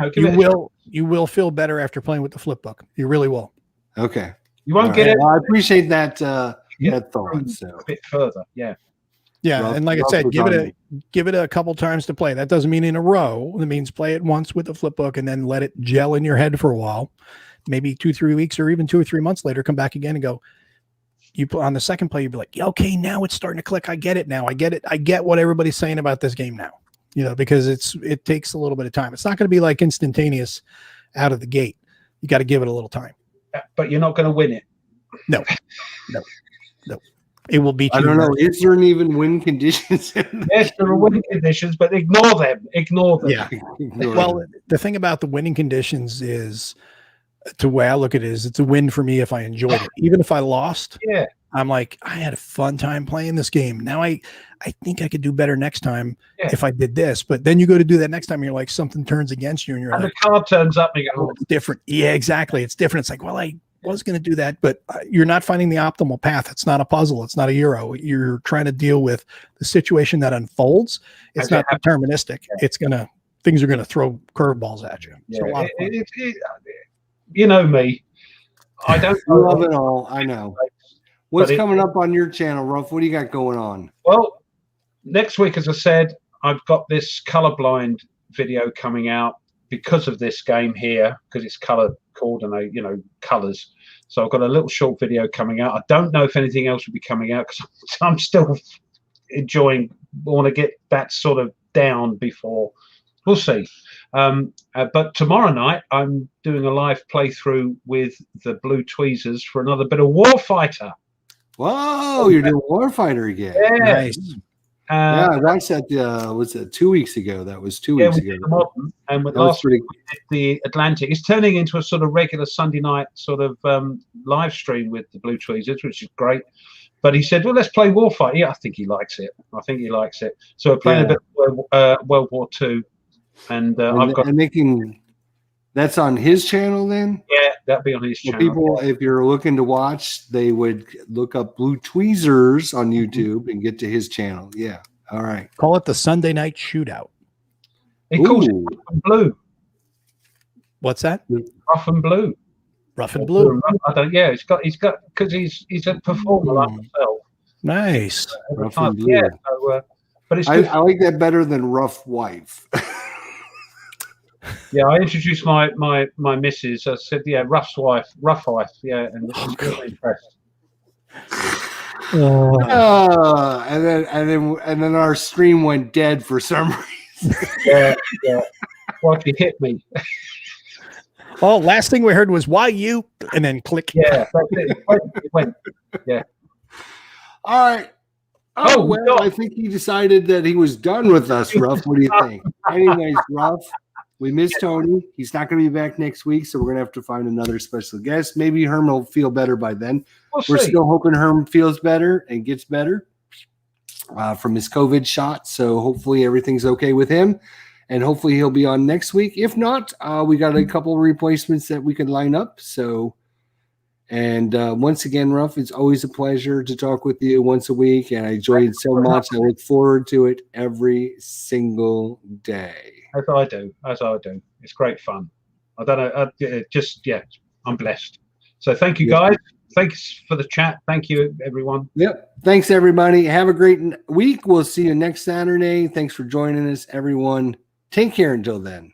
[SPEAKER 3] You will feel better after playing with the flip book. You really will.
[SPEAKER 1] Okay.
[SPEAKER 2] You won't get it.
[SPEAKER 1] Well, I appreciate that that thought. So.
[SPEAKER 2] A bit further, yeah.
[SPEAKER 3] Yeah, and like I said, give it a couple times to play. That doesn't mean in a row. It means play it once with the flip book and then let it gel in your head for a while. Maybe 2-3 weeks or even 2 or 3 months later, come back again and go. You on the second play, you'd be like, yeah, okay, now it's starting to click. I get it now. I get it. I get what everybody's saying about this game now. You know, because it takes a little bit of time. It's not going to be like instantaneous out of the gate. You got to give it a little time.
[SPEAKER 2] But you're not going to win it.
[SPEAKER 3] No. It will be.
[SPEAKER 1] I don't know. Is there even win conditions?
[SPEAKER 2] Yes, there are winning conditions, but ignore them.
[SPEAKER 3] Yeah. Well, the thing about the winning conditions is, the way I look at it is, it's a win for me if I enjoyed it. Even if I lost, I'm like, I had a fun time playing this game. Now I think I could do better next time if I did this. But then you go to do that next time, and you're like, something turns against you, and you're like,
[SPEAKER 2] the card turns up, and you go,
[SPEAKER 3] it's different. Yeah, exactly. It's different. It's like, well, I was going to do that, but you're not finding the optimal path. It's not a puzzle. It's not a Euro. You're trying to deal with the situation that unfolds. It's not deterministic. Things are going to throw curveballs at you. It's a lot of fun.
[SPEAKER 2] You know me. I don't
[SPEAKER 1] love it all. I know. What's coming up on your channel, Ruff? What do you got going on?
[SPEAKER 2] Well, next week, as I said, I've got this colorblind video coming out because of this game here, because it's color coordinate, colors. So I've got a little short video coming out. I don't know if anything else will be coming out because I'm still enjoying. I want to get that sort of down before. We'll see. But tomorrow night, I'm doing a live playthrough with the Blue Tweezers for another bit of Warfighter.
[SPEAKER 1] Whoa, you're doing Warfighter again.
[SPEAKER 2] Yeah.
[SPEAKER 3] Nice.
[SPEAKER 1] I watched that, was it 2 weeks ago? That was 2 weeks ago.
[SPEAKER 2] Modern, and with last week, the Atlantic. It's turning into a sort of regular Sunday night sort of live stream with the Blue Tweezers, which is great. But he said, well, let's play Warfighter. Yeah, I think he likes it. So we're playing a bit of World War II. And I've got.
[SPEAKER 1] And that's on his channel then?
[SPEAKER 2] Yeah, that'd be on his channel.
[SPEAKER 1] People, if you're looking to watch, they would look up Blue Tweezers on YouTube and get to his channel. Yeah. All right.
[SPEAKER 3] Call it the Sunday Night Shootout.
[SPEAKER 2] He calls it Rough and Blue.
[SPEAKER 3] What's that?
[SPEAKER 2] Rough and Blue.
[SPEAKER 3] Rough and Blue.
[SPEAKER 2] I don't. Yeah, he's got because he's a performer like himself.
[SPEAKER 3] Nice.
[SPEAKER 1] Rough and Blue.
[SPEAKER 2] Yeah. So, but it's.
[SPEAKER 1] I like that better than Rough Wife.
[SPEAKER 2] Yeah, I introduced my missus. I said, "Yeah, rough wife, yeah," and she's really impressed.
[SPEAKER 1] And then our stream went dead for some reason.
[SPEAKER 2] Yeah. Well, he hit me.
[SPEAKER 3] Oh, last thing we heard was "Why you?" and then click.
[SPEAKER 2] Yeah, that's it. It went. Yeah.
[SPEAKER 1] All right. Oh well, I think he decided that he was done with us, Ruff. What do you think? Anyways, Ruff. We miss Tony. He's not going to be back next week, so we're going to have to find another special guest. Maybe Herm will feel better by then. We're still hoping Herm feels better and gets better from his COVID shot. So hopefully everything's okay with him, and hopefully he'll be on next week. If not, we got a couple of replacements that we can line up. So, and once again, Ruff, it's always a pleasure to talk with you once a week, and I enjoy it so much. I look forward to it every single day.
[SPEAKER 2] As I do. It's great fun. I don't know. I'm blessed. So thank you, guys. Thanks for the chat. Thank you, everyone.
[SPEAKER 1] Yep. Thanks, everybody. Have a great week. We'll see you next Saturday. Thanks for joining us, everyone. Take care until then.